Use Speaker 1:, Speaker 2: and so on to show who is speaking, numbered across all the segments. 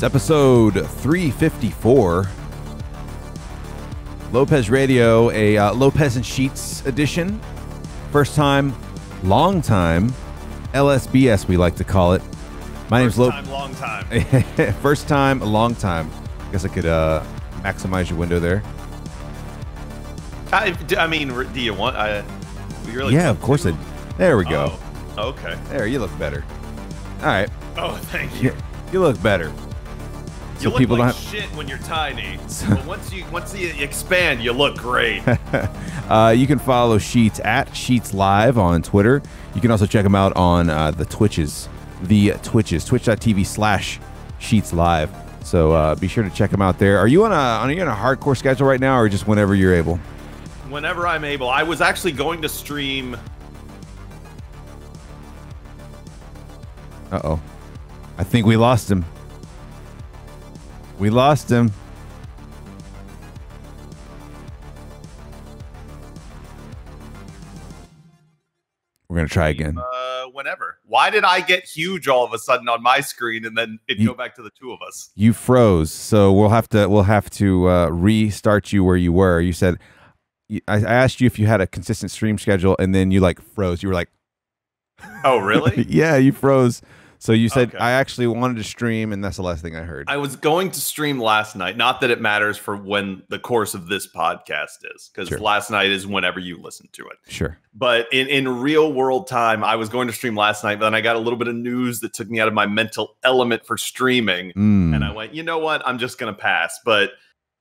Speaker 1: It's episode 354. Lopez Radio, a Lopez and Sheets edition. First time, long time. LSBS, we like to call it. My name's Lopez.
Speaker 2: Long time.
Speaker 1: First time, long time. I guess I could maximize your window there.
Speaker 2: I mean, do you want? You really
Speaker 1: Yeah, of course. There we go.
Speaker 2: Oh, okay.
Speaker 1: There, you look better. All right.
Speaker 2: Oh, thank you.
Speaker 1: You look better.
Speaker 2: You look like shit when you're tiny, but once you expand, you look great.
Speaker 1: You can follow Sheets at Sheets Live on Twitter. You can also check them out on the Twitches, twitch.tv/Sheets Live. So be sure to check them out there. Are you on a hardcore schedule right now, or just whenever you're able?
Speaker 2: Whenever I'm able. I was actually going to stream.
Speaker 1: Uh-oh. I think we lost him. We lost him. We're going to try again.
Speaker 2: Whenever. Why did I get huge all of a sudden on my screen and then it'd go back to the two of us?
Speaker 1: You froze, so we'll have to restart you where you were. You said I asked you if you had a consistent stream schedule, and then you froze. You were like,
Speaker 2: "Oh, really?"
Speaker 1: Yeah, you froze. So you said,
Speaker 2: okay.
Speaker 1: I actually wanted to stream, and that's the last thing I heard.
Speaker 2: I was going to stream last night. Not that it matters for when the course of this podcast is, because last night is whenever you listen to it.
Speaker 1: Sure.
Speaker 2: But in real world time, I was going to stream last night, but then I got a little bit of news that took me out of my mental element for streaming. And I went, you know what? I'm just going to pass. But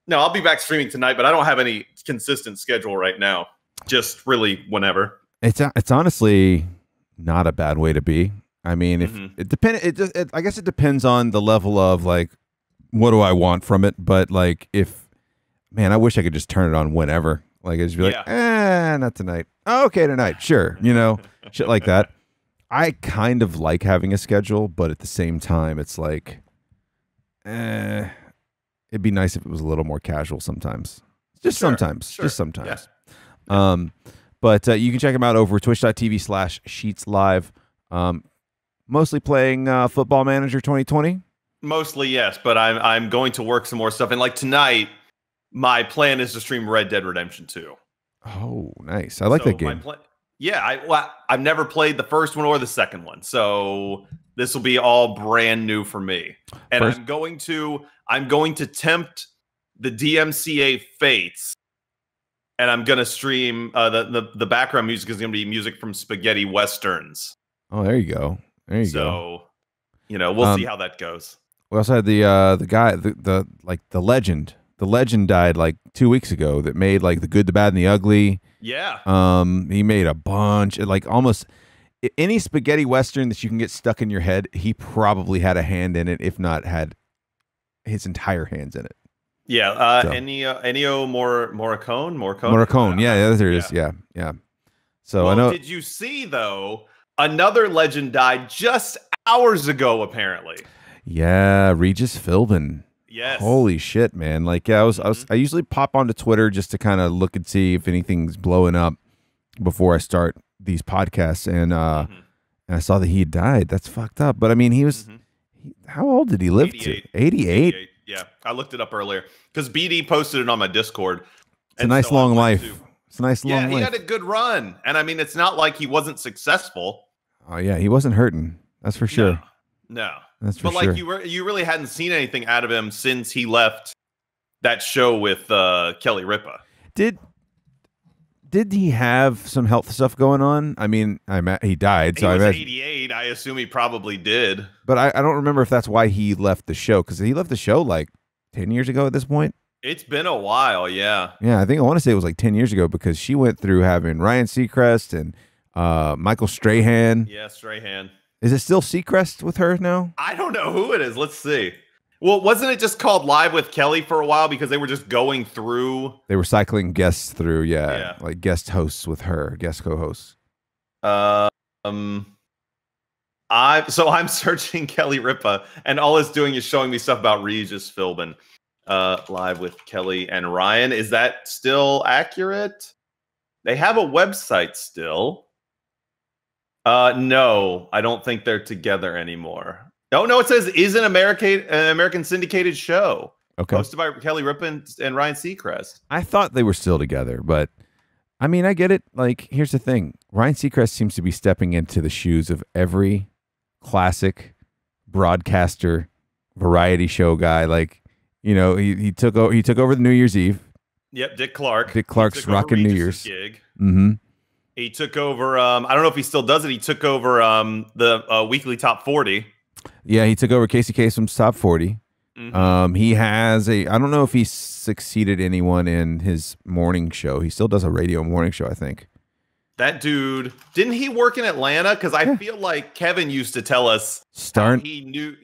Speaker 2: no, I'll be back streaming tonight, but I don't have any consistent schedule right now. Just really whenever.
Speaker 1: It's honestly not a bad way to be. I mean, if I guess it depends on the level of what do I want from it. But I wish I could just turn it on whenever. I'd just be not tonight. Oh, okay, tonight, sure. Shit like that. I kind of like having a schedule, but at the same time, it's it'd be nice if it was a little more casual sometimes. Just sometimes. Yeah. But you can check them out over twitch.tv/Sheets Live. Mostly playing Football Manager 2020?
Speaker 2: Mostly, yes, but I'm going to work some more stuff. And tonight, my plan is to stream Red Dead Redemption 2.
Speaker 1: Oh, nice. I like that game.
Speaker 2: I've never played the first one or the second one, so this will be all brand new for me. And I'm going to tempt the DMCA fates, and I'm going to stream the background music is going to be music from spaghetti westerns.
Speaker 1: Oh, there you go. There you go.
Speaker 2: So, we'll see how that goes.
Speaker 1: We also had the guy, the legend. The legend died 2 weeks ago that made The Good, the Bad, and the Ugly.
Speaker 2: Yeah.
Speaker 1: He made a bunch, almost any spaghetti western that you can get stuck in your head, he probably had a hand in it, if not had his entire hands in it.
Speaker 2: Yeah. Ennio Morricone.
Speaker 1: Morricone. Yeah, there it is. Yeah. So I know.
Speaker 2: Did you see though? Another legend died just hours ago, apparently.
Speaker 1: Yeah, Regis Philbin.
Speaker 2: Yes.
Speaker 1: Holy shit, man! I usually pop onto Twitter just to kind of look and see if anything's blowing up before I start these podcasts, and I saw that he died. That's fucked up. But I mean, he was how old did he live
Speaker 2: 88.
Speaker 1: to? 88.
Speaker 2: Yeah, I looked it up earlier because BD posted it on my Discord.
Speaker 1: It's a nice long life. It's a nice long life.
Speaker 2: Yeah, he had a good run. And I mean, it's not like he wasn't successful.
Speaker 1: Oh, yeah. He wasn't hurting. That's for sure.
Speaker 2: No.
Speaker 1: That's for sure.
Speaker 2: But you really hadn't seen anything out of him since he left that show with Kelly Ripa.
Speaker 1: Did he have some health stuff going on? I mean, he died. So
Speaker 2: he was 88. I assume he probably did.
Speaker 1: But I don't remember if that's why he left the show. Because he left the show 10 years ago at this point.
Speaker 2: It's been a while, yeah.
Speaker 1: Yeah, I want to say it was 10 years ago because she went through having Ryan Seacrest and Michael Strahan.
Speaker 2: Yeah, Strahan.
Speaker 1: Is it still Seacrest with her now?
Speaker 2: I don't know who it is. Let's see. Well, wasn't it just called Live with Kelly for a while because they were just going through?
Speaker 1: They were cycling guests through, yeah. Guest hosts with her, guest co-hosts.
Speaker 2: I'm searching Kelly Ripa, and all it's doing is showing me stuff about Regis Philbin. Live with Kelly and Ryan. Is that still accurate? They have a website still. No, I don't think they're together anymore. Oh, no, it says is an American syndicated show.
Speaker 1: Okay.
Speaker 2: Hosted by Kelly Ripa and Ryan Seacrest.
Speaker 1: I thought they were still together, but I mean, I get it. Like, here's the thing. Ryan Seacrest seems to be stepping into the shoes of every classic broadcaster, variety show guy. Like, you know, he took over the New Year's Eve.
Speaker 2: Yep, Dick Clark.
Speaker 1: Dick Clark's rocking New Year's
Speaker 2: gig.
Speaker 1: Mm-hmm.
Speaker 2: He took over. I don't know if he still does it. He took over the weekly top 40.
Speaker 1: Yeah, he took over Casey Kasem's top 40. Mm-hmm. He has I don't know if he succeeded anyone in his morning show. He still does a radio morning show, I think.
Speaker 2: That dude, didn't he work in Atlanta? Because I feel like Kevin used to tell us he knew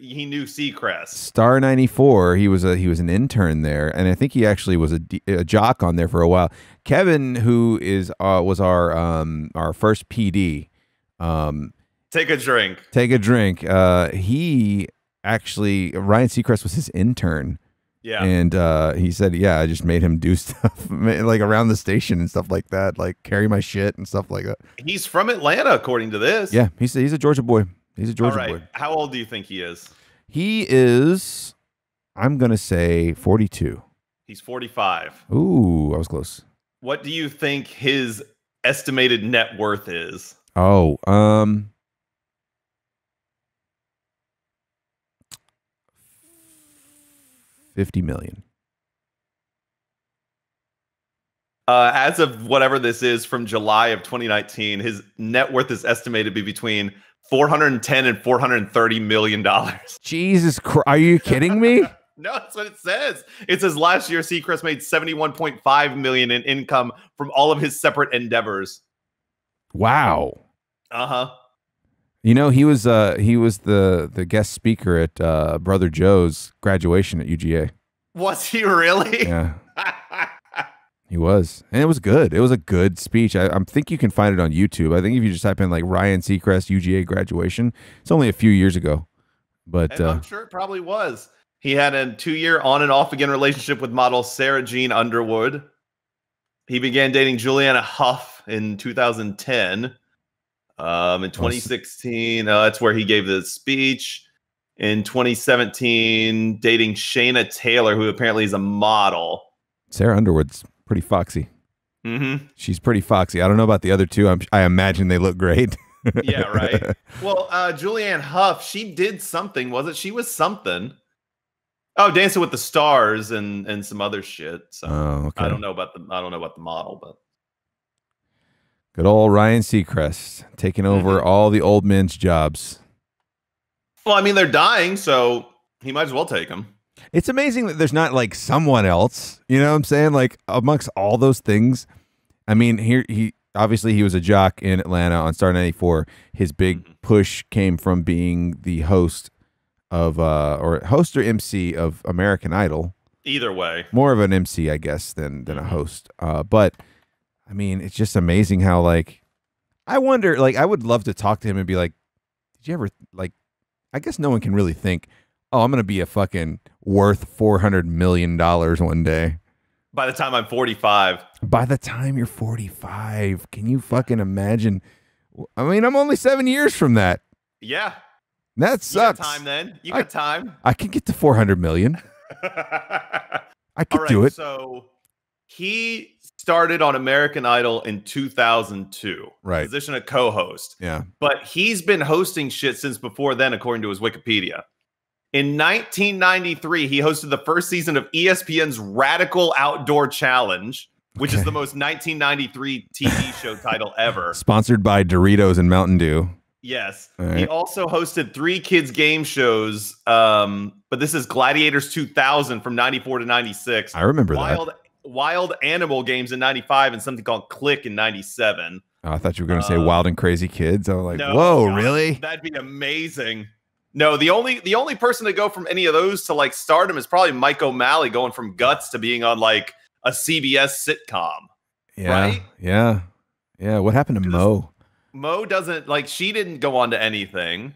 Speaker 2: Seacrest. Star
Speaker 1: 94. He was an intern there, and I think he actually was a jock on there for a while. Kevin, who was our first PD.
Speaker 2: Take a drink.
Speaker 1: Take a drink. He actually, Ryan Seacrest was his intern.
Speaker 2: Yeah.
Speaker 1: And he said, yeah, I just made him do stuff like around the station and stuff like that, like carry my shit and stuff like that.
Speaker 2: He's from Atlanta, according to this.
Speaker 1: Yeah, he's a Georgia boy. He's a Georgia boy.
Speaker 2: How old do you think he is?
Speaker 1: He is, I'm going to say 42.
Speaker 2: He's 45.
Speaker 1: Ooh, I was close.
Speaker 2: What do you think his estimated net worth is?
Speaker 1: Oh, 50 million.
Speaker 2: As of whatever this is from July of 2019, his net worth is estimated to be between $410 and $430 million.
Speaker 1: Jesus Christ. Are you kidding me?
Speaker 2: No, that's what it says. It says last year Seacrest made $71.5 million in income from all of his separate endeavors.
Speaker 1: Wow.
Speaker 2: Uh-huh.
Speaker 1: You know, he was the guest speaker at Brother Joe's graduation at UGA.
Speaker 2: Was he really?
Speaker 1: Yeah. He was. And it was good. It was a good speech. I think you can find it on YouTube. I think if you just type in like Ryan Seacrest UGA graduation, it's only a few years ago. But
Speaker 2: and I'm sure it probably was. He had a 2-year on and off again relationship with model Sarah Jean Underwood. He began dating Juliana Hough in 2010. In 2016, that's where he gave the speech. In 2017, dating Shayna Taylor, who apparently is a model.
Speaker 1: Sarah Underwood's pretty foxy.
Speaker 2: Mm-hmm.
Speaker 1: She's pretty foxy. I don't know about the other two. I imagine they look great.
Speaker 2: Yeah, right. Well, Julianne Hough, she did something, was it? She was something. Oh, Dancing with the Stars and some other shit. So
Speaker 1: okay.
Speaker 2: I don't know about the model, but
Speaker 1: good old Ryan Seacrest taking over all the old men's jobs.
Speaker 2: Well, I mean, they're dying, so he might as well take them.
Speaker 1: It's amazing that there's not like someone else, you know what I'm saying? Like amongst all those things. I mean, he obviously he was a jock in Atlanta on Star 94. His big push came from being the host of or MC of American Idol.
Speaker 2: Either way.
Speaker 1: More of an MC, I guess, than a host. But I mean, it's just amazing how like I wonder, like I would love to talk to him and be like, did you ever like I guess no one can really think, oh, I'm going to be a fucking worth $400 million one day.
Speaker 2: By the time I'm 45.
Speaker 1: By the time you're 45. Can you fucking imagine? I mean, I'm only 7 years from that.
Speaker 2: Yeah.
Speaker 1: That sucks.
Speaker 2: You got time then. You got time.
Speaker 1: I can get to 400 million. I could do it.
Speaker 2: So he started on American Idol in 2002.
Speaker 1: Right.
Speaker 2: Position of co-host.
Speaker 1: Yeah.
Speaker 2: But he's been hosting shit since before then, according to his Wikipedia. In 1993, he hosted the first season of ESPN's Radical Outdoor Challenge, which is the most 1993 TV show title ever.
Speaker 1: Sponsored by Doritos and Mountain Dew.
Speaker 2: Yes.
Speaker 1: Right.
Speaker 2: He also hosted 3 kids game shows, but this is Gladiators 2000 from 94 to 96.
Speaker 1: I remember that.
Speaker 2: Wild Animal Games in 95 and something called Click in 97.
Speaker 1: Oh, I thought you were going to say Wild and Crazy Kids. I was like,
Speaker 2: no,
Speaker 1: whoa,
Speaker 2: God,
Speaker 1: really?
Speaker 2: That'd be amazing. No, the only person to go from any of those to like stardom is probably Mike O'Malley going from Guts to being on like a CBS sitcom.
Speaker 1: Yeah.
Speaker 2: Right?
Speaker 1: Yeah. Yeah. What happened to Mo?
Speaker 2: Mo doesn't like she didn't go on to anything.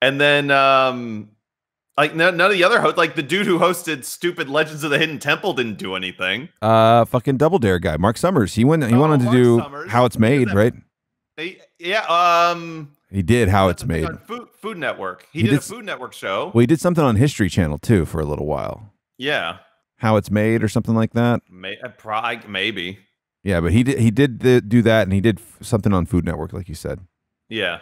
Speaker 2: And then like none of the other hosts, like the dude who hosted Stupid Legends of the Hidden Temple didn't do anything.
Speaker 1: Fucking Double Dare guy, Mark Summers. He went on to do How It's Made, right?
Speaker 2: Yeah.
Speaker 1: He did How It's Made.
Speaker 2: On Food Network. He did a Food Network show.
Speaker 1: Well, he did something on History Channel too for a little while.
Speaker 2: Yeah.
Speaker 1: How It's Made or something like that.
Speaker 2: Maybe.
Speaker 1: Yeah, but he did do that, and he did something on Food Network, like you said.
Speaker 2: Yeah.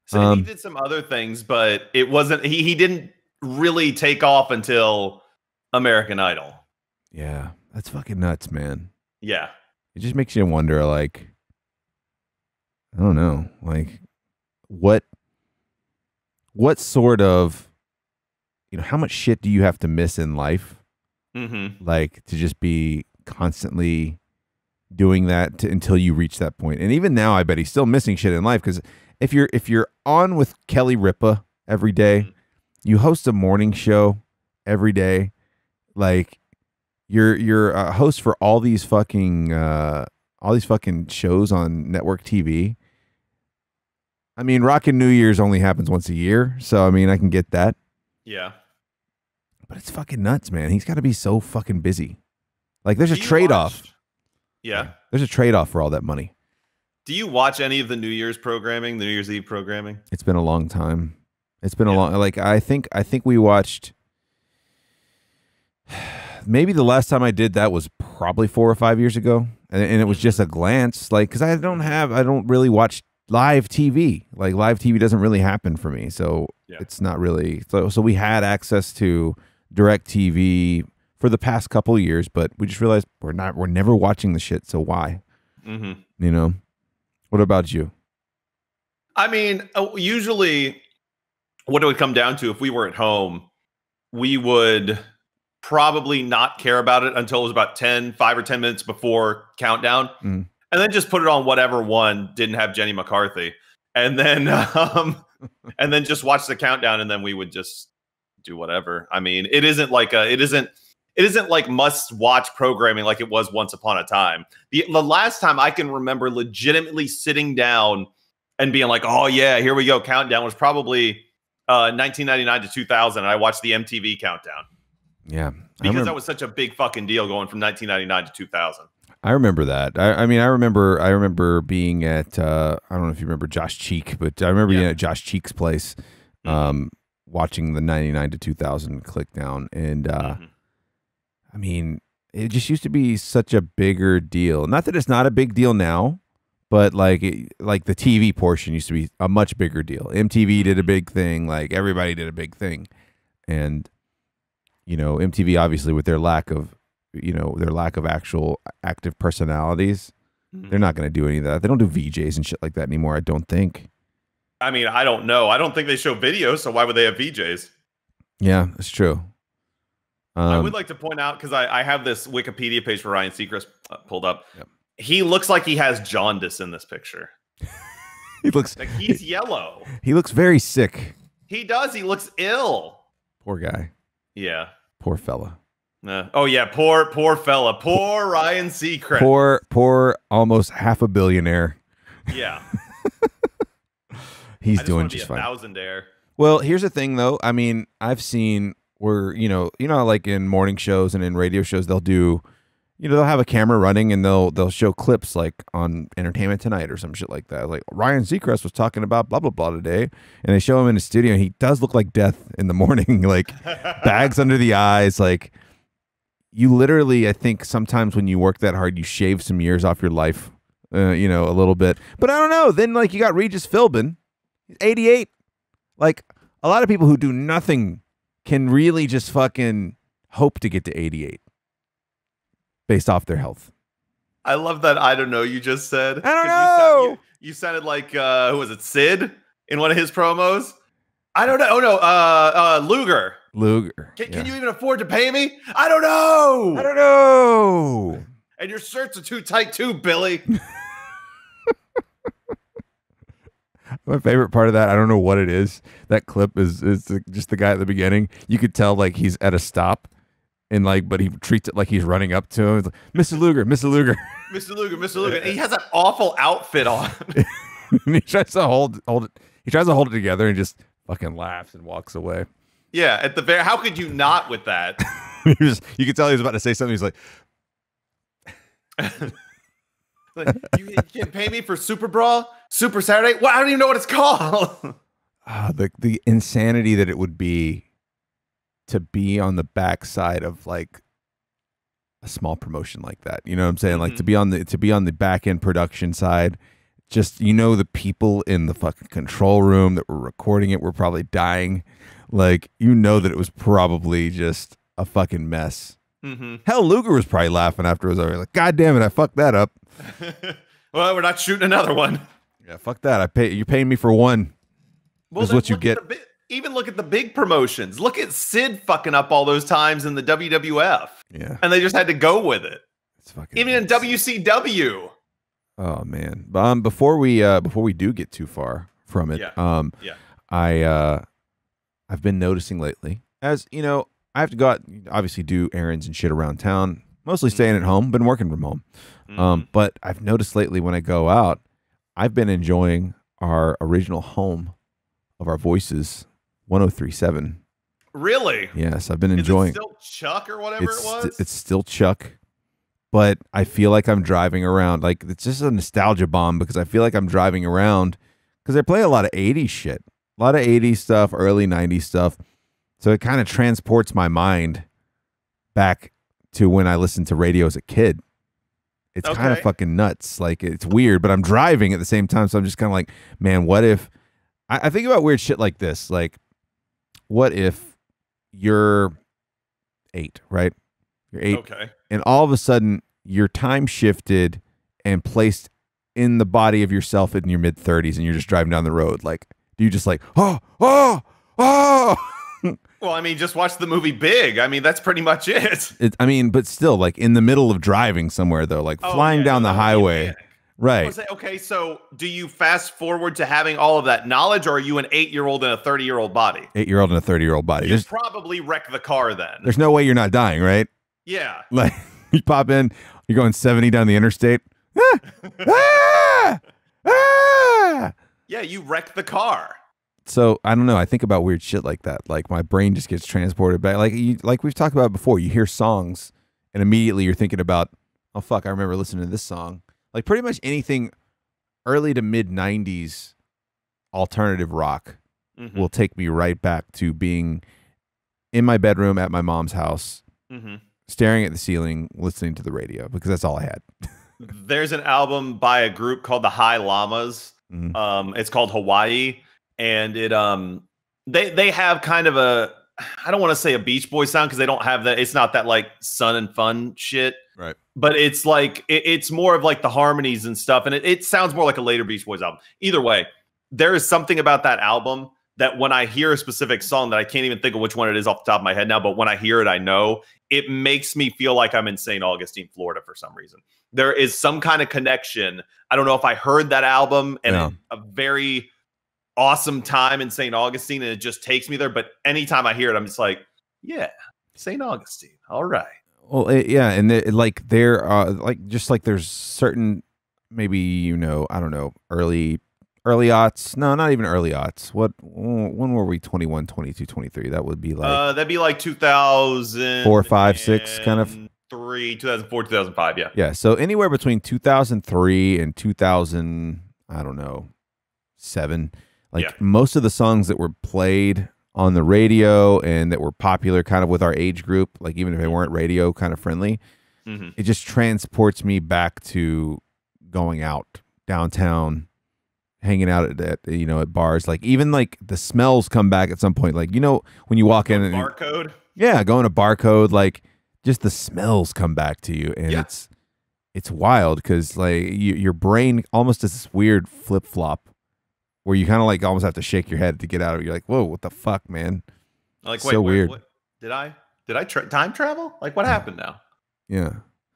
Speaker 2: So he did some other things, but it wasn't. He didn't really take off until American Idol.
Speaker 1: Yeah, that's fucking nuts, man.
Speaker 2: Yeah.
Speaker 1: It just makes you wonder, like, I don't know, like, what sort of, how much shit do you have to miss in life, like, to just be constantly doing that until you reach that point? And even now, I bet he's still missing shit in life, because if you're on with Kelly Ripa every day, you host a morning show every day, like, you're a host for all these fucking shows on network TV. I mean, Rockin' New Year's only happens once a year, so I mean, I can get that.
Speaker 2: Yeah.
Speaker 1: But it's fucking nuts, man. He's got to be so fucking busy. Like, there's a trade-off.
Speaker 2: Yeah.
Speaker 1: There's a trade-off for all that money.
Speaker 2: Do you watch any of the New Year's programming, the New Year's Eve programming?
Speaker 1: It's been a long time. It's been a long, like, I think we watched, maybe the last time I did that was probably 4 or 5 years ago. And it was just a glance, like, because I don't really watch live TV. Like, live TV doesn't really happen for me. So it's not really, so we had access to direct TV for the past couple of years, but we just realized we're never watching the shit. So why? What about you?
Speaker 2: I mean, usually what it would come down to, if we were at home, we would probably not care about it until it was about 5 or 10 minutes before countdown. And then just put it on whatever one didn't have Jenny McCarthy. And then and then just watch the countdown, and then we would just do whatever. I mean, it isn't like must-watch programming like it was once upon a time. The last time I can remember legitimately sitting down and being like, oh yeah, here we go, countdown, was probably 1999 to 2000, and I watched the MTV countdown.
Speaker 1: Yeah.
Speaker 2: Because that was such a big fucking deal going from 1999 to 2000.
Speaker 1: I remember that. I remember being at, I don't know if you remember Josh Cheek, but I remember being at Josh Cheek's place, watching the 99 to 2000 click down. And, I mean, it just used to be such a bigger deal. Not that it's not a big deal now, but like the TV portion used to be a much bigger deal. MTV did a big thing. Like, everybody did a big thing. And, MTV, obviously, with their lack of actual active personalities, they're not going to do any of that. They don't do VJs and shit like that anymore, I don't think.
Speaker 2: I mean, I don't know. I don't think they show videos, so why would they have VJs?
Speaker 1: Yeah, that's true.
Speaker 2: I would like to point out, because I have this Wikipedia page for Ryan Seacrest pulled up. Yep. He looks like he has jaundice in this picture.
Speaker 1: He looks
Speaker 2: like he's yellow.
Speaker 1: He looks very sick.
Speaker 2: He does. He looks ill.
Speaker 1: Poor guy.
Speaker 2: Yeah.
Speaker 1: Poor fella.
Speaker 2: Oh yeah, poor fella. Poor Ryan Seacrest.
Speaker 1: Poor almost half a billionaire.
Speaker 2: Yeah.
Speaker 1: He's doing just fine.
Speaker 2: Thousandaire.
Speaker 1: Well, here's the thing though. I mean, I've seen where, like in morning shows and in radio shows, they'll do, they'll have a camera running and they'll show clips like on Entertainment Tonight or some shit like that. Like, Ryan Seacrest was talking about blah, blah, blah today. And they show him in the studio, and he does look like death in the morning, like bags under the eyes. Like, you literally, I think sometimes when you work that hard, you shave some years off your life, a little bit. But I don't know. Then, like, you got Regis Philbin, 88. Like, a lot of people who do nothing can really just fucking hope to get to 88 based off their health.
Speaker 2: I love that. I don't know. You just said.
Speaker 1: I don't know.
Speaker 2: You sounded like, who was it? Sid in one of his promos. I don't know. Oh no. Luger. Can you even afford to pay me? I don't know. And your shirts are too tight too, Billy.
Speaker 1: My favorite part of that, I don't know what it is. That clip is just the guy at the beginning. You could tell like he's at a stop, and like, but he treats it like he's running up to him. He's like, Mr. Luger, Mr. Luger,
Speaker 2: Mr. Luger, Mr. Luger. And he has that awful outfit on.
Speaker 1: And he tries to hold it. He tries to hold it together and just fucking laughs and walks away.
Speaker 2: Yeah, at the very. How could you not with that?
Speaker 1: You could tell he was about to say something. He's like,
Speaker 2: you can pay me for Super Bra. Super Saturday. Well, I don't even know what it's called.
Speaker 1: The insanity that it would be to be on the backside of like a small promotion like that. You know what I'm saying? Like to be on the back end production side. Just, the people in the fucking control room that were recording it were probably dying. Like, that it was probably just a fucking mess. Hell, Luger was probably laughing after it was over. Like, God damn it, I fucked that up.
Speaker 2: Well, we're not shooting another one.
Speaker 1: Yeah, fuck that. You're paying me for one.
Speaker 2: Well,
Speaker 1: this is what you get.
Speaker 2: Even look at the big promotions. Look at Sid fucking up all those times in the WWF.
Speaker 1: Yeah.
Speaker 2: And they just had to go with it.
Speaker 1: It's fucking
Speaker 2: even nuts. In WCW.
Speaker 1: Oh man. Before we do get too far from it, I've been noticing lately, as you know, I have to go out, obviously do errands and shit around town, mostly staying at home, been working from home. But I've noticed lately when I go out, I've been enjoying our original home of our voices, 103.7.
Speaker 2: Really?
Speaker 1: Yes, I've been enjoying.
Speaker 2: Is it still Chuck or whatever it was?
Speaker 1: It's still Chuck. But I feel like I'm driving around. Like, it's just a nostalgia bomb because I feel like I'm driving around because I play a lot of 80s shit. A lot of 80s stuff, early 90s stuff. So it kind of transports my mind back to when I listened to radio as a kid. It's kind of fucking nuts. Like, it's weird, but I'm driving at the same time. So I'm just kind of like, man, what if... I think about weird shit like this. Like, what if you're 8, right? You're 8.
Speaker 2: Okay.
Speaker 1: And all of a sudden, your time shifted and placed in the body of yourself in your mid-30s, and you're just driving down the road. Like, do you just like, oh?
Speaker 2: Well, I mean, just watch the movie Big. I mean, that's pretty much it.
Speaker 1: But still, like in the middle of driving somewhere, though, like flying down the highway. Right.
Speaker 2: Okay, so do you fast forward to having all of that knowledge, or are you an 8-year-old in a 30-year-old body?
Speaker 1: 8-year-old in a 30-year-old body.
Speaker 2: You probably wreck the car then.
Speaker 1: There's no way you're not dying, right?
Speaker 2: Yeah.
Speaker 1: Like, you pop in, you're going 70 down the interstate.
Speaker 2: Yeah, you wreck the car.
Speaker 1: So, I don't know. I think about weird shit like that. Like, my brain just gets transported back. Like we've talked about before, you hear songs, and immediately you're thinking about, oh, fuck, I remember listening to this song. Like, pretty much anything early to mid-90s alternative rock will take me right back to being in my bedroom at my mom's house, staring at the ceiling, listening to the radio, because that's all I had.
Speaker 2: There's an album by a group called the High Llamas. It's called Hawaii, and it they have kind of a, I don't want to say a Beach Boys sound because they don't have that. It's not that like Sun and Fun shit,
Speaker 1: right?
Speaker 2: But it's like it's more of like the harmonies and stuff, and it sounds more like a later Beach Boys album. Either way, there is something about that album that when I hear a specific song that I can't even think of which one it is off the top of my head now, but when I hear it, I know it makes me feel like I'm in St. Augustine, Florida for some reason. There is some kind of connection. I don't know if I heard that album and a very awesome time in St. Augustine and it just takes me there. But anytime I hear it, I'm just like, yeah, St. Augustine. All right.
Speaker 1: Well, yeah. And there are there's certain, maybe, I don't know, early aughts. No, not even early aughts. When were we 21, 22, 23? That would be like
Speaker 2: that'd be like 2004,
Speaker 1: 5, 6 kind of
Speaker 2: 2004, 2005, yeah.
Speaker 1: Yeah, so anywhere between 2003 and 2000, I don't know, 7. Like most of the songs that were played on the radio and that were popular kind of with our age group, like even if they weren't radio kind of friendly, it just transports me back to going out downtown, hanging out at bars. Like even like the smells come back at some point. Like, when you walk in and
Speaker 2: Barcode.
Speaker 1: Yeah, going to Barcode, like just the smells come back to you, and it's wild because like your brain almost does this weird flip flop where you kind of like almost have to shake your head to get out of it. You're like, whoa, what the fuck, man?
Speaker 2: Like,
Speaker 1: so weird.
Speaker 2: What? Did I time travel? Like, what happened now?
Speaker 1: Yeah.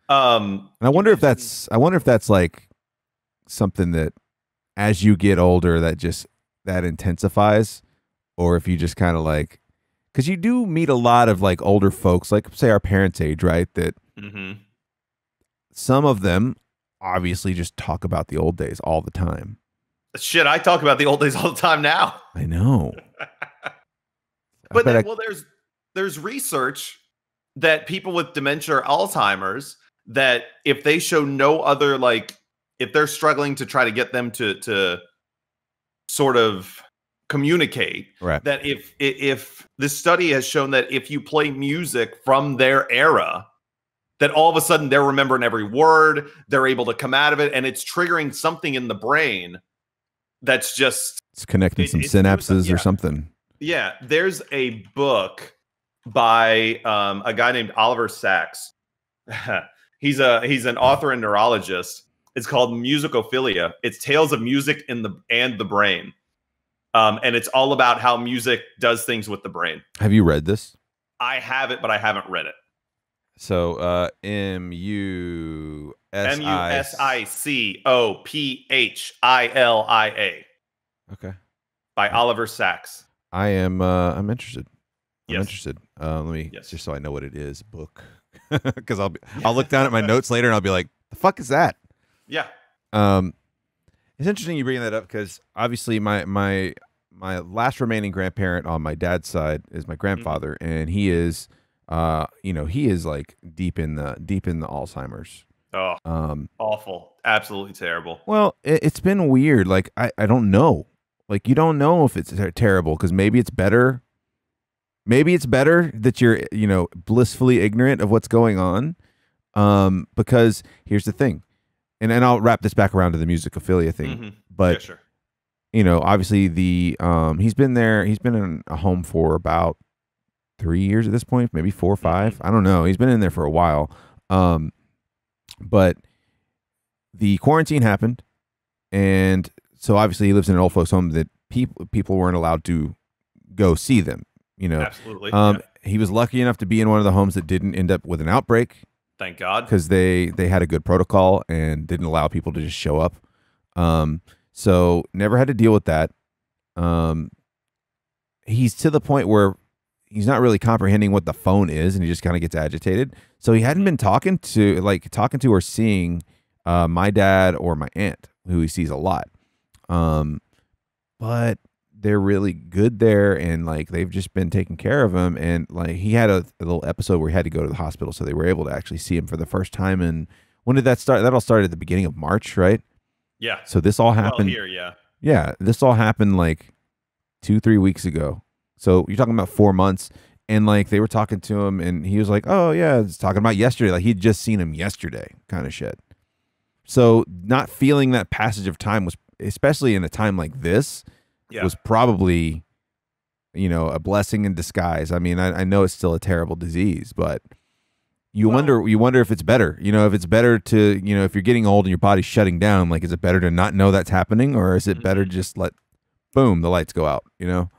Speaker 1: And I wonder if that's like something that as you get older that intensifies, or if you just kind of like, because you do meet a lot of like older folks, like say our parents' age, right? That some of them obviously just talk about the old days all the time.
Speaker 2: Shit, I talk about the old days all the time now.
Speaker 1: I know.
Speaker 2: But there's research that people with dementia or Alzheimer's, that if they show no other like if they're struggling to try to get them to sort of communicate,
Speaker 1: right.
Speaker 2: that if this study has shown that if you play music from their era, that all of a sudden they're remembering every word, they're able to come out of it, and it's triggering something in the brain that's just
Speaker 1: it's connecting some synapses or something.
Speaker 2: Yeah, there's a book by a guy named Oliver Sacks. He's an author and neurologist. It's called Musicophilia. It's Tales of Music and the Brain. And it's all about how music does things with the brain.
Speaker 1: Have you read this?
Speaker 2: I have it, but I haven't read it.
Speaker 1: So
Speaker 2: Musicophilia.
Speaker 1: Okay.
Speaker 2: By Oliver Sacks.
Speaker 1: I'm interested. I'm
Speaker 2: Yes.
Speaker 1: interested. Let me just so I know what it is. Book. Because I'll look down at my notes later and I'll be like, the fuck is that?
Speaker 2: Yeah.
Speaker 1: It's interesting you bring that up because obviously my last remaining grandparent on my dad's side is my grandfather, and he is he is like deep in the Alzheimer's.
Speaker 2: Oh, awful. Absolutely terrible.
Speaker 1: Well, it's been weird. Like I don't know. Like you don't know if it's terrible because maybe it's better. Maybe it's better that you're, blissfully ignorant of what's going on. Because here's the thing, and I'll wrap this back around to the musicophilia thing.
Speaker 2: Mm-hmm.
Speaker 1: But,
Speaker 2: yeah, sure.
Speaker 1: Obviously he's been in a home for about 3 years at this point, maybe 4 or 5.
Speaker 2: Mm-hmm.
Speaker 1: I don't know. He's been in there for a while. But the quarantine happened. And so obviously he lives in an old folks home that people weren't allowed to go see them.
Speaker 2: Absolutely.
Speaker 1: He was lucky enough to be in one of the homes that didn't end up with an outbreak.
Speaker 2: Thank God.
Speaker 1: Because they had a good protocol and didn't allow people to just show up. So never had to deal with that. He's to the point where he's not really comprehending what the phone is, and he just kind of gets agitated. So he hadn't been talking to or seeing my dad or my aunt, who he sees a lot. But they're really good there, and like they've just been taking care of him. And like he had a little episode where he had to go to the hospital, so they were able to actually see him for the first time. And when did that start? That all started at the beginning of March, right?
Speaker 2: Yeah.
Speaker 1: So this all happened
Speaker 2: here, yeah.
Speaker 1: Yeah, this all happened like 2-3 weeks ago. So you're talking about 4 months, and like they were talking to him, and he was like, "Oh yeah, it's talking about yesterday." Like he'd just seen him yesterday, kind of shit. So not feeling that passage of time was, especially in a time like this, was probably, a blessing in disguise. I mean, I know it's still a terrible disease, but you wonder if it's better. If it's better to, if you're getting old and your body's shutting down, like, is it better to not know that's happening, or is it better to just let, boom, the lights go out?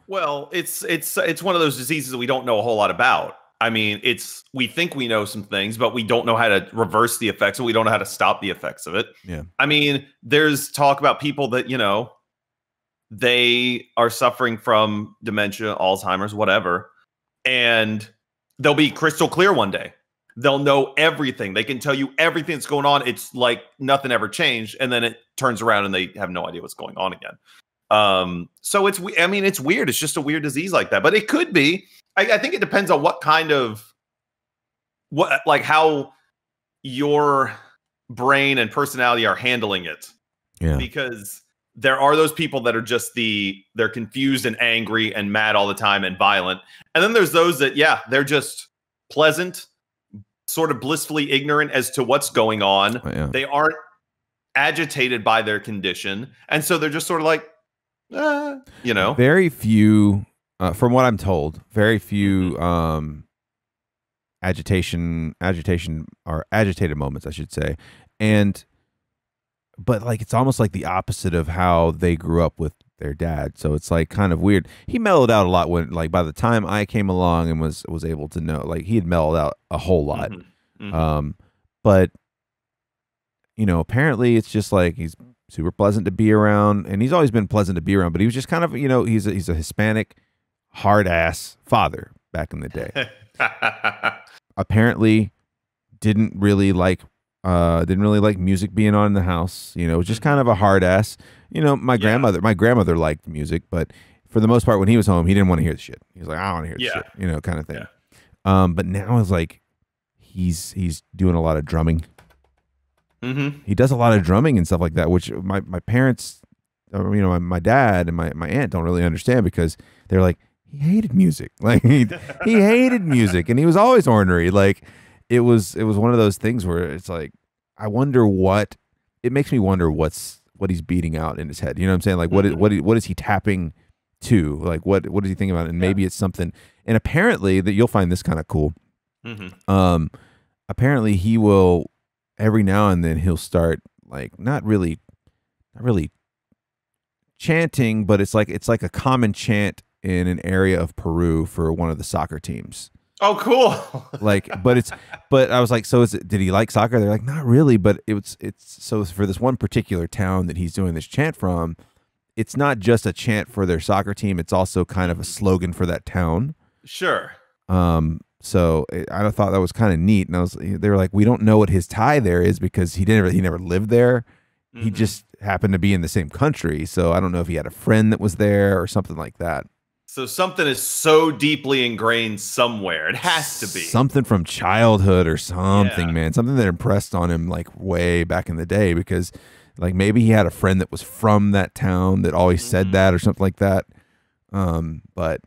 Speaker 2: Well, it's one of those diseases that we don't know a whole lot about. I mean, we think we know some things, but we don't know how to reverse the effects, and we don't know how to stop the effects of it.
Speaker 1: Yeah.
Speaker 2: I mean, there's talk about people that, they are suffering from dementia, Alzheimer's, whatever, and they'll be crystal clear one day. They'll know everything. They can tell you everything that's going on. It's like nothing ever changed, and then it turns around and they have no idea what's going on again. So it's weird. It's just a weird disease like that. But it could be. I think it depends on how your brain and personality are handling it.
Speaker 1: Yeah.
Speaker 2: Because there are those people that are just they're confused and angry and mad all the time and violent. And then there's those that, they're just pleasant, sort of blissfully ignorant as to what's going on.
Speaker 1: Oh, yeah.
Speaker 2: They aren't agitated by their condition. And so they're just sort of like, Very few, from what I'm told, very few agitation or agitated moments, I should say. But like it's almost like the opposite of how they grew up with their dad. So it's like kind of weird. He mellowed out a lot when, like, by the time I came along and was able to know, like, he had mellowed out a whole lot. But apparently it's just like he's super pleasant to be around, and he's always been pleasant to be around, but he was just kind of, he's a Hispanic hard ass father back in the day. Apparently didn't really like music being on in the house. It was just kind of a hard ass. My grandmother liked music, but for the most part, when he was home, he didn't want to hear the shit. He was like, I don't want to hear the shit, kind of thing. Yeah. But now it's like he's doing a lot of drumming.
Speaker 1: He does a lot of drumming and stuff like that, which my parents, my dad and my aunt don't really understand, because they're like, he hated music. Like he hated music, and he was always ornery. Like it was one of those things where it's like, I wonder what it makes me wonder what he's beating out in his head. You know what I'm saying? Like what is he tapping to? Like what is he thinking about? And maybe it's something. And apparently that you'll find this kind of cool. Apparently he will, every now and then he'll start like not really chanting, but it's like a common chant in an area of Peru for one of the soccer teams.
Speaker 2: Oh, cool.
Speaker 1: but I was like, so did he like soccer? They're like, not really, but it's so for this one particular town that he's doing this chant from, it's not just a chant for their soccer team, it's also kind of a slogan for that town.
Speaker 2: Sure.
Speaker 1: So I thought that was kind of neat, and they were like, we don't know what his tie there is, because he never lived there. He just happened to be in the same country, so I don't know if he had a friend that was there or something like that.
Speaker 2: So something is so deeply ingrained somewhere. It has to be
Speaker 1: something from childhood or something, man. Something that impressed on him like way back in the day, because like maybe he had a friend that was from that town that always said that or something like that. But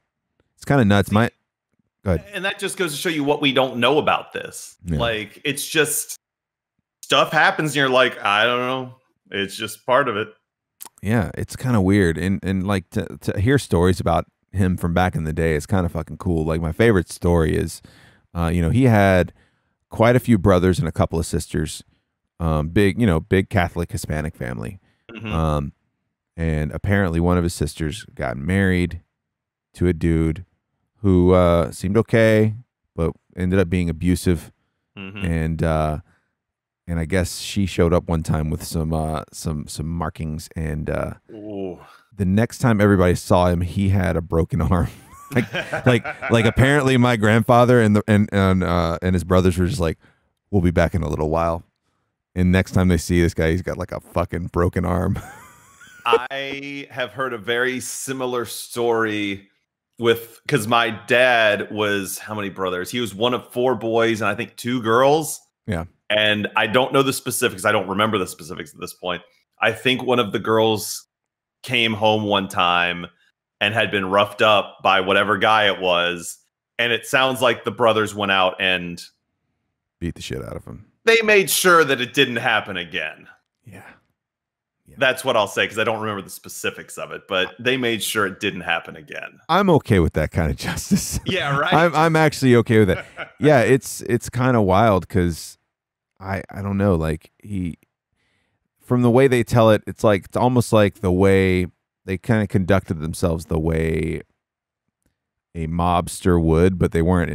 Speaker 1: it's kind of nuts. Go ahead.
Speaker 2: And that just goes to show you what we don't know about this.
Speaker 1: Yeah.
Speaker 2: Like, it's just stuff happens and you're like, I don't know. It's just part of it.
Speaker 1: Yeah, it's kind of weird. And like to hear stories about him from back in the day is kind of fucking cool. Like my favorite story is, he had quite a few brothers and a couple of sisters, big Catholic Hispanic family. And apparently one of his sisters got married to a dude who seemed okay, but ended up being abusive. And I guess she showed up one time with some markings, and the next time everybody saw him, he had a broken arm. like apparently my grandfather and his brothers were just like, we'll be back in a little while. And next time they see this guy, he's got like a fucking broken arm.
Speaker 2: I have heard a very similar story because my dad was, how many brothers? He was one of 4 boys and I think 2 girls.
Speaker 1: Yeah.
Speaker 2: And I don't know the specifics. I don't remember the specifics at this point. I think one of the girls came home one time and had been roughed up by whatever guy it was. And it sounds like the brothers went out and
Speaker 1: beat the shit out of him.
Speaker 2: They made sure that it didn't happen again.
Speaker 1: Yeah.
Speaker 2: That's what I'll say, because I don't remember the specifics of it, but they made sure it didn't happen again.
Speaker 1: I'm okay with that kind of justice.
Speaker 2: Yeah, right.
Speaker 1: I'm actually okay with that. Yeah, it's kind of wild, because I don't know, like from the way they tell it, it's almost like the way they kind of conducted themselves the way a mobster would, but they weren't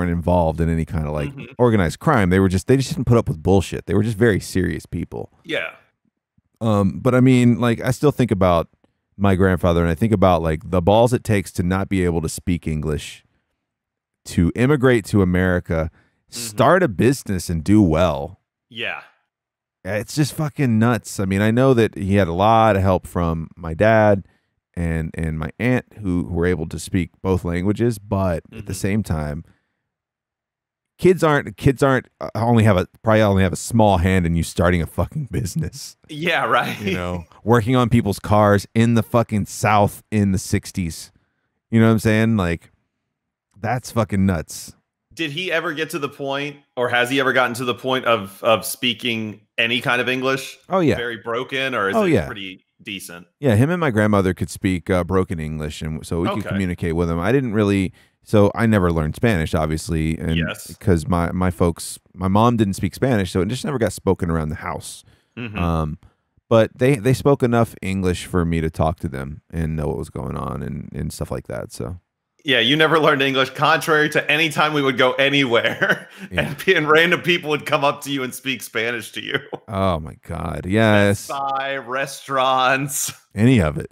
Speaker 1: involved in any kind of like organized crime. They just didn't put up with bullshit. They were just very serious people.
Speaker 2: Yeah.
Speaker 1: But I mean, like, I still think about my grandfather, and I think about like the balls it takes to not be able to speak English, to immigrate to America, start a business and do well.
Speaker 2: Yeah.
Speaker 1: It's just fucking nuts. I mean, I know that he had a lot of help from my dad and my aunt who were able to speak both languages, but at the same time, kids probably only have a small hand in you starting a fucking business.
Speaker 2: Yeah, right.
Speaker 1: Working on people's cars in the fucking South in the 60s. You know what I'm saying? Like, that's fucking nuts.
Speaker 2: Did he ever get to the point, or has he ever gotten to the point of speaking any kind of English?
Speaker 1: Oh, yeah.
Speaker 2: Very broken, or is it pretty decent?
Speaker 1: Yeah, him and my grandmother could speak broken English, and so we could communicate with him. I didn't really, so I never learned Spanish, obviously, and because my mom didn't speak Spanish, so it just never got spoken around the house. But they spoke enough English for me to talk to them and know what was going on and stuff like that. So.
Speaker 2: Yeah, you never learned English, contrary to any time we would go anywhere and random people would come up to you and speak Spanish to you.
Speaker 1: Oh my God. Yes.
Speaker 2: Restaurants.
Speaker 1: Any of it.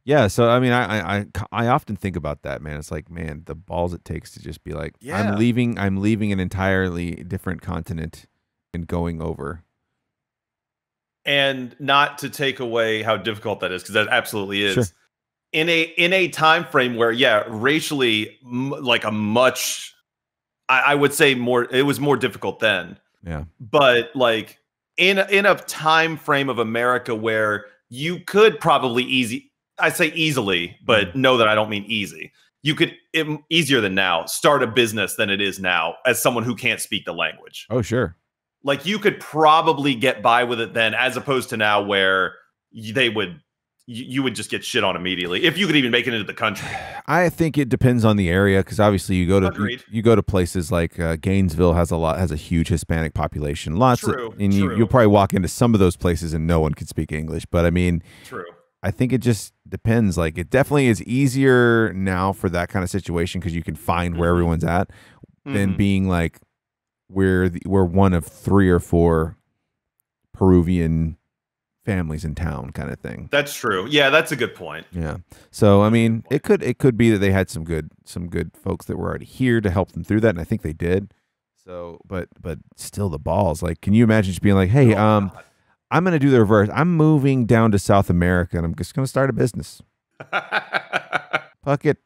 Speaker 1: Yeah. So, I mean, I often think about that, man. It's like, man, the balls it takes to just be like, I'm leaving an entirely different continent and going over.
Speaker 2: And not to take away how difficult that is, because that absolutely is.
Speaker 1: Sure.
Speaker 2: In a time frame where racially, like a much I would say it was more difficult then.
Speaker 1: Yeah.
Speaker 2: But like in a time frame of America where you could probably I say easily, but know that I don't mean easy. You could easier than now start a business than it is now as someone who can't speak the language.
Speaker 1: Oh, sure.
Speaker 2: Like you could probably get by with it then, as opposed to now where you would just get shit on immediately if you could even make it into the country.
Speaker 1: I think it depends on the area, because obviously you go to places like Gainesville has a huge Hispanic population. You'll probably walk into some of those places and no one can speak English. But I mean,
Speaker 2: true.
Speaker 1: I think it just depends. Like it definitely is easier now for that kind of situation because you can find where everyone's at than being like we're one of 3 or 4 Peruvian families in town kind of thing.
Speaker 2: That's true. Yeah, that's a good point.
Speaker 1: Yeah. So I mean, it could be that they had some good folks that were already here to help them through that, and I think they did. So, but still the balls. Like, can you imagine just being like, "Hey, I'm going to do the reverse. I'm moving down to South America and I'm just going to start a business." Fuck it.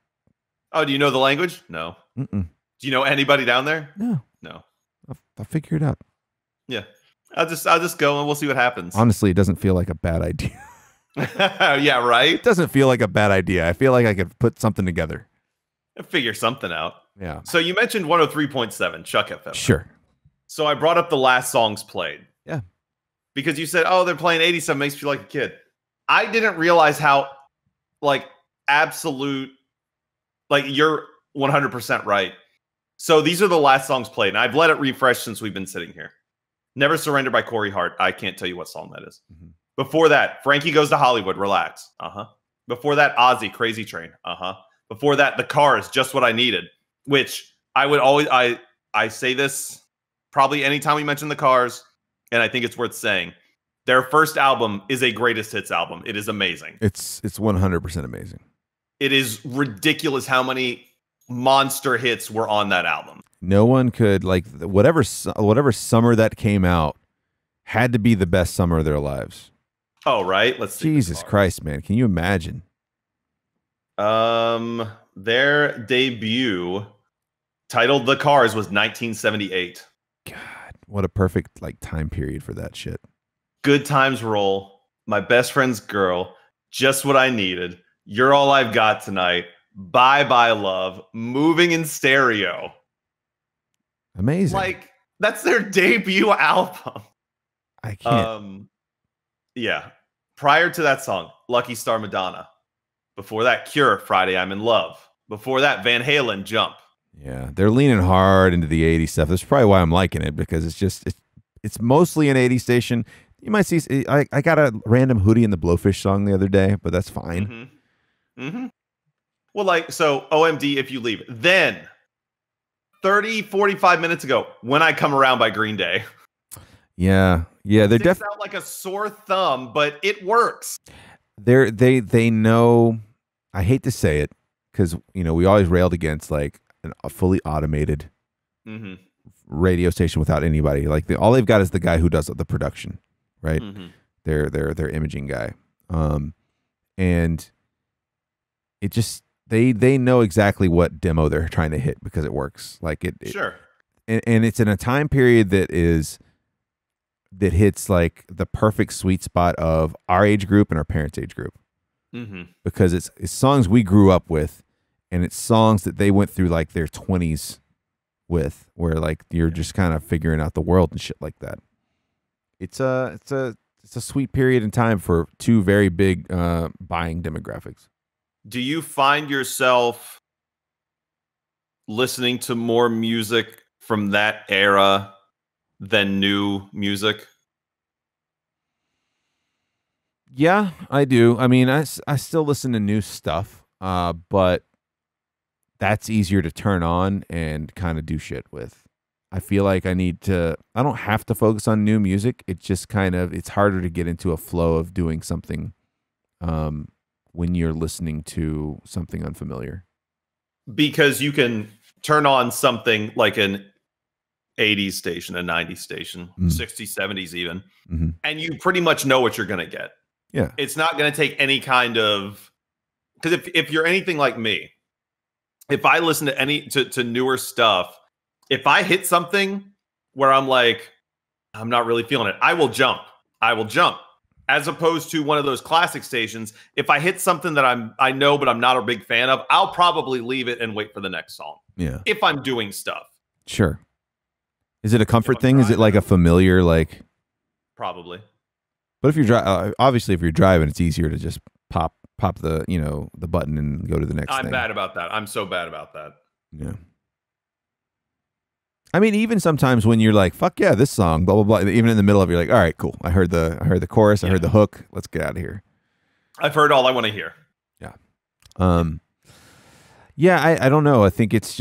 Speaker 2: Oh, do you know the language? No.
Speaker 1: Mm-mm.
Speaker 2: Do you know anybody down there?
Speaker 1: No. I'll figure it out.
Speaker 2: Yeah. I'll just go and we'll see what happens.
Speaker 1: Honestly, it doesn't feel like a bad idea.
Speaker 2: Yeah, right?
Speaker 1: It doesn't feel like a bad idea. I feel like I could put something together.
Speaker 2: Figure something out.
Speaker 1: Yeah.
Speaker 2: So you mentioned 103.7 Chuck FM.
Speaker 1: Sure.
Speaker 2: So I brought up the last songs played.
Speaker 1: Yeah.
Speaker 2: Because you said, "Oh, they're playing 80 stuff, makes me feel like a kid." I didn't realize how like absolute, like you're 100% right. So these are the last songs played, and I've let it refresh since we've been sitting here. Never Surrender by Corey Hart. I can't tell you what song that is. Mm-hmm. Before that, Frankie Goes to Hollywood, Relax. Before that, Ozzy, Crazy Train. Before that, The Cars, Just What I Needed, which I would always, I say this probably anytime we mention The Cars, and I think it's worth saying. Their first album is a greatest hits album. It is amazing.
Speaker 1: It's 100% amazing.
Speaker 2: It is ridiculous how many monster hits were on that album.
Speaker 1: No one could, like, whatever summer that came out had to be the best summer of their lives.
Speaker 2: Oh, right. Let's see.
Speaker 1: Jesus Christ, man. Can you imagine?
Speaker 2: Their debut, titled The Cars, was 1978.
Speaker 1: God, what a perfect like time period for that shit.
Speaker 2: Good Times Roll, My Best Friend's Girl, Just What I Needed, You're All I've Got Tonight, Bye Bye Love, Moving in Stereo.
Speaker 1: Amazing.
Speaker 2: Like, that's their debut album.
Speaker 1: I can't.
Speaker 2: Yeah. Prior to that song, Lucky Star Madonna. Before that, Cure, Friday I'm in Love. Before that, Van Halen, Jump.
Speaker 1: Yeah, they're leaning hard into the 80s stuff. That's probably why I'm liking it, because it's mostly an 80s station. You might see, I got a random Hootie and the Blowfish song the other day, but that's fine. Well,
Speaker 2: like, so OMD If You Leave. Then 30, 45 minutes ago, When I Come Around by Green Day.
Speaker 1: Yeah, they're definitely
Speaker 2: out like a sore thumb, but it works.
Speaker 1: They know. I hate to say it, because we always railed against like a fully automated radio station without anybody. Like all they've got is the guy who does the production, right? Their imaging guy, and it just they know exactly what demo they're trying to hit because it works. Like it
Speaker 2: sure,
Speaker 1: and it's in a time period that hits like the perfect sweet spot of our age group and our parents' age group. Because it's songs we grew up with, and it's songs that they went through like their 20s with, where like you're just kind of figuring out the world and shit like that. It's a sweet period in time for two very big buying demographics.
Speaker 2: Do you find yourself listening to more music from that era than new music?
Speaker 1: Yeah, I do. I mean, I still listen to new stuff, but that's easier to turn on and kind of do shit with. I feel like I don't have to focus on new music. It just it's harder to get into a flow of doing something when you're listening to something unfamiliar. Because
Speaker 2: you can turn on something like an 80s station, a 90s station, 60s, 70s even, and you pretty much know what you're going to get.
Speaker 1: Yeah.
Speaker 2: It's not going to take any kind of, because if you're anything like me, if I listen to to newer stuff, if I hit something where I'm like, I'm not really feeling it, I will jump. As opposed to one of those classic stations, if I hit something that I know but I'm not a big fan of, I'll probably leave it and wait for the next song.
Speaker 1: Yeah.
Speaker 2: If I'm doing stuff.
Speaker 1: Sure. Is it a comfort thing? Is it like a familiar like?
Speaker 2: Probably.
Speaker 1: But if you're obviously if you're driving, it's easier to just pop the the button and go to the next thing.
Speaker 2: I'm bad about that. I'm so bad about that.
Speaker 1: Yeah. I mean, even sometimes when you're like, "Fuck yeah, this song," blah blah blah. Even in the middle of it, you're like, "All right, cool. I heard the chorus. I heard the hook. Let's get out of here."
Speaker 2: I've heard all I want to hear.
Speaker 1: Yeah. Yeah. I don't know. I think it's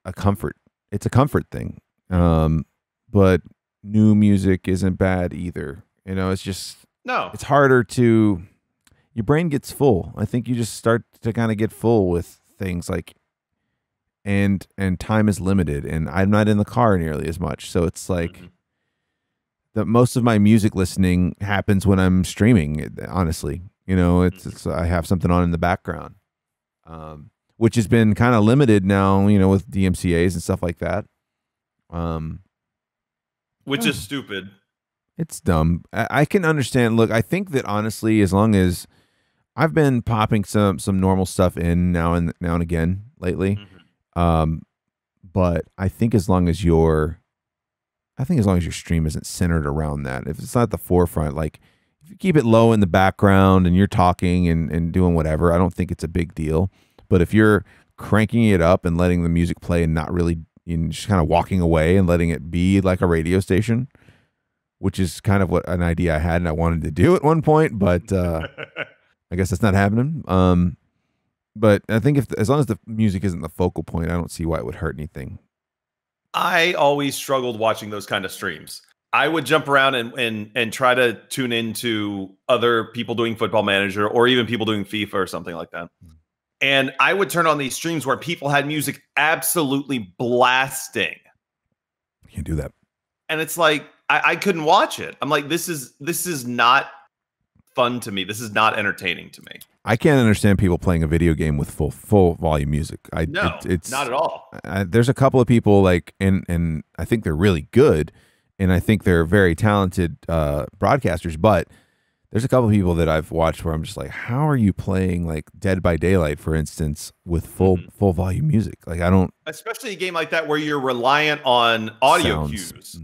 Speaker 1: a comfort. It's a comfort thing. But new music isn't bad either. It's just it's harder to. Your brain gets full. I think you just start to kind of get full with things like. And time is limited, and I'm not in the car nearly as much. So it's like that most of my music listening happens when I'm streaming. Honestly, it's I have something on in the background, which has been kind of limited now. With DMCA's and stuff like that.
Speaker 2: Which is stupid.
Speaker 1: It's dumb. I can understand. Look, I think that honestly, as long as I've been popping some normal stuff in now and again lately. But I think as long as your stream isn't centered around that, if it's not at the forefront, like if you keep it low in the background and you're talking and doing whatever, I don't think it's a big deal. But if you're cranking it up and letting the music play and not really, just kind of walking away and letting it be like a radio station, which is kind of what an idea I had and I wanted to do at one point, but I guess that's not happening. But I think as long as the music isn't the focal point, I don't see why it would hurt anything.
Speaker 2: I always struggled watching those kind of streams. I would jump around and try to tune into other people doing Football Manager or even people doing FIFA or something like that. And I would turn on these streams where people had music absolutely blasting.
Speaker 1: You can't do that.
Speaker 2: And it's like, I couldn't watch it. I'm like, this is not fun to me. This is not entertaining to me.
Speaker 1: I can't understand people playing a video game with full volume music.
Speaker 2: It's not at all.
Speaker 1: There's a couple of people like, and I think they're really good, and I think they're very talented broadcasters. But there's a couple of people that I've watched where I'm just like, how are you playing like Dead by Daylight, for instance, with full volume music? Like I don't.
Speaker 2: Especially a game like that where you're reliant on audio cues.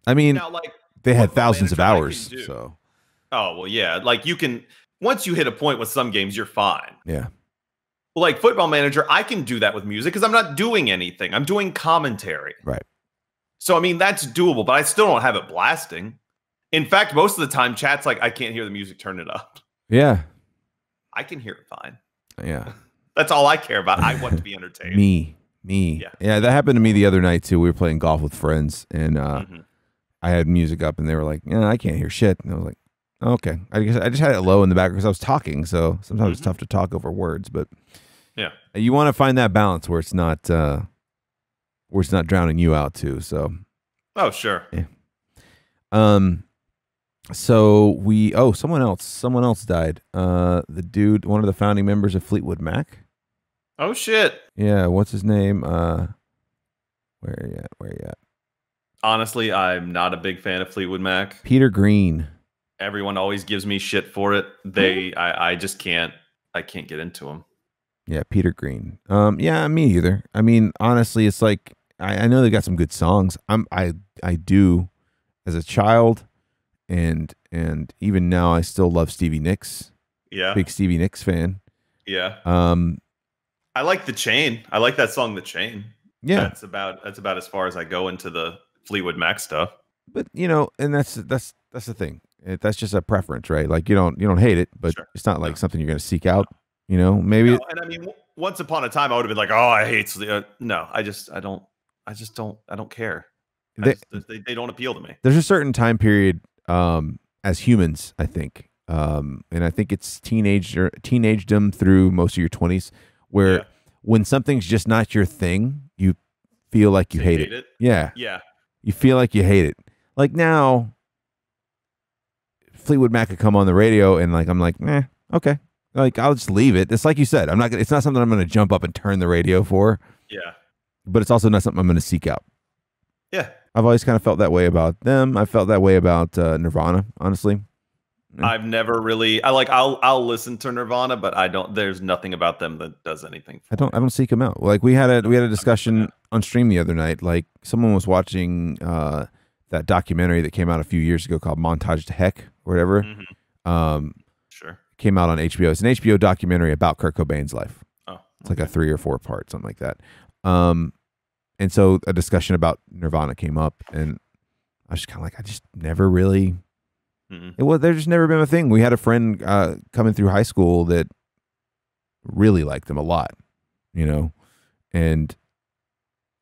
Speaker 1: I mean,
Speaker 2: now, like,
Speaker 1: they had thousands of hours, so.
Speaker 2: Oh well, yeah. Like you can. Once you hit a point with some games, you're fine.
Speaker 1: Yeah.
Speaker 2: Well, like Football Manager, I can do that with music because I'm not doing anything. I'm doing commentary.
Speaker 1: Right.
Speaker 2: So, I mean, that's doable, but I still don't have it blasting. In fact, most of the time, chat's like, I can't hear the music, turn it up.
Speaker 1: Yeah.
Speaker 2: I can hear it fine.
Speaker 1: Yeah.
Speaker 2: That's all I care about. I want to be entertained.
Speaker 1: Me. Yeah, that happened to me the other night, too. We were playing golf with friends, and I had music up, and they were like, I can't hear shit. And I was like, okay, I guess I just had it low in the background because I was talking, so sometimes it's tough to talk over words. But
Speaker 2: yeah,
Speaker 1: you want to find that balance where it's not drowning you out too. So,
Speaker 2: oh sure,
Speaker 1: yeah. So someone else died. The dude, one of the founding members of Fleetwood Mac.
Speaker 2: Oh shit.
Speaker 1: Yeah, what's his name? Where are you at?
Speaker 2: Honestly, I'm not a big fan of Fleetwood Mac.
Speaker 1: Peter Green.
Speaker 2: Everyone always gives me shit for it. I just can't. I can't get into them.
Speaker 1: Yeah, Peter Green. Yeah, me either. I mean, honestly, it's like I know they got some good songs. I do, as a child, and even now, I still love Stevie Nicks.
Speaker 2: Yeah,
Speaker 1: big Stevie Nicks fan.
Speaker 2: Yeah. I like The Chain. I like that song, The Chain.
Speaker 1: Yeah,
Speaker 2: that's about as far as I go into the Fleetwood Mac stuff.
Speaker 1: But and that's the thing. That's just a preference, right? Like you don't hate it, but sure. It's not like something you're going to seek out. Maybe.
Speaker 2: No, and I mean, once upon a time, I would have been like, "Oh, I hate." No, I don't care. They don't appeal to me.
Speaker 1: There's a certain time period as humans, I think, and I think it's teenagedom through most of your 20s, where when something's just not your thing, you feel like you hate it. Yeah. You feel like you hate it. Like now, Fleetwood Mac could come on the radio, and like I'm like, okay, like I'll just leave it. It's like you said, it's not something I'm going to jump up and turn the radio for.
Speaker 2: Yeah.
Speaker 1: but it's also not something I'm going to seek out.
Speaker 2: Yeah.
Speaker 1: I've always kind of felt that way about them. I felt that way about Nirvana, honestly.
Speaker 2: I've never really. I'll listen to Nirvana, but I don't. There's nothing about them that does anything.
Speaker 1: I don't seek them out. Like we had a discussion on stream the other night. Like someone was watching that documentary that came out a few years ago called Montage to Heck or whatever.
Speaker 2: Mm-hmm. Sure.
Speaker 1: Came out on HBO. It's an HBO documentary about Kurt Cobain's life.
Speaker 2: Oh,
Speaker 1: it's like a 3 or 4 part, something like that. And so a discussion about Nirvana came up, and I was just kind of like, I just never really. There's just never been a thing. We had a friend coming through high school that really liked them a lot, and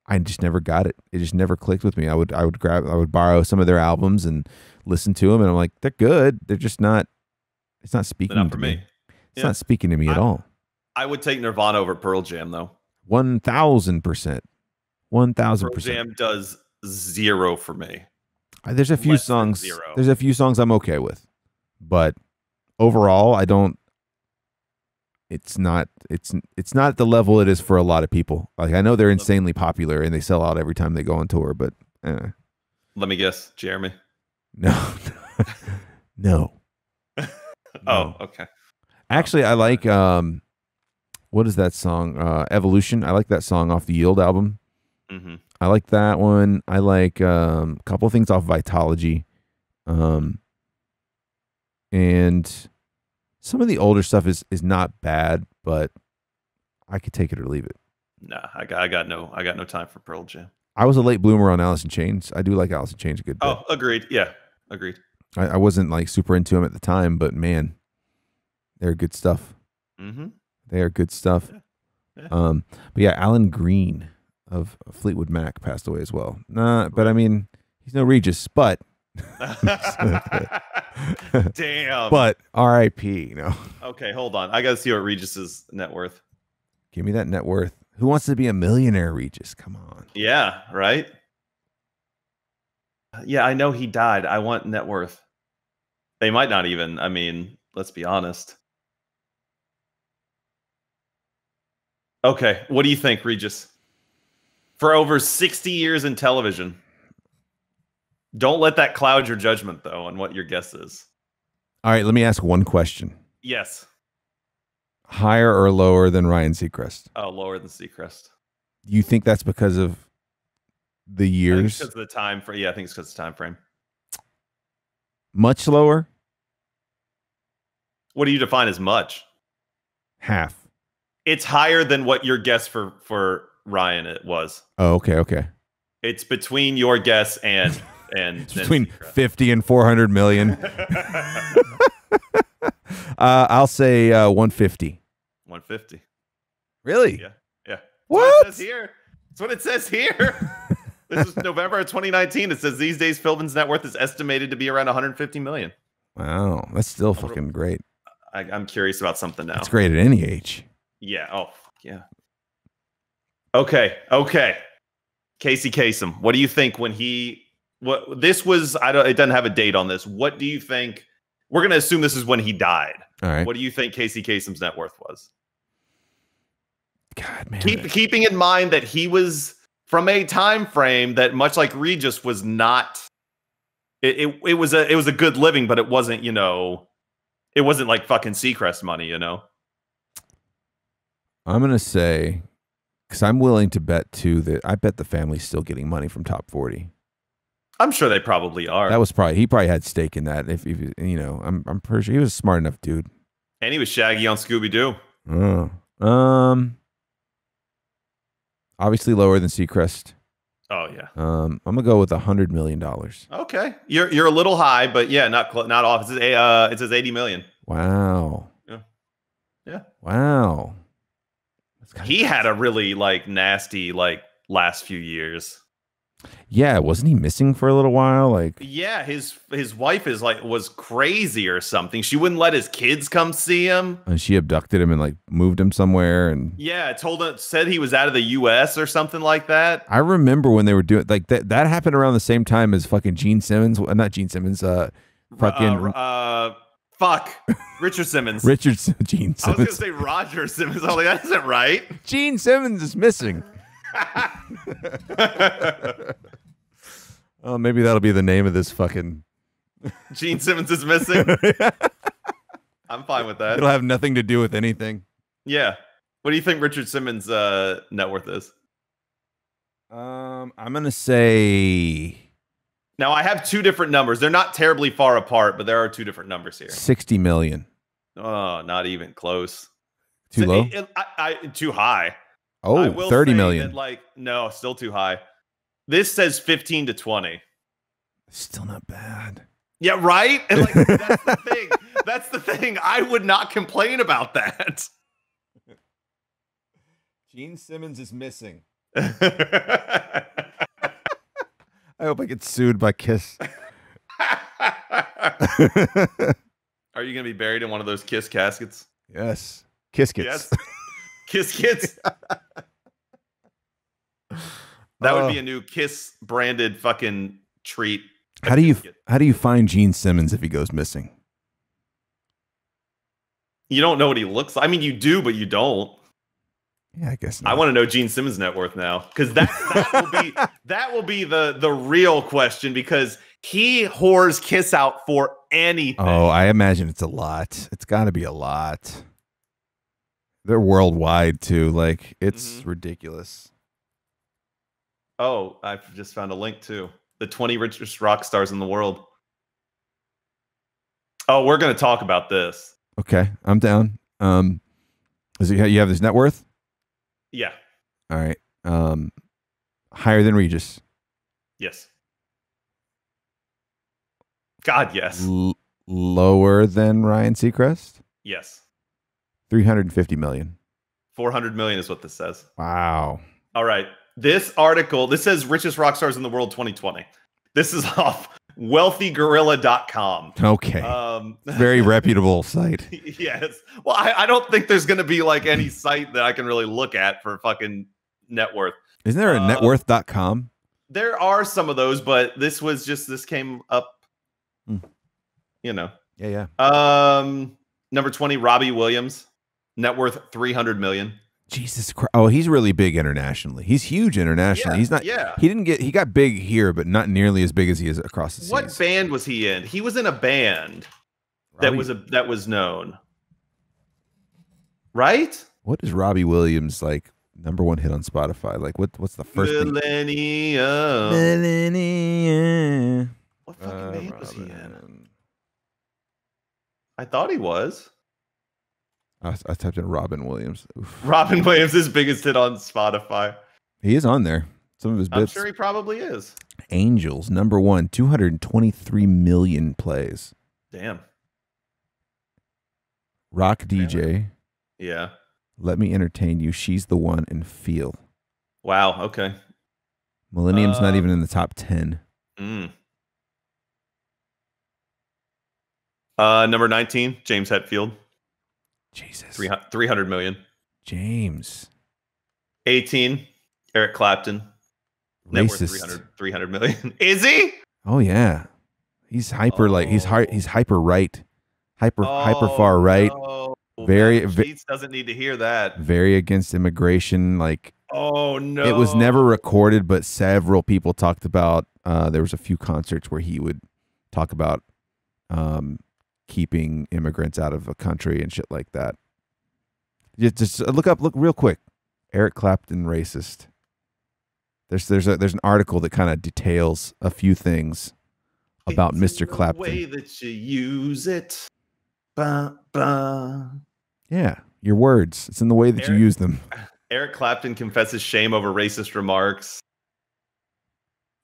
Speaker 1: I just never got it. It just never clicked with me. I would borrow some of their albums and listen to them, and I'm like, they're good. They're just not. It's not speaking to me. It's not speaking to me at all.
Speaker 2: I would take Nirvana over Pearl Jam, though.
Speaker 1: 1,000%. 1,000%.
Speaker 2: Pearl Jam does 0 for me.
Speaker 1: There's a few songs. There's a few songs I'm okay with, but overall, I don't. It's not at the level it is for a lot of people. Like I know they're insanely popular and they sell out every time they go on tour, but
Speaker 2: let me guess, Jeremy.
Speaker 1: No, no.
Speaker 2: Oh, okay.
Speaker 1: Actually, I like what is that song? Evolution. I like that song off the Yield album.
Speaker 2: Mm-hmm.
Speaker 1: I like that one. I like a couple of things off Vitology. And some of the older stuff is not bad, but I could take it or leave it.
Speaker 2: Nah, I got no time for Pearl Jam.
Speaker 1: I was a late bloomer on Alice in Chains. I do like Alice in Chains a good bit.
Speaker 2: Oh, agreed. Yeah, agreed.
Speaker 1: I wasn't like super into them at the time, but man, they're good stuff.
Speaker 2: Mm-hmm.
Speaker 1: They are good stuff.
Speaker 2: Yeah.
Speaker 1: But yeah, Alan Green of Fleetwood Mac passed away as well. But I mean, he's no Regis, but
Speaker 2: damn.
Speaker 1: But R.I.P.
Speaker 2: Okay, hold on. I gotta see what Regis's net worth.
Speaker 1: Give me that net worth. Who wants to be a millionaire, Regis? Come on.
Speaker 2: Yeah, right. Yeah, I know he died. I want net worth. They might not even. I mean, let's be honest. Okay, what do you think, Regis? For over 60 years in television. Don't let that cloud your judgment, though, on what your guess is.
Speaker 1: All right, let me ask one question.
Speaker 2: Yes.
Speaker 1: Higher or lower than Ryan Seacrest?
Speaker 2: Oh, lower than Seacrest.
Speaker 1: You think that's because of the years?
Speaker 2: Because of the time frame. Yeah, I think it's because of the time frame.
Speaker 1: Much lower?
Speaker 2: What do you define as much?
Speaker 1: Half.
Speaker 2: It's higher than what your guess for Ryan it was.
Speaker 1: Oh, okay.
Speaker 2: It's between your guess and it's
Speaker 1: between 50 and 400 million. I'll say 150.
Speaker 2: 150.
Speaker 1: Really?
Speaker 2: Yeah.
Speaker 1: What?
Speaker 2: That's what it says here. This is November of 2019. It says these days Philbin's net worth is estimated to be around 150 million.
Speaker 1: Wow, that's still fucking great.
Speaker 2: I'm curious about something now.
Speaker 1: It's great at any age.
Speaker 2: Yeah. Oh, yeah. Okay. Casey Kasem, what do you think when what this was? It doesn't have a date on this. What do you think? We're going to assume this is when he died.
Speaker 1: All right.
Speaker 2: What do you think Casey Kasem's net worth was?
Speaker 1: God, man.
Speaker 2: Keeping in mind that he was from a time frame that, much like Regis, was not. It was a good living, but it wasn't. It wasn't like fucking Seacrest money.
Speaker 1: I'm gonna say, because I'm willing to bet too that I bet the family's still getting money from Top 40.
Speaker 2: I'm sure they probably are.
Speaker 1: He probably had stake in that. If I'm pretty sure he was a smart enough dude.
Speaker 2: And he was Shaggy on Scooby-Doo.
Speaker 1: Obviously lower than Seacrest.
Speaker 2: Oh yeah.
Speaker 1: I'm gonna go with $100 million.
Speaker 2: Okay, you're a little high, but yeah, not off. It says 80 million.
Speaker 1: Wow.
Speaker 2: Yeah.
Speaker 1: Wow.
Speaker 2: He had a really nasty last few years.
Speaker 1: Yeah, wasn't he missing for a little while?
Speaker 2: Yeah, his wife was crazy or something. She wouldn't let his kids come see him,
Speaker 1: and she abducted him and moved him somewhere. And
Speaker 2: yeah, said he was out of the U.S. or something like that.
Speaker 1: I remember when they were doing that. That happened around the same time as fucking Gene Simmons. Not Gene Simmons.
Speaker 2: Richard Simmons.
Speaker 1: Gene Simmons.
Speaker 2: I was gonna say Roger Simmons. That isn't right.
Speaker 1: Gene Simmons is missing. Oh, maybe that'll be the name of this fucking.
Speaker 2: Gene Simmons is missing. I'm fine with that.
Speaker 1: It'll have nothing to do with anything.
Speaker 2: Yeah. What do you think Richard Simmons' net worth is?
Speaker 1: I'm gonna say.
Speaker 2: Now I have two different numbers. They're not terribly far apart, but there are two different numbers here.
Speaker 1: 60 million.
Speaker 2: Oh, not even close.
Speaker 1: Too low?
Speaker 2: Too high.
Speaker 1: Oh, 30 million.
Speaker 2: No, still too high. This says 15 to 20.
Speaker 1: Still not bad.
Speaker 2: Yeah, right? And like, that's the thing. That's the thing. I would not complain about that.
Speaker 1: Gene Simmons is missing. I hope I get sued by Kiss.
Speaker 2: Are you going to be buried in one of those Kiss caskets?
Speaker 1: Yes. Kiss kits.
Speaker 2: Yes. Kiss kits. That would be a new Kiss branded fucking treat.
Speaker 1: How do you find Gene Simmons if he goes missing?
Speaker 2: You don't know what he looks like. I mean, you do, but you don't.
Speaker 1: Yeah, I guess not.
Speaker 2: I want to know Gene Simmons' net worth now, because that will be the real question, because he whores Kiss out for anything.
Speaker 1: Oh, I imagine it's a lot. It's got to be a lot. They're worldwide too. Like, it's ridiculous.
Speaker 2: Oh, I just found a link too. The 20 richest rock stars in the world. Oh, we're going to talk about this.
Speaker 1: Okay, I'm down. Is it you have this net worth?
Speaker 2: Yeah.
Speaker 1: All right. Higher than Regis?
Speaker 2: Yes. God, yes.
Speaker 1: Lower than Ryan Seacrest?
Speaker 2: Yes.
Speaker 1: 350 million.
Speaker 2: 400 million is what this says.
Speaker 1: Wow.
Speaker 2: All right. This article, this says richest rock stars in the world 2020. This is off wealthygorilla.com.
Speaker 1: Okay. Very reputable site.
Speaker 2: Yes. Well, I don't think there's going to be like any site that I can really look at for fucking net worth.
Speaker 1: Isn't there a networth.com?
Speaker 2: There are some of those, but this came up, you know.
Speaker 1: Yeah.
Speaker 2: Number 20, Robbie Williams, net worth 300 million.
Speaker 1: Jesus Christ. Oh, he's really big internationally. He's huge internationally.
Speaker 2: Yeah,
Speaker 1: he's not.
Speaker 2: Yeah.
Speaker 1: He got big here, but not nearly as big as he is across the seas.
Speaker 2: What band was he in? He was in a band that was known. Right?
Speaker 1: What is Robbie Williams like #1 hit on Spotify? Like what's the first
Speaker 2: Millennium.
Speaker 1: Millennium.
Speaker 2: What fucking band was he in? I thought he was.
Speaker 1: I typed in Robin Williams. Oof.
Speaker 2: Robin Williams, his biggest hit on Spotify.
Speaker 1: He is on there. Some of his bits.
Speaker 2: I'm sure he probably is.
Speaker 1: Angels, #1, 223 million plays.
Speaker 2: Damn.
Speaker 1: Rock DJ.
Speaker 2: Yeah.
Speaker 1: Let Me Entertain You. She's the One, and Feel.
Speaker 2: Wow. Okay.
Speaker 1: Millennium's not even in the top 10.
Speaker 2: Number 19, James Hetfield.
Speaker 1: Jesus.
Speaker 2: 300 million.
Speaker 1: James.
Speaker 2: 18, Eric Clapton. Net worth 300 million. Is he?
Speaker 1: Oh yeah. He's hyper he's hyper right. Hyper far right.
Speaker 2: No.
Speaker 1: Very
Speaker 2: doesn't need to hear that.
Speaker 1: Very against immigration. Like,
Speaker 2: oh no.
Speaker 1: It was never recorded, but several people talked about there was a few concerts where he would talk about keeping immigrants out of a country and shit like that. Just look real quick. Eric Clapton racist. There's an article that kind of details a few things about Mr. Clapton.
Speaker 2: The way that you use it. Bah, bah.
Speaker 1: Yeah, your words. It's in the way that you use them.
Speaker 2: Eric Clapton confesses shame over racist remarks.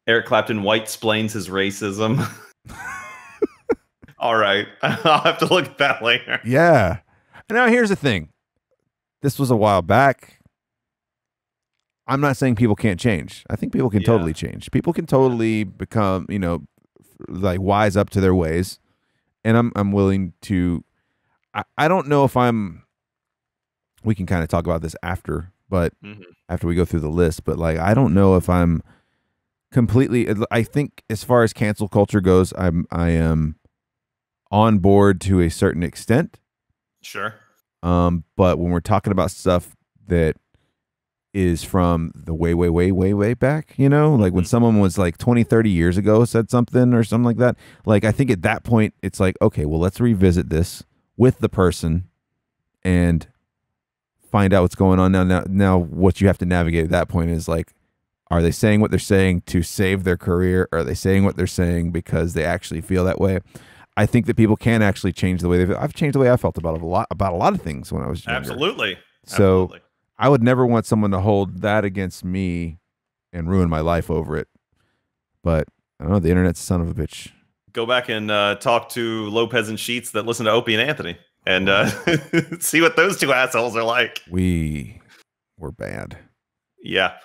Speaker 2: Eric Clapton white-splains his racism. All right. I'll have to look at that later.
Speaker 1: Yeah. Now, here's the thing. This was a while back. I'm not saying people can't change. I think people can totally change. People can totally become, like wise up to their ways. And I'm willing to, I don't know if we can kind of talk about this after, but after we go through the list, but like, I don't know if I'm completely, I think as far as cancel culture goes, I am on board to a certain extent.
Speaker 2: Sure.
Speaker 1: But when we're talking about stuff that is from the way back, you know, like when someone was like 20, 30 years ago said something or something like that. Like, I think at that point it's like, okay, well, let's revisit this with the person and find out what's going on now. What you have to navigate at that point is like, are they saying what they're saying to save their career? Or are they saying what they're saying because they actually feel that way? I think that people can actually change the way they feel. I've changed the way I felt about a lot of things when I was younger.
Speaker 2: Absolutely.
Speaker 1: So I would never want someone to hold that against me and ruin my life over it. But I don't know, the internet's a son of a bitch.
Speaker 2: Go back and talk to Lopez and Sheets that listen to Opie and Anthony and see what those two assholes are like.
Speaker 1: We were bad.
Speaker 2: Yeah.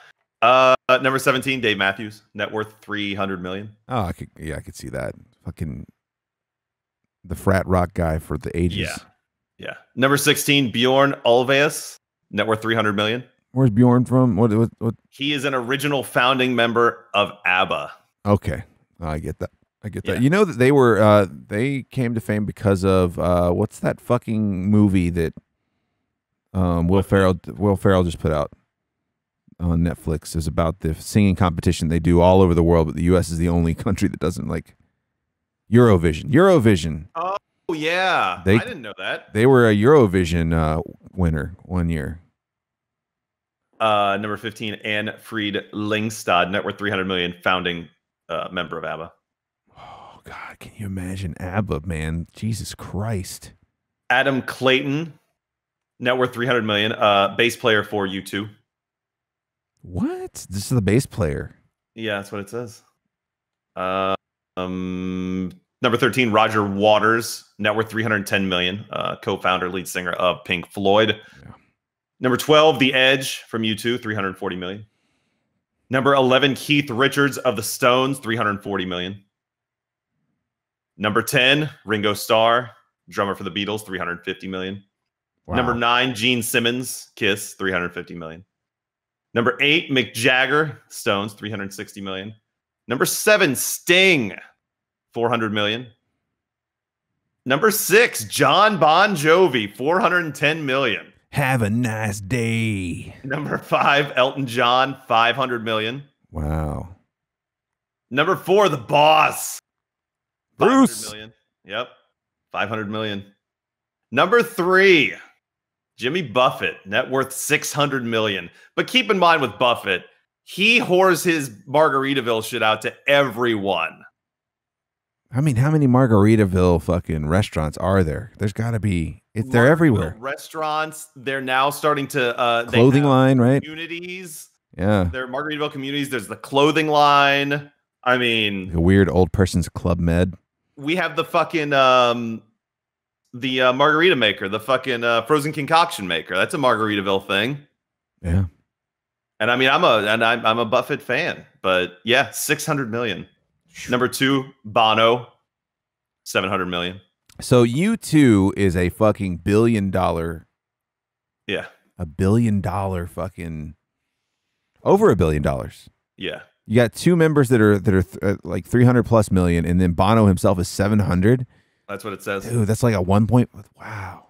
Speaker 2: Number 17, Dave Matthews, net worth $300 million.
Speaker 1: Oh, I could see that. Fucking the frat rock guy for the ages.
Speaker 2: Yeah. Number 16, Bjorn Ulvaeus, net worth $300 million.
Speaker 1: Where's Bjorn from? What?
Speaker 2: He is an original founding member of ABBA.
Speaker 1: Okay, I get that.
Speaker 2: Yeah.
Speaker 1: You know that they came to fame because of what's that fucking movie that Will Ferrell just put out on Netflix? Is about the singing competition they do all over the world, but the U.S. is the only country that doesn't, like Eurovision.
Speaker 2: Oh yeah, I didn't know that.
Speaker 1: They were a Eurovision winner one year.
Speaker 2: Number 15, Anne Fried Lyngstad, net worth $300 million, founding member of ABBA.
Speaker 1: Oh God, can you imagine ABBA, man? Jesus Christ.
Speaker 2: Adam Clayton, net worth $300 million, bass player for U2.
Speaker 1: What? This is the bass player.
Speaker 2: Yeah, that's what it says. Number 13, Roger Waters, net worth $310 million, co-founder, lead singer of Pink Floyd. Yeah. Number 12, The Edge from U2, $340 million. Number 11, Keith Richards of the Stones, $340 million. Number 10, Ringo Starr, drummer for the Beatles, $350 million. Wow. Number 9, Gene Simmons, Kiss, $350 million. Number 8, Mick Jagger, Stones, $360 million. Number 7, Sting, $400 million. Number 6, John Bon Jovi, $410 million.
Speaker 1: Have a nice day.
Speaker 2: Number 5, Elton John, $500 million.
Speaker 1: Wow.
Speaker 2: Number 4, The Boss,
Speaker 1: Bruce.
Speaker 2: $500 million. Yep, $500 million. Number 3, Jimmy Buffett, net worth $600 million. But keep in mind with Buffett, he whores his Margaritaville shit out to everyone.
Speaker 1: I mean, how many Margaritaville fucking restaurants are there? There's got to be. They're everywhere.
Speaker 2: Restaurants. They're now starting to
Speaker 1: clothing line, right?
Speaker 2: Communities.
Speaker 1: Yeah.
Speaker 2: They're Margaritaville communities. There's the clothing line. I mean,
Speaker 1: like a weird old person's Club Med.
Speaker 2: We have the fucking the margarita maker, the fucking frozen concoction maker. That's a Margaritaville thing.
Speaker 1: Yeah.
Speaker 2: And I mean, I'm a Buffett fan, but yeah, $600 million. Number 2, Bono, $700 million.
Speaker 1: So U2 is a fucking $1 billion.
Speaker 2: Yeah.
Speaker 1: $1 billion fucking over $1 billion.
Speaker 2: Yeah.
Speaker 1: You got 2 members that are like 300 plus million, and then Bono himself is 700.
Speaker 2: That's what it says.
Speaker 1: Dude, that's like a 1 point. Wow.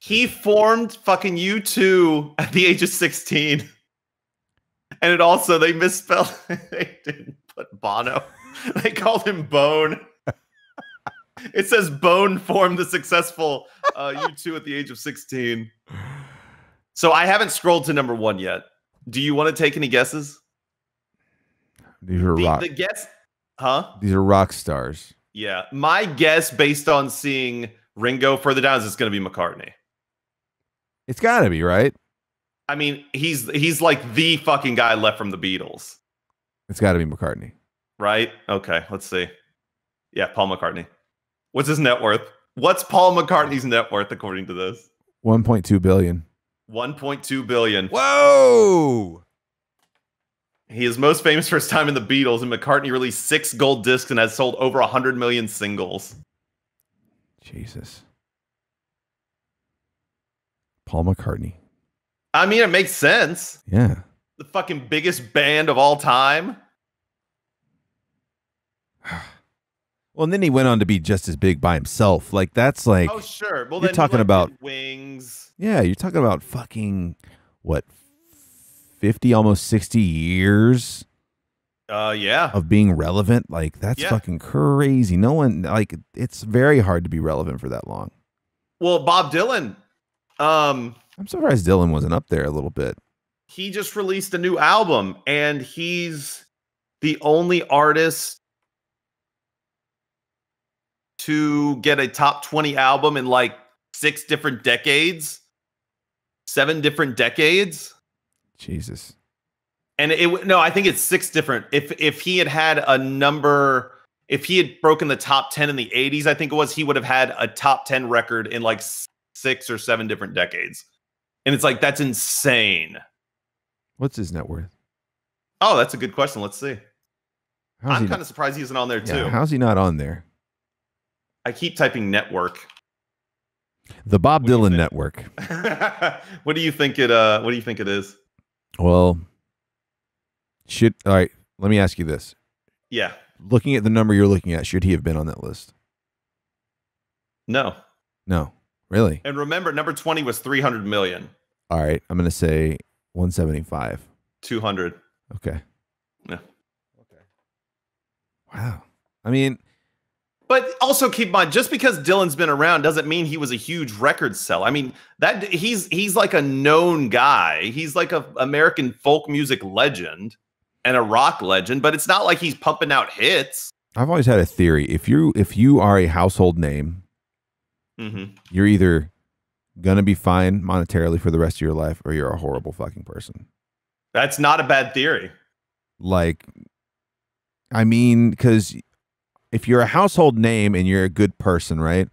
Speaker 2: He formed fucking U2 at the age of 16. And it also, they misspelled, they didn't put Bono. They called him Bone. It says Bone formed the successful U2 at the age of 16. So I haven't scrolled to number 1 yet. Do you want to take any guesses?
Speaker 1: These are rock.
Speaker 2: The guess, huh?
Speaker 1: These are rock stars.
Speaker 2: Yeah. My guess, based on seeing Ringo further down, is it's going to be McCartney.
Speaker 1: It's got to be, right?
Speaker 2: I mean, he's like the fucking guy left from the Beatles.
Speaker 1: It's got to be McCartney.
Speaker 2: Right? Okay, let's see. Yeah, Paul McCartney. What's his net worth? What's Paul McCartney's net worth according to this?
Speaker 1: 1.2 billion.
Speaker 2: 1.2 billion.
Speaker 1: Whoa!
Speaker 2: He is most famous for his time in the Beatles, and McCartney released 6 gold discs and has sold over 100 million singles.
Speaker 1: Jesus. Paul McCartney.
Speaker 2: I mean, it makes sense.
Speaker 1: Yeah.
Speaker 2: The fucking biggest band of all time.
Speaker 1: Well, and then he went on to be just as big by himself. Like, that's like...
Speaker 2: Oh, sure. Well,
Speaker 1: you're
Speaker 2: then
Speaker 1: talking about...
Speaker 2: Wings.
Speaker 1: Yeah, you're talking about fucking, what, 50, almost 60 years
Speaker 2: Yeah.
Speaker 1: of being relevant. Like, that's fucking crazy. No one, like, it's very hard to be relevant for that long.
Speaker 2: Well, Bob Dylan,
Speaker 1: I'm surprised Dylan wasn't up there a little bit.
Speaker 2: he just released a new album, and he's the only artist to get a top 20 album in like 7 different decades.
Speaker 1: Jesus.
Speaker 2: And I think it's 6 different. If he had a number, if he had broken the top 10 in the 80s, I think it was, he would have had a top 10 record in like 6 or 7 different decades. And it's like, that's insane.
Speaker 1: What's his net worth?
Speaker 2: Oh, that's a good question. Let's see. I'm kind of surprised he isn't on there too.
Speaker 1: Yeah, how's he not on there?
Speaker 2: I keep typing network.
Speaker 1: The Bob Dylan Network.
Speaker 2: What do you think it is?
Speaker 1: Well, all right, let me ask you this.
Speaker 2: Yeah.
Speaker 1: Looking at the number you're looking at, should he have been on that list?
Speaker 2: No.
Speaker 1: Really?
Speaker 2: And remember, number 20 was 300 million.
Speaker 1: All right, I'm going to say 175.
Speaker 2: 200.
Speaker 1: Okay.
Speaker 2: Yeah.
Speaker 1: Okay. Wow. I mean,
Speaker 2: but also keep in mind, just because Dylan's been around doesn't mean he was a huge record seller. I mean, that he's like a known guy. He's like a American folk music legend and a rock legend, but it's not like he's pumping out hits.
Speaker 1: I've always had a theory. If you are a household name, you're either gonna be fine monetarily for the rest of your life, or you're a horrible fucking person.
Speaker 2: That's not a bad theory.
Speaker 1: Like, I mean, because if you're a household name and you're a good person, right?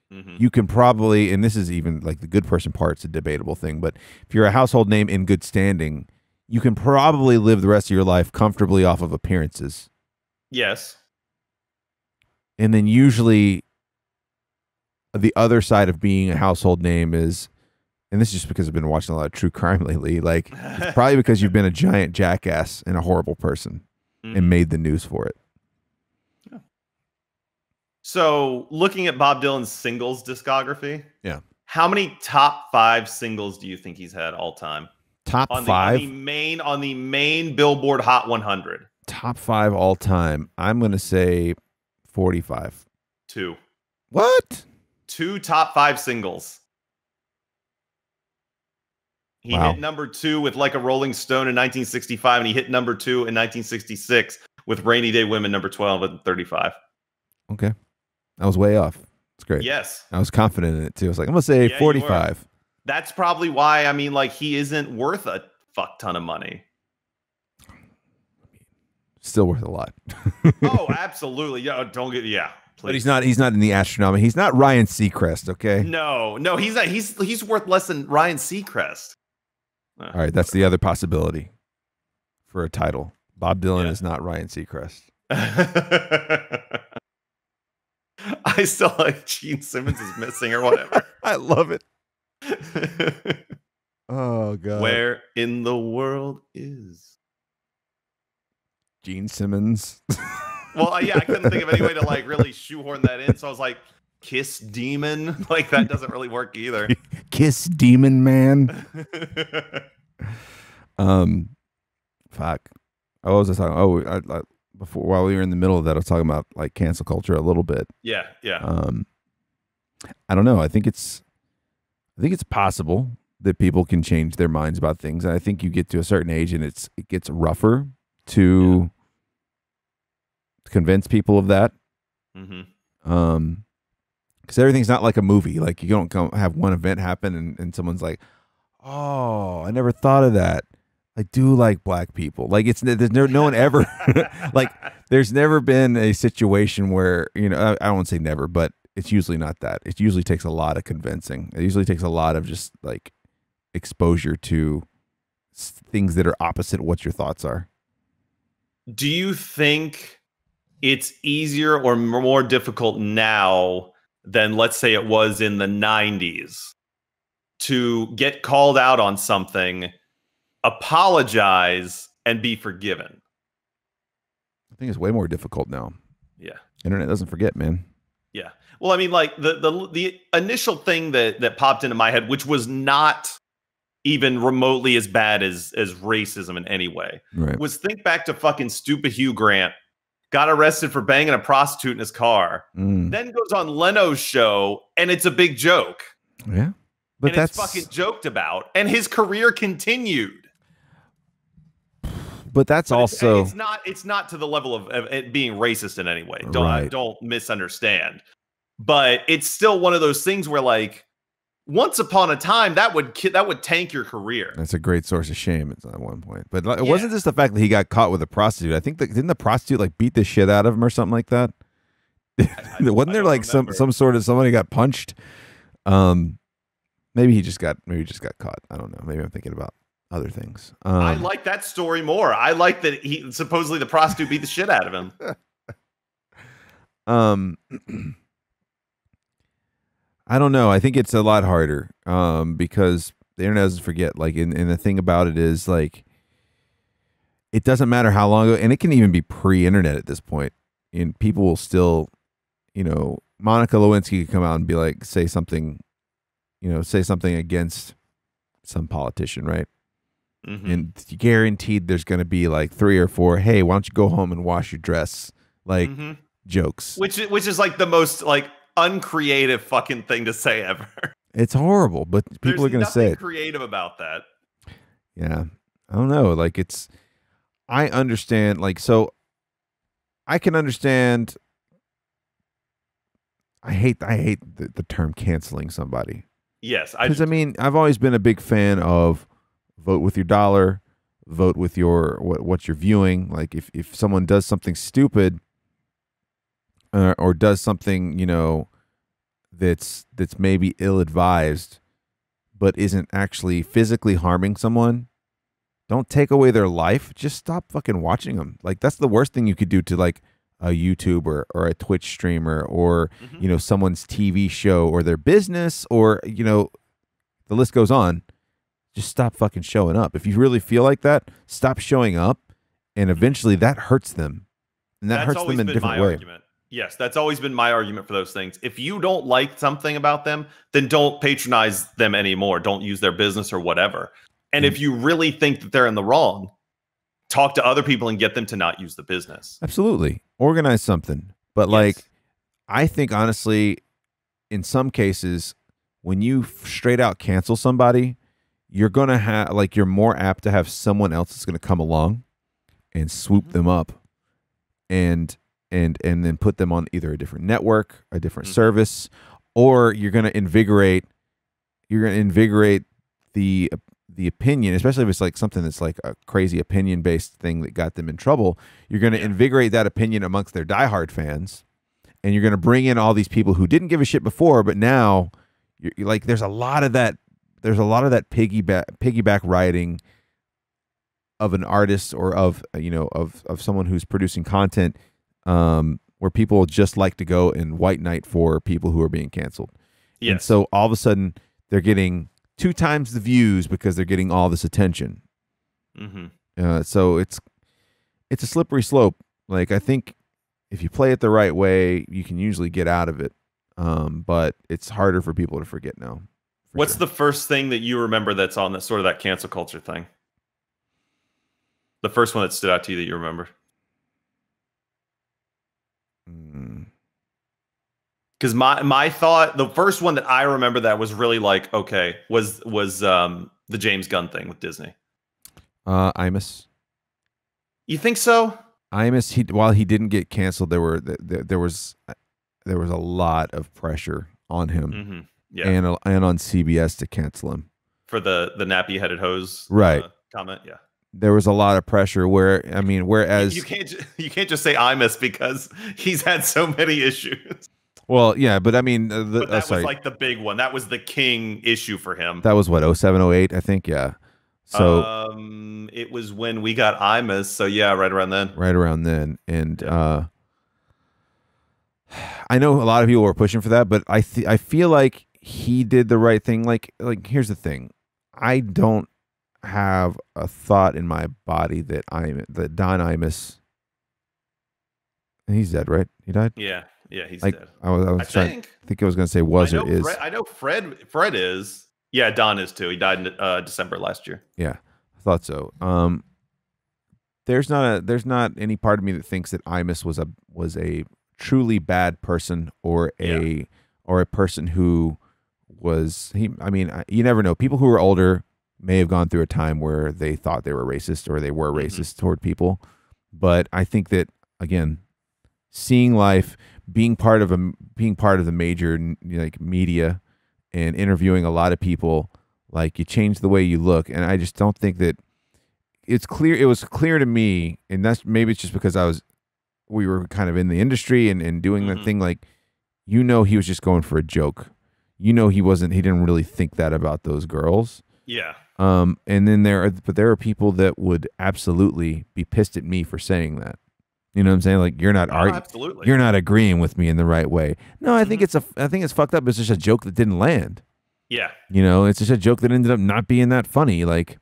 Speaker 1: You can probably, and this is even like the good person part's a debatable thing, but if you're a household name in good standing, you can probably live the rest of your life comfortably off of appearances.
Speaker 2: Yes.
Speaker 1: And then usually the other side of being a household name is, and this is just because I've been watching a lot of true crime lately, like it's probably because you've been a giant jackass and a horrible person and made the news for it.
Speaker 2: So, looking at Bob Dylan's singles discography, how many top 5 singles do you think he's had all time?
Speaker 1: Top 5
Speaker 2: on the main Billboard Hot 100.
Speaker 1: Top 5 all time. I'm going to say 45.
Speaker 2: 2.
Speaker 1: What?
Speaker 2: 2 top 5 singles. He hit number 2 with Like a Rolling Stone in 1965, and he hit number 2 in 1966 with Rainy Day Women, number 12 at 35.
Speaker 1: Okay. I was way off. It's great.
Speaker 2: Yes.
Speaker 1: I was confident in it too. I was like, I'm going to say 45.
Speaker 2: That's probably why, I mean, like, he isn't worth a fuck ton of money.
Speaker 1: Still worth a lot.
Speaker 2: Oh, absolutely. Yeah, please.
Speaker 1: But he's not in the astronomical. He's not Ryan Seacrest, okay?
Speaker 2: No, he's not. He's worth less than Ryan Seacrest.
Speaker 1: All right, that's the other possibility for a title. Bob Dylan is not Ryan Seacrest.
Speaker 2: I still like Gene Simmons is missing or whatever.
Speaker 1: I love it. Oh God.
Speaker 2: Where in the world is
Speaker 1: Gene Simmons?
Speaker 2: Well, yeah, I couldn't think of any way to like really shoehorn that in, so I was like, Kiss Demon? Like, that doesn't really work either.
Speaker 1: Kiss Demon Man. Fuck. What was I talking? Oh, before, while we were in the middle of that, I was talking about like cancel culture a little bit.
Speaker 2: Yeah.
Speaker 1: I don't know. I think it's possible that people can change their minds about things, and I think you get to a certain age and it gets rougher to convince people of that. Because everything's not like a movie. Like, you don't have one event happen and someone's like, oh, I never thought of that. I do like black people. Like, there's no one ever like, there's never been a situation where, you know, I won't say never, but it's usually not that. It usually takes a lot of convincing. It usually takes a lot of just like exposure to things that are opposite what your thoughts are.
Speaker 2: Do you think it's easier or more difficult now than, let's say, it was in the 90s to get called out on something, apologize, and be forgiven?
Speaker 1: I think it's way more difficult now.
Speaker 2: Yeah.
Speaker 1: Internet doesn't forget, man.
Speaker 2: Yeah. Well, I mean, like the initial thing that popped into my head, which was not even remotely as bad as racism in any way.
Speaker 1: Right.
Speaker 2: Was think back to fucking stupid Hugh Grant, got arrested for banging a prostitute in his car, then goes on Leno's show, and it's a big joke.
Speaker 1: Yeah. But
Speaker 2: it's fucking joked about, and his career continued.
Speaker 1: But that's also
Speaker 2: it's not to the level of it being racist in any way. Don't misunderstand. But it's still one of those things where, like, once upon a time, that would tank your carear.
Speaker 1: That's a great source of shame at one point. But it wasn't just the fact that he got caught with a prostitute. I think didn't the prostitute like beat the shit out of him or something like that? Wasn't there like some sort of somebody got punched? Maybe he just got caught. I don't know. Maybe I'm thinking about other things.
Speaker 2: I like that story more. I like that he supposedly the prostitute beat the shit out of him.
Speaker 1: I don't know. I think it's a lot harder because the internet doesn't forget. Like, and the thing about it is, like, it doesn't matter how long ago, and it can even be pre-internet at this point, and people will still, Monica Lewinsky could come out and be like, say something against some politician, right? And guaranteed there's going to be like 3 or 4, hey, why don't you go home and wash your dress, like jokes,
Speaker 2: which is like the most like uncreative fucking thing to say ever.
Speaker 1: It's horrible, but people are going to say it.
Speaker 2: Creative about that.
Speaker 1: Yeah, I don't know. Like, I understand. Like, so I can understand. I hate the term canceling somebody.
Speaker 2: Yes,
Speaker 1: because I mean, I've always been a big fan of vote with your dollar, vote with your what you're viewing. Like, if someone does something stupid or does something, that's maybe ill-advised, but isn't actually physically harming someone, don't take away their life. Just stop fucking watching them. Like, that's the worst thing you could do to like a YouTuber or a Twitch streamer or someone's TV show or their business or the list goes on. Just stop fucking showing up. If you really feel like that, stop showing up, and eventually that hurts them, and that hurts them in a different way.
Speaker 2: Argument. Yes, that's always been my argument for those things. If you don't like something about them, then don't patronize them anymore. Don't use their business or whatever. And if you really think that they're in the wrong, talk to other people and get them to not use the business.
Speaker 1: Absolutely. Organize something. But like, I think honestly, in some cases, when you straight out cancel somebody, you're going to have, like, you're more apt to have someone else that's going to come along and swoop them up and then put them on either a different network, a different service, or you're going to invigorate the opinion, especially if it's like something that's like a crazy opinion based thing that got them in trouble. You're going to invigorate that opinion amongst their diehard fans, and you're going to bring in all these people who didn't give a shit before, but now you're like, there's a lot of that piggyback riding of an artist or of someone who's producing content, where people just like to go and white knight for people who are being canceled. Yes. And so all of a sudden they're getting 2 times the views because they're getting all this attention. So it's a slippery slope. Like, I think if you play it the right way, you can usually get out of it. But it's harder for people to forget now.
Speaker 2: What's the first thing that you remember that's on that sort of that cancel culture thing? The first one that stood out to you that you remember? Because my thought, the first one that I remember that was really like, okay, was the James Gunn thing with Disney.
Speaker 1: Imus.
Speaker 2: You think so?
Speaker 1: Imus, while he didn't get canceled, there was a lot of pressure on him. Yeah, and on CBS to cancel him
Speaker 2: for the nappy headed hose comment. Yeah,
Speaker 1: there was a lot of pressure. Whereas
Speaker 2: you can't just say Imus because he's had so many issues.
Speaker 1: Well, yeah, but I mean,
Speaker 2: that was like the big one. That was the king issue for him.
Speaker 1: That was what 07, 08, I think. Yeah. So
Speaker 2: it was when we got Imus. So yeah, right around then. And I know a lot of people were pushing for that, but I feel like he did the right thing. Like here's the thing. I don't have a thought in my body that Don Imus, he's dead, right? He died? Yeah, he's dead.
Speaker 1: I think I was going to say was or is.
Speaker 2: I know Fred is. Yeah, Don is too. He died in December last year.
Speaker 1: Yeah, I thought so. There's not any part of me that thinks that Imus was a truly bad person or a person who was he. I mean, you never know. People who are older may have gone through a time where they thought they were racist or they were racist toward people. But I think that, again, seeing life, being part of the major like media and interviewing a lot of people, like, you change the way you look. And I just don't think that it's clear. It was clear to me, and that's maybe it's just because we were kind of in the industry and doing that thing. Like, he was just going for a joke. He didn't really think that about those girls.
Speaker 2: Yeah.
Speaker 1: And then there are people that would absolutely be pissed at me for saying that. You know what I'm saying? Like, you're not
Speaker 2: absolutely.
Speaker 1: You're not agreeing with me in the right way. No, I think it's fucked up. It's just a joke that didn't land.
Speaker 2: Yeah.
Speaker 1: It's just a joke that ended up not being that funny. Like,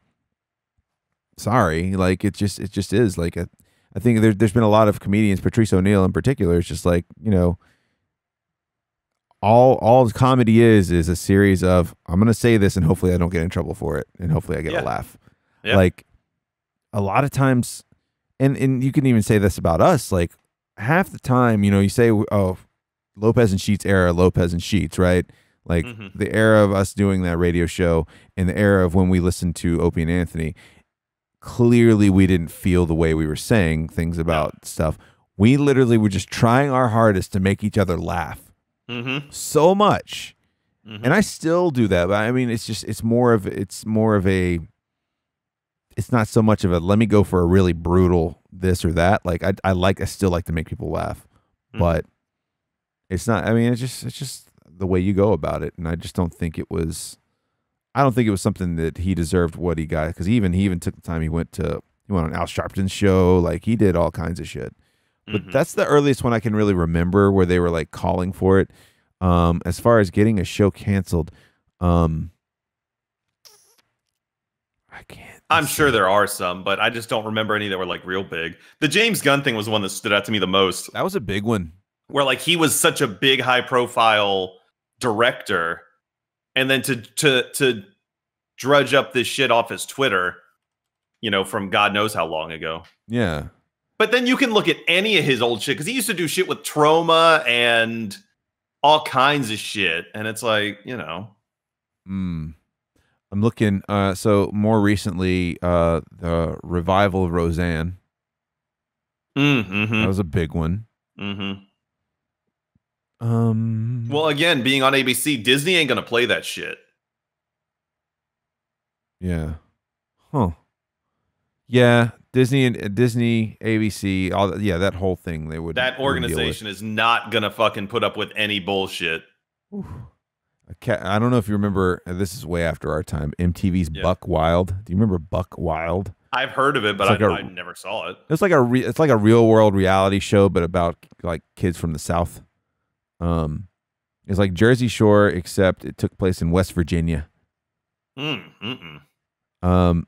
Speaker 1: sorry, like it just is. Like, I think there's been a lot of comedians, Patrice O'Neal in particular. It's just like, all comedy is a series of, I'm gonna say this and hopefully I don't get in trouble for it and hopefully I get a laugh. Yeah. Like, a lot of times, and you can even say this about us, like, half the time, you say, oh, Lopez and Sheets era, Lopez and Sheets, right? Like, the era of us doing that radio show and the era of when we listened to Opie and Anthony, clearly we didn't feel the way we were saying things about stuff. We literally were just trying our hardest to make each other laugh. So much, and I still do that. But I mean, it's not so much of a let me go for a really brutal this or that. Like, I still like to make people laugh, but it's not. I mean, it's just the way you go about it, and I just don't think it was. I don't think it was something that he deserved what he got, because he even took the time. He went on Al Sharpton's show. Like, he did all kinds of shit. But that's the earliest one I can really remember where they were like calling for it. As far as getting a show canceled, I can't.
Speaker 2: I'm sure there are some, but I just don't remember any that were like real big. The James Gunn thing was the one that stood out to me the most.
Speaker 1: That was a big one.
Speaker 2: Where, like, he was such a big, high profile director, and then to drudge up this shit off his Twitter, from God knows how long ago.
Speaker 1: Yeah.
Speaker 2: But then you can look at any of his old shit, because he used to do shit with Trauma and all kinds of shit. And it's like,
Speaker 1: I'm looking. So more recently, the revival of Roseanne. That was a big one.
Speaker 2: Well, again, being on ABC, Disney ain't going to play that shit.
Speaker 1: Yeah. Huh. Yeah. Disney, ABC, that whole thing,
Speaker 2: that organization is not gonna fucking put up with any bullshit.
Speaker 1: I don't know if you remember. This is way after our time. MTV's Buck Wild. Do you remember Buck Wild?
Speaker 2: I've heard of it, but I never saw it.
Speaker 1: It's like a real world reality show, but about like kids from the South. It's like Jersey Shore, except it took place in West Virginia. That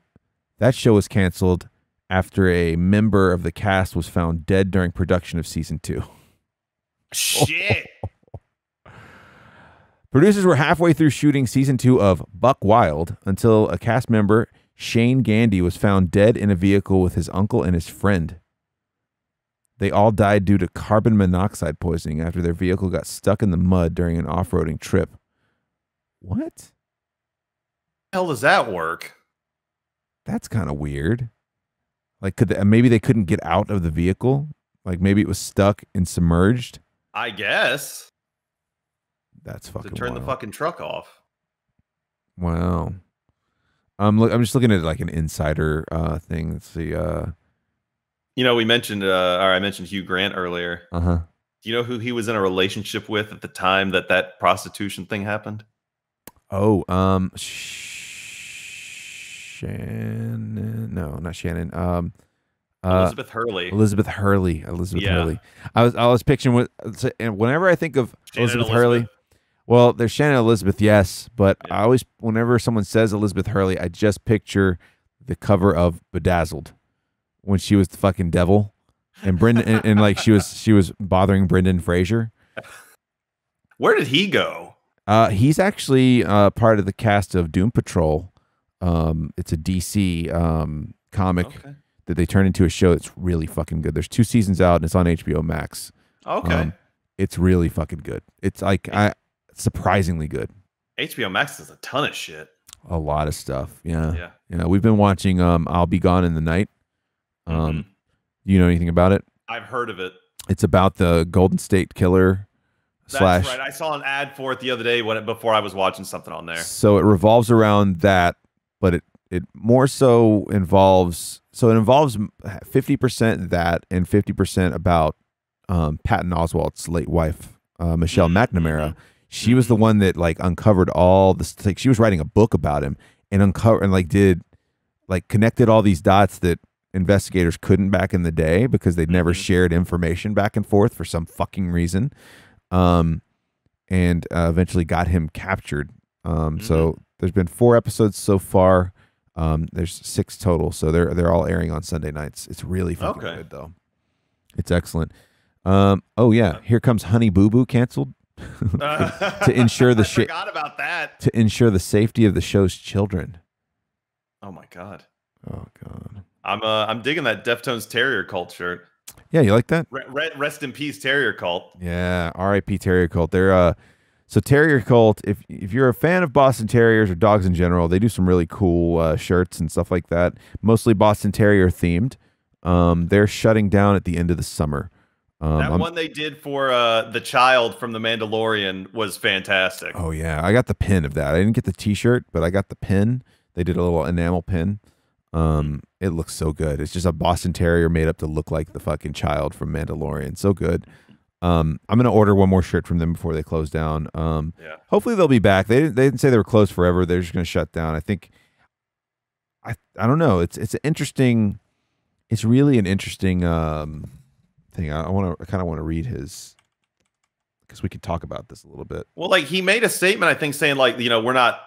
Speaker 1: show was canceled after a member of the cast was found dead during production of season 2.
Speaker 2: Shit.
Speaker 1: Producers were halfway through shooting season 2 of Buck Wild until a cast member, Shane Gandy, was found dead in a vehicle with his uncle and his friend. They all died due to carbon monoxide poisoning after their vehicle got stuck in the mud during an off-roading trip. What?
Speaker 2: How the hell does that work?
Speaker 1: That's kind of weird. Like, maybe they couldn't get out of the vehicle? Like, maybe it was stuck and submerged?
Speaker 2: I guess.
Speaker 1: That's fucking
Speaker 2: to turn
Speaker 1: wild.
Speaker 2: The fucking truck off.
Speaker 1: Wow. I'm just looking at like an insider thing. Let's see.
Speaker 2: We mentioned, I mentioned Hugh Grant earlier.
Speaker 1: Uh-huh.
Speaker 2: Do you know who he was in a relationship with at the time that prostitution thing happened?
Speaker 1: Oh, Shannon. No, not Shannon.
Speaker 2: Elizabeth Hurley.
Speaker 1: Elizabeth Hurley. I was picturing and whenever I think of Elizabeth Hurley, well, there's Shannon Elizabeth, yes, but I always, whenever someone says Elizabeth Hurley, I just picture the cover of Bedazzled when she was the fucking devil, and Brendan, and like she was bothering Brendan Fraser.
Speaker 2: Where did he go?
Speaker 1: He's actually part of the cast of Doom Patrol. It's a DC comic that they turned into a show that's really fucking good. There's 2 seasons out and it's on HBO Max.
Speaker 2: Okay.
Speaker 1: It's really fucking good. It's like surprisingly good.
Speaker 2: HBO Max does a ton of shit.
Speaker 1: A lot of stuff. Yeah. We've been watching I'll Be Gone in the Night. You know anything about it?
Speaker 2: I've heard of it.
Speaker 1: It's about the Golden State Killer.
Speaker 2: That's right. I saw an ad for it the other day before I was watching something on there.
Speaker 1: So it revolves around that, but it more so involves 50% that and 50% about Patton Oswalt's late wife, Michelle McNamara. She was the one that like uncovered all this. Like she was writing a book about him and connected all these dots that investigators couldn't back in the day because they'd never shared information back and forth for some fucking reason. And eventually got him captured. So there's been 4 episodes so far. There's 6 total, so they're all airing on Sunday nights. It's really fucking good though. It's excellent. Here Comes Honey Boo Boo canceled to ensure the
Speaker 2: forgot about that.
Speaker 1: To ensure the safety of the show's children.
Speaker 2: Oh my god.
Speaker 1: Oh god.
Speaker 2: I'm digging that Deftones Terrier Cult shirt.
Speaker 1: Yeah, you like that?
Speaker 2: Rest in peace, Terrier Cult.
Speaker 1: Yeah, R.I.P. Terrier Cult. They're so Terrier Cult. If you're a fan of Boston Terriers or dogs in general, they do some really cool shirts and stuff like that. Mostly Boston Terrier themed. They're shutting down at the end of the summer.
Speaker 2: That one they did for the child from The Mandalorian was fantastic.
Speaker 1: Oh yeah, I got the pin of that. I didn't get the T-shirt, but I got the pin. They did a little enamel pin. It looks so good. It's just a Boston Terrier made up to look like the fucking child from Mandalorian. So good. I'm gonna order one more shirt from them before they close down. Hopefully they'll be back. They didn't say they were closed forever. They're just gonna shut down. I think. I don't know. It's an interesting. It's really an interesting thing. I kind of want to read his because we could talk about this a little bit.
Speaker 2: Well, like he made a statement, I think, saying like we're not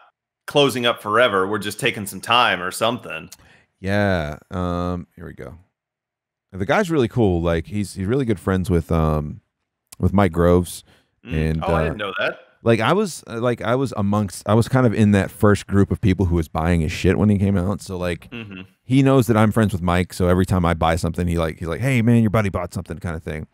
Speaker 2: closing up forever. We're just taking some time or something.
Speaker 1: Yeah. Here we go. The guy's really cool. Like he's really good friends with Mike Groves. And
Speaker 2: I didn't know that.
Speaker 1: I was kind of in that first group of people who was buying his shit when he came out. So he knows that I'm friends with Mike. So every time I buy something, he's like, hey man, your buddy bought something, kind of thing.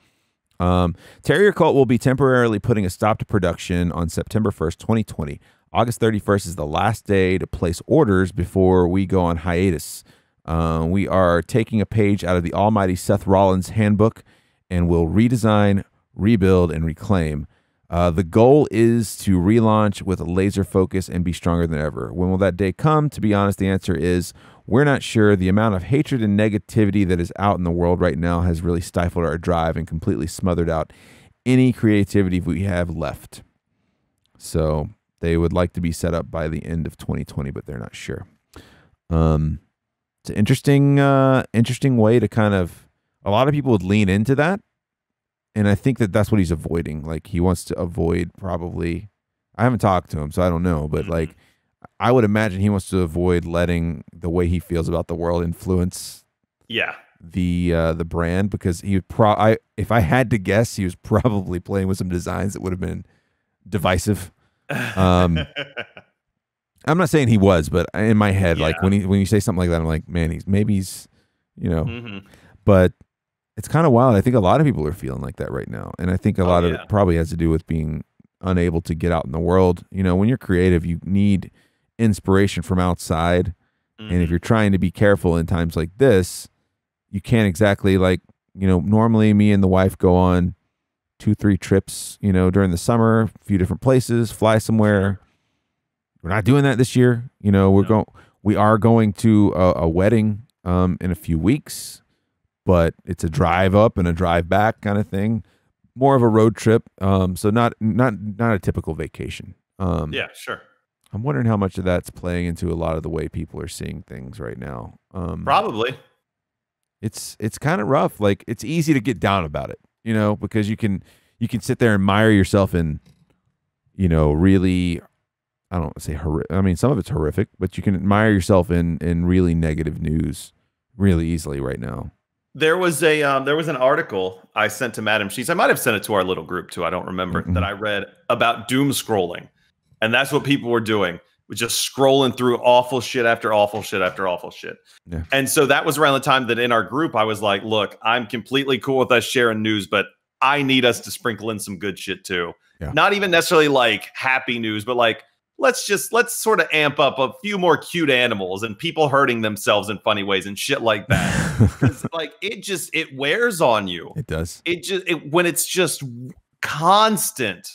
Speaker 1: Terrier Cult will be temporarily putting a stop to production on September 1st, 2020. August 31st is the last day to place orders before we go on hiatus. We are taking a page out of the almighty Seth Rollins handbook and will redesign, rebuild, and reclaim. The goal is to relaunch with a laser focus and be stronger than ever. When will that day come? To be honest, the answer is we're not sure. The amount of hatred and negativity that is out in the world right now has really stifled our drive and completely smothered out any creativity we have left. So they would like to be set up by the end of 2020, but they're not sure. It's an interesting way to kind of, a lot of people would lean into that. And I think that that's what he's avoiding. Like he wants to avoid probably, I haven't talked to him, so I don't know, but like, I would imagine he wants to avoid letting the way he feels about the world influence the brand, because if I had to guess, he was probably playing with some designs that would have been divisive. I'm not saying he was, but in my head, like when you say something like that, I'm like, man, he's but it's kind of wild. I think a lot of people are feeling like that right now, and I think a lot of it probably has to do with being unable to get out in the world. When you're creative, you need inspiration from outside, and if you're trying to be careful in times like this, you can't exactly normally me and the wife go on 2-3 trips, during the summer, a few different places, fly somewhere. We're not doing that this year. We are going to a wedding in a few weeks, but it's a drive up and a drive back kind of thing. More of a road trip. So not a typical vacation.
Speaker 2: Yeah, sure.
Speaker 1: I'm wondering how much of that's playing into a lot of the way people are seeing things right now.
Speaker 2: Probably.
Speaker 1: It's kind of rough. Like it's easy to get down about it, because you can sit there and mire yourself in, really, I don't want to say horrific. I mean, some of it's horrific, but you can admire yourself in really negative news really easily right now.
Speaker 2: There was an article I sent to Madam Sheets. I might have sent it to our little group too. I don't remember that I read about doom scrolling. And that's what people were doing. Was just scrolling through awful shit after awful shit after awful shit.
Speaker 1: Yeah.
Speaker 2: And so that was around the time that in our group, I was like, look, I'm completely cool with us sharing news, but I need us to sprinkle in some good shit too.
Speaker 1: Yeah.
Speaker 2: Not even necessarily like happy news, but like, let's sort of amp up a few more cute animals and people hurting themselves in funny ways and shit like that. Like it wears on you.
Speaker 1: It does.
Speaker 2: When it's just constant,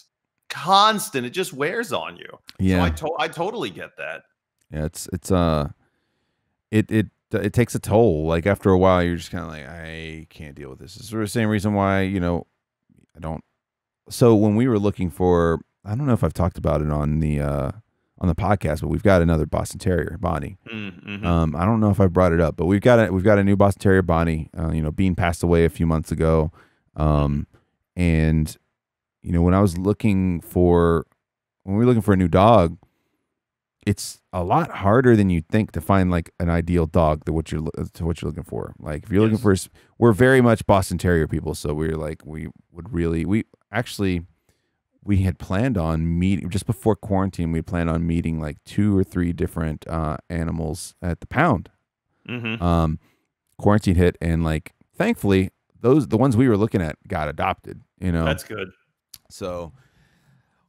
Speaker 2: it just wears on you.
Speaker 1: Yeah.
Speaker 2: So I totally get that.
Speaker 1: Yeah. It takes a toll. Like after a while, you're just kind of like, I can't deal with this. It's sort of the same reason why, I don't. So when we were looking for, I don't know if I've talked about it on the podcast, but we've got another Boston Terrier, Bonnie.
Speaker 2: Mm-hmm.
Speaker 1: I don't know if I brought it up, but we've got a new Boston Terrier, Bonnie. Bean passed away a few months ago, and when we were looking for a new dog, it's a lot harder than you'd think to find like an ideal dog to what you're looking for. Like if you're looking for, we're very much Boston Terrier people, so we had planned on meeting just before quarantine. We planned on meeting like 2 or 3 different animals at the pound.
Speaker 2: Mm-hmm.
Speaker 1: Quarantine hit, and like thankfully the ones we were looking at got adopted.
Speaker 2: That's good.
Speaker 1: So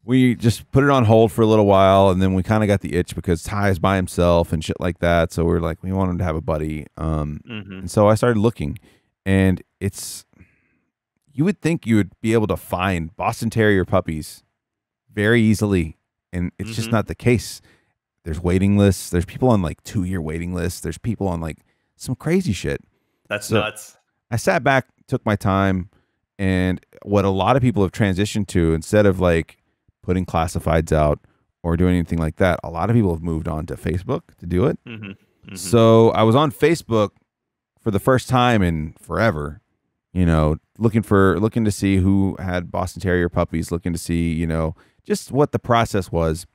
Speaker 1: we just put it on hold for a little while, and then we kind of got the itch because Ty's by himself and shit like that. So we were like, we want him to have a buddy. And so I started looking, and you would think you would be able to find Boston Terrier puppies very easily, and it's just not the case. There's waiting lists. There's people on like 2-year waiting lists. There's people on like some crazy shit.
Speaker 2: That's nuts.
Speaker 1: I sat back, took my time, and what a lot of people have transitioned to, instead of like putting classifieds out or doing anything like that, a lot of people have moved on to Facebook to do it. So I was on Facebook for the first time in forever, looking to see who had Boston Terrier puppies, looking to see, just what the process was.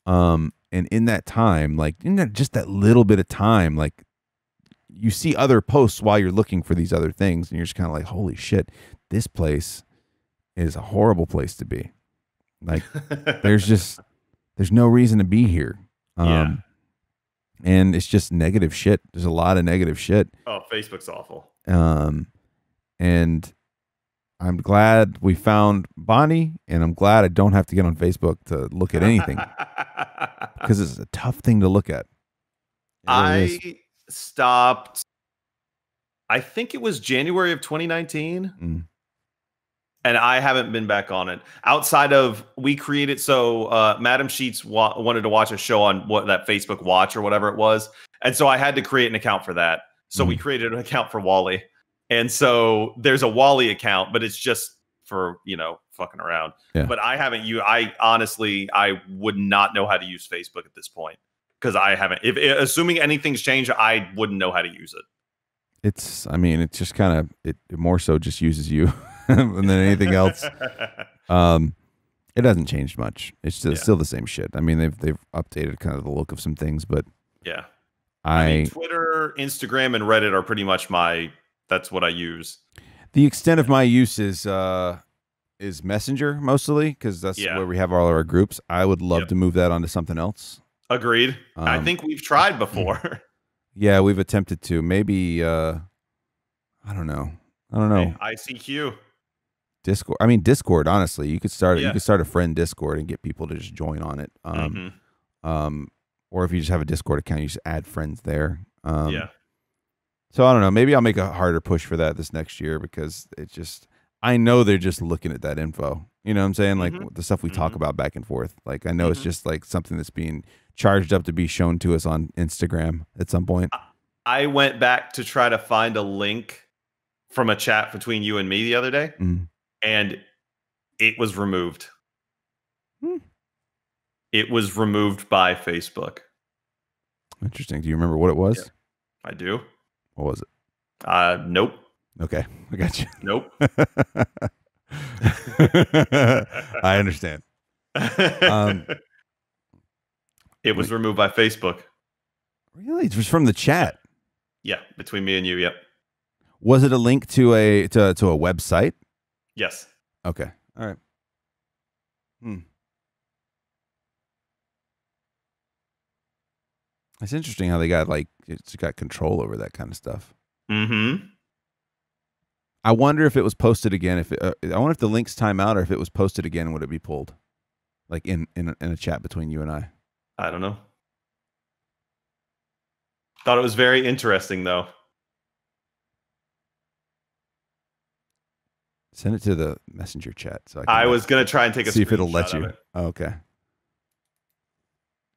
Speaker 1: And in that time, like just that little bit of time, like you see other posts while you're looking for these other things, and you're just kind of like, holy shit, this place is a horrible place to be. Like there's no reason to be here. And it's just negative shit. There's a lot of negative shit.
Speaker 2: Oh, Facebook's awful.
Speaker 1: And I'm glad we found Bonnie, and I'm glad I don't have to get on Facebook to look at anything because it's a tough thing to look at.
Speaker 2: I stopped, I think it was January of 2019. And I haven't been back on it outside of we created. So Madam Sheets wanted to watch a show on that Facebook Watch or whatever it was. And so I had to create an account for that. So we created an account for Wally. And so there's a Wally account, but it's just for, fucking around.
Speaker 1: Yeah.
Speaker 2: But I haven't I would not know how to use Facebook at this point because I haven't. Assuming anything's changed, I wouldn't know how to use it.
Speaker 1: It's just kind of, it more so just uses you than anything else. It hasn't changed much. It's still the same shit. I mean, they've updated kind of the look of some things, but
Speaker 2: yeah, I mean, Twitter, Instagram, and Reddit are pretty much that's what I use.
Speaker 1: The extent of my use is Messenger mostly, because that's where we have all of our groups. I would love to move that onto something else.
Speaker 2: Agreed. I think we've tried before.
Speaker 1: Yeah, we've attempted to. Maybe I don't know.
Speaker 2: Hey, ICQ.
Speaker 1: Discord. I mean, Discord. Honestly, you could start a friend Discord and get people to just join on it. Or if you just have a Discord account, you just add friends there. So I don't know. Maybe I'll make a harder push for that this next year because I know they're just looking at that info. You know what I'm saying? Like the stuff we talk about back and forth. Like I know it's just like something that's being charged up to be shown to us on Instagram at some point.
Speaker 2: I went back to try to find a link from a chat between you and me the other day, and it was removed. It was removed by Facebook.
Speaker 1: Interesting. Do you remember what it was?
Speaker 2: Yeah, I do.
Speaker 1: What was it?
Speaker 2: Nope.
Speaker 1: Okay, I got you.
Speaker 2: Nope.
Speaker 1: I understand.
Speaker 2: It was removed by Facebook.
Speaker 1: Really? It was from the chat?
Speaker 2: Yeah, between me and you, yep.
Speaker 1: Was it a link to a website?
Speaker 2: Yes.
Speaker 1: Okay. All right. It's interesting how they got it's got control over that kind of stuff.
Speaker 2: Mm-hmm.
Speaker 1: I wonder if it was posted again. I wonder if the links time out, or if it was posted again, would it be pulled? Like in a chat between you and I.
Speaker 2: I don't know. Thought it was very interesting though.
Speaker 1: Send it to the messenger chat. So
Speaker 2: I was gonna try and take a
Speaker 1: see if it'll let
Speaker 2: screenshot
Speaker 1: you.
Speaker 2: of it.
Speaker 1: Oh, okay.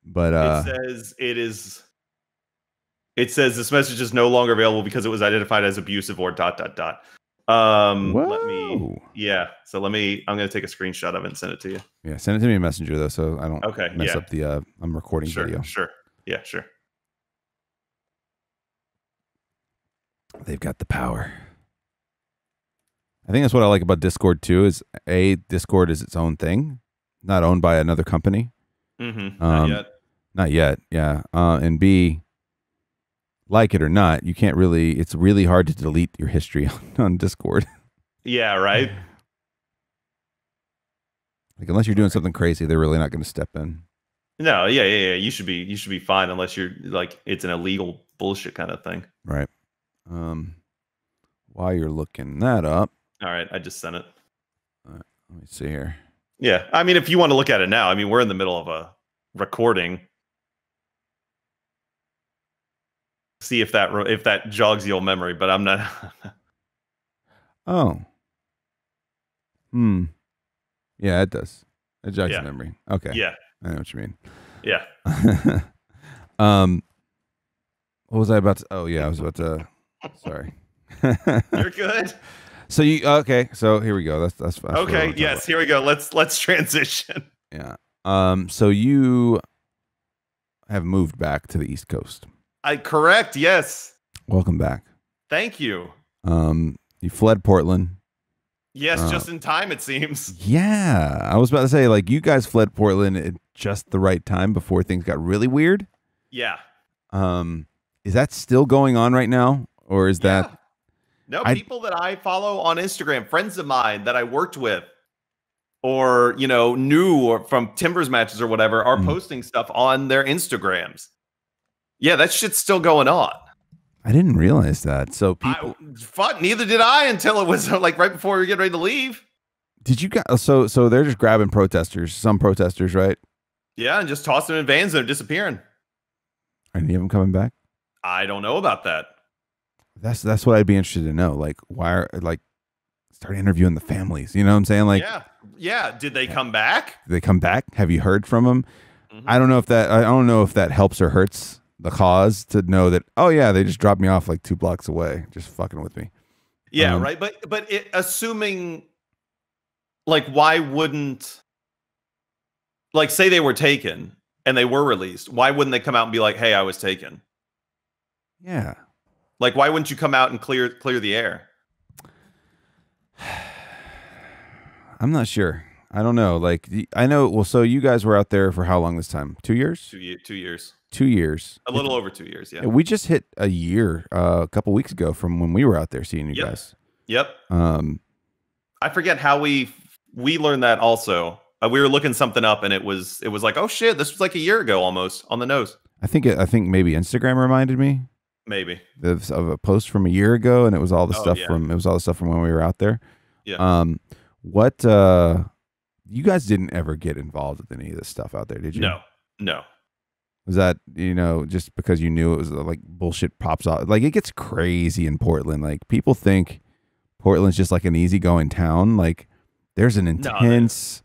Speaker 1: But it says this message is no longer available because it was identified as abusive or ... Whoa.
Speaker 2: So I'm gonna take a screenshot of it and send it to you.
Speaker 1: Yeah, send it to me in Messenger though, so I don't mess up the I'm recording video.
Speaker 2: Sure. Yeah, sure.
Speaker 1: They've got the power. I think that's what I like about Discord too, is Discord is its own thing, not owned by another company.
Speaker 2: Mm-hmm.
Speaker 1: Not yet, yeah. And B, like it or not, you can't really, it's really hard to delete your history on Discord.
Speaker 2: Yeah, right.
Speaker 1: Like unless you're doing something crazy, they're really not going to step in.
Speaker 2: No, yeah. You should be fine unless you're like it's an illegal bullshit kind of thing.
Speaker 1: Right. While you're looking that up.
Speaker 2: All right, I just sent it.
Speaker 1: Let me see here.
Speaker 2: Yeah, I mean, if you want to look at it now, I mean, we're in the middle of a recording. See if that jogs your memory, but I'm not.
Speaker 1: Oh. Yeah, it does. It jogs your memory. Okay.
Speaker 2: Yeah.
Speaker 1: I know what you mean.
Speaker 2: Yeah.
Speaker 1: What was I about to? Oh yeah, I was about to. Sorry.
Speaker 2: You're good.
Speaker 1: So okay? So here we go. That's
Speaker 2: okay. Yes, here we go. Let's transition.
Speaker 1: Yeah. So you have moved back to the East Coast.
Speaker 2: Correct. Yes.
Speaker 1: Welcome back.
Speaker 2: Thank you.
Speaker 1: You fled Portland.
Speaker 2: Yes, just in time, it seems.
Speaker 1: Yeah, I was about to say, like, you guys fled Portland at just the right time before things got really weird.
Speaker 2: Yeah.
Speaker 1: Is that still going on right now, or is that?
Speaker 2: No, people that I follow on Instagram, friends of mine that I worked with, or knew or from Timbers matches or whatever, are posting stuff on their Instagrams. Yeah, that shit's still going on.
Speaker 1: I didn't realize that. So people,
Speaker 2: neither did I until it was like right before we were getting ready to leave.
Speaker 1: Did you guys? So they're just grabbing protesters, some protesters, right?
Speaker 2: Yeah, and just tossing them in vans and they're disappearing.
Speaker 1: Are any of them coming back?
Speaker 2: I don't know about that.
Speaker 1: That's what I'd be interested to know. Like, start interviewing the families. You know what I'm saying? Like,
Speaker 2: yeah. Did they come back?
Speaker 1: Did they come back? Have you heard from them? Mm-hmm. I don't know if that helps or hurts the cause to know that, oh yeah, they just dropped me off like 2 blocks away, just fucking with me.
Speaker 2: Yeah, right. But assuming, like, why wouldn't, like, say they were taken and they were released, why wouldn't they come out and be like, hey, I was taken?
Speaker 1: Yeah.
Speaker 2: Like, why wouldn't you come out and clear the air?
Speaker 1: I'm not sure. I don't know. Like, I know. Well, so you guys were out there for how long this time? 2 years?
Speaker 2: 2 years.
Speaker 1: 2 years.
Speaker 2: A little over 2 years, yeah.
Speaker 1: We just hit a year a couple weeks ago from when we were out there seeing you guys.
Speaker 2: Yep. I forget how we learned that also. We were looking something up and it was like, oh shit, this was like a year ago almost, on the nose. I think
Speaker 1: maybe Instagram reminded me.
Speaker 2: Maybe.
Speaker 1: Of a post from a year ago, and it was all the stuff from when we were out there.
Speaker 2: Yeah.
Speaker 1: What you guys didn't ever get involved with any of this stuff out there, did you?
Speaker 2: No.
Speaker 1: Was that, just because you knew it was like bullshit pops off? Like, it gets crazy in Portland. Like, people think Portland's just like an easygoing town. Like, there's an intense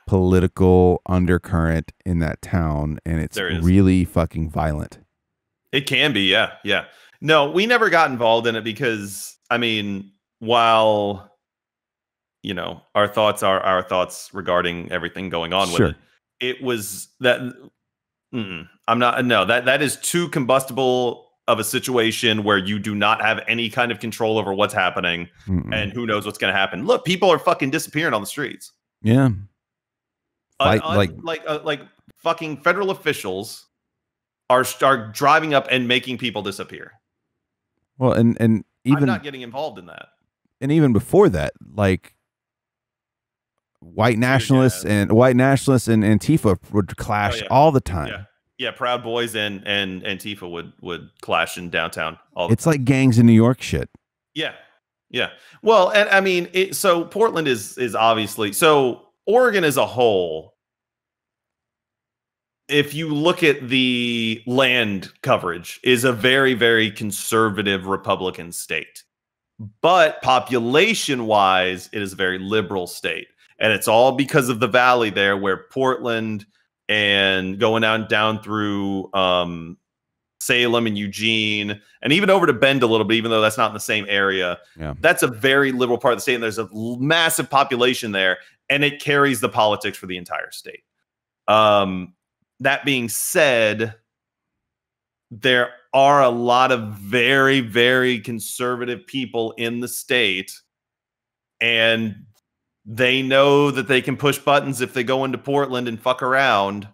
Speaker 1: political undercurrent in that town, and it's really fucking violent.
Speaker 2: It can be, yeah. No, we never got involved in it because, I mean, while, our thoughts are our thoughts regarding everything going on with it, it was that... that is too combustible of a situation where you do not have any kind of control over what's happening, and who knows what's going to happen. Look, people are fucking disappearing on the streets.
Speaker 1: Yeah.
Speaker 2: Like fucking federal officials are driving up and making people disappear.
Speaker 1: Well, and even
Speaker 2: I'm not getting involved in that.
Speaker 1: And even before that, like, white nationalists and Antifa would clash all the time.
Speaker 2: Yeah, Proud Boys and Antifa would clash in downtown all the
Speaker 1: It's
Speaker 2: time.
Speaker 1: like gangs in New York shit.
Speaker 2: Yeah. Yeah. Well, and I mean, so Portland is obviously, so Oregon as a whole, if you look at the land coverage, is a very, very conservative Republican state. But population wise, it is a very liberal state. And it's all because of the valley there where Portland and going down through Salem and Eugene, and even over to Bend a little bit, even though that's not in the same area.
Speaker 1: Yeah.
Speaker 2: That's a very liberal part of the state, and there's a massive population there, and it carries the politics for the entire state. That being said, there are a lot of very, very conservative people in the state, and they know that they can push buttons if they go into Portland and fuck around,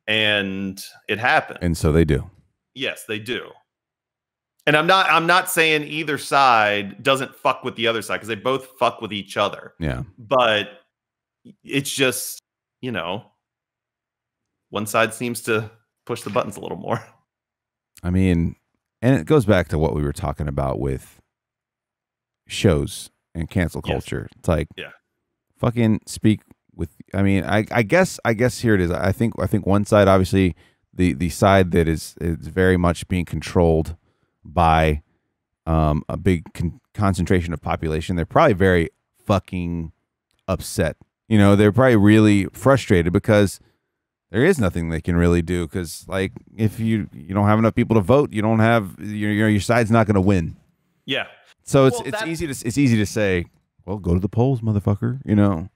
Speaker 2: and it happens.
Speaker 1: And so they do.
Speaker 2: Yes, they do. And I'm not saying either side doesn't fuck with the other side, because they both fuck with each other.
Speaker 1: Yeah.
Speaker 2: But it's just, you know, one side seems to push the buttons a little more.
Speaker 1: I mean, and it goes back to what we were talking about with shows and cancel culture. It's like, fucking speak with. I mean, I guess here it is. I think one side, obviously, the side that is very much being controlled by a big concentration of population. They're probably very fucking upset. You know, they're probably really frustrated because there is nothing they can really do. Because like, if you don't have enough people to vote, you don't have your side's not going to win.
Speaker 2: Yeah.
Speaker 1: So it's easy to say, well, go to the polls, motherfucker. You know,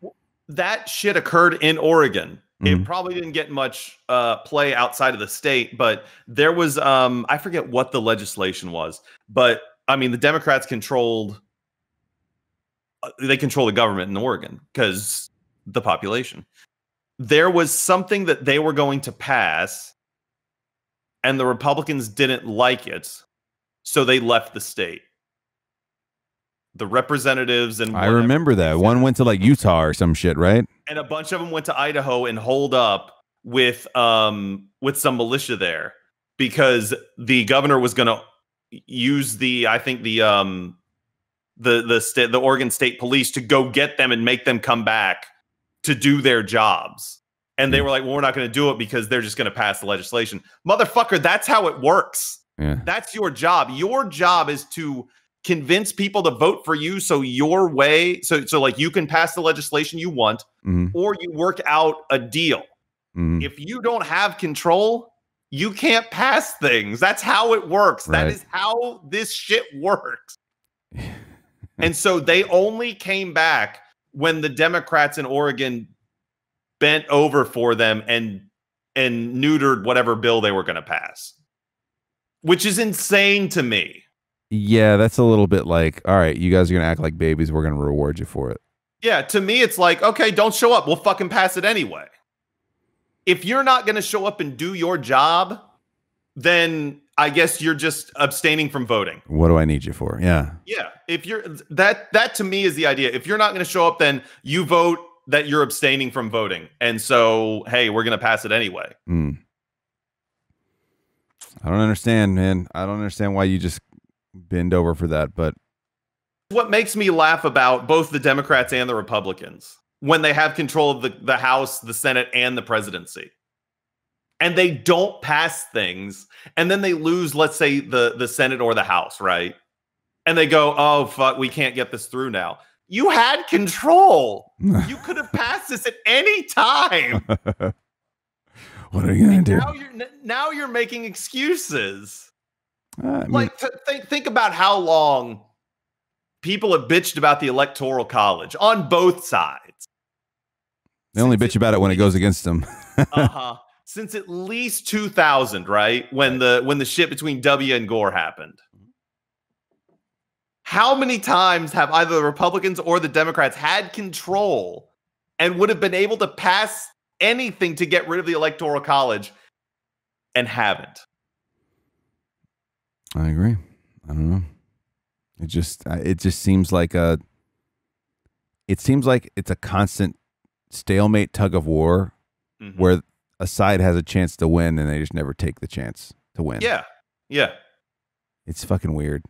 Speaker 2: that shit occurred in Oregon. It probably didn't get much play outside of the state, but there was I forget what the legislation was, but I mean the Democrats control the government in Oregon because the population. There was something that they were going to pass, and the Republicans didn't like it, so they left the state. The representatives and
Speaker 1: I remember that one went to like Utah or some shit, right?
Speaker 2: And a bunch of them went to Idaho and holed up with some militia there because the governor was going to use the Oregon State Police to go get them and make them come back to do their jobs. And they were like, well, we're not going to do it because they're just going to pass the legislation. Motherfucker, that's how it works.
Speaker 1: Yeah.
Speaker 2: That's your job. Your job is to convince people to vote for you so your way, so like you can pass the legislation you want, or you work out a deal. If you don't have control, you can't pass things. That's how it works. Right. That is how this shit works. And so they only came back when the Democrats in Oregon bent over for them and neutered whatever bill they were going to pass, which is insane to me.
Speaker 1: Yeah, that's a little bit like, all right, you guys are going to act like babies. We're going to reward you for it.
Speaker 2: Yeah, to me, it's like, okay, don't show up. We'll fucking pass it anyway. If you're not going to show up and do your job, then I guess you're just abstaining from voting.
Speaker 1: What do I need you for? Yeah.
Speaker 2: Yeah. If you're that to me is the idea. If you're not going to show up, then you vote that you're abstaining from voting. And so, hey, we're going to pass it anyway.
Speaker 1: I don't understand, man. I don't understand why you just bend over for that, but
Speaker 2: what makes me laugh about both the Democrats and the Republicans when they have control of the House, the Senate, and the presidency, and they don't pass things, and then they lose, let's say the Senate or the House, right? And they go, oh fuck, we can't get this through now. You had control. You could have passed this at any time.
Speaker 1: What are you gonna do?
Speaker 2: Now you're making excuses. Like, think about how long people have bitched about the Electoral College on both sides.
Speaker 1: They only bitch about it when it goes against them.
Speaker 2: Since at least 2000, right? When the shit between W and Gore happened. How many times have either the Republicans or the Democrats had control and would have been able to pass anything to get rid of the Electoral College and haven't?
Speaker 1: I agree. I don't know. It just seems like it's a constant stalemate tug of war where a side has a chance to win and they just never take the chance to win.
Speaker 2: Yeah. Yeah.
Speaker 1: It's fucking weird.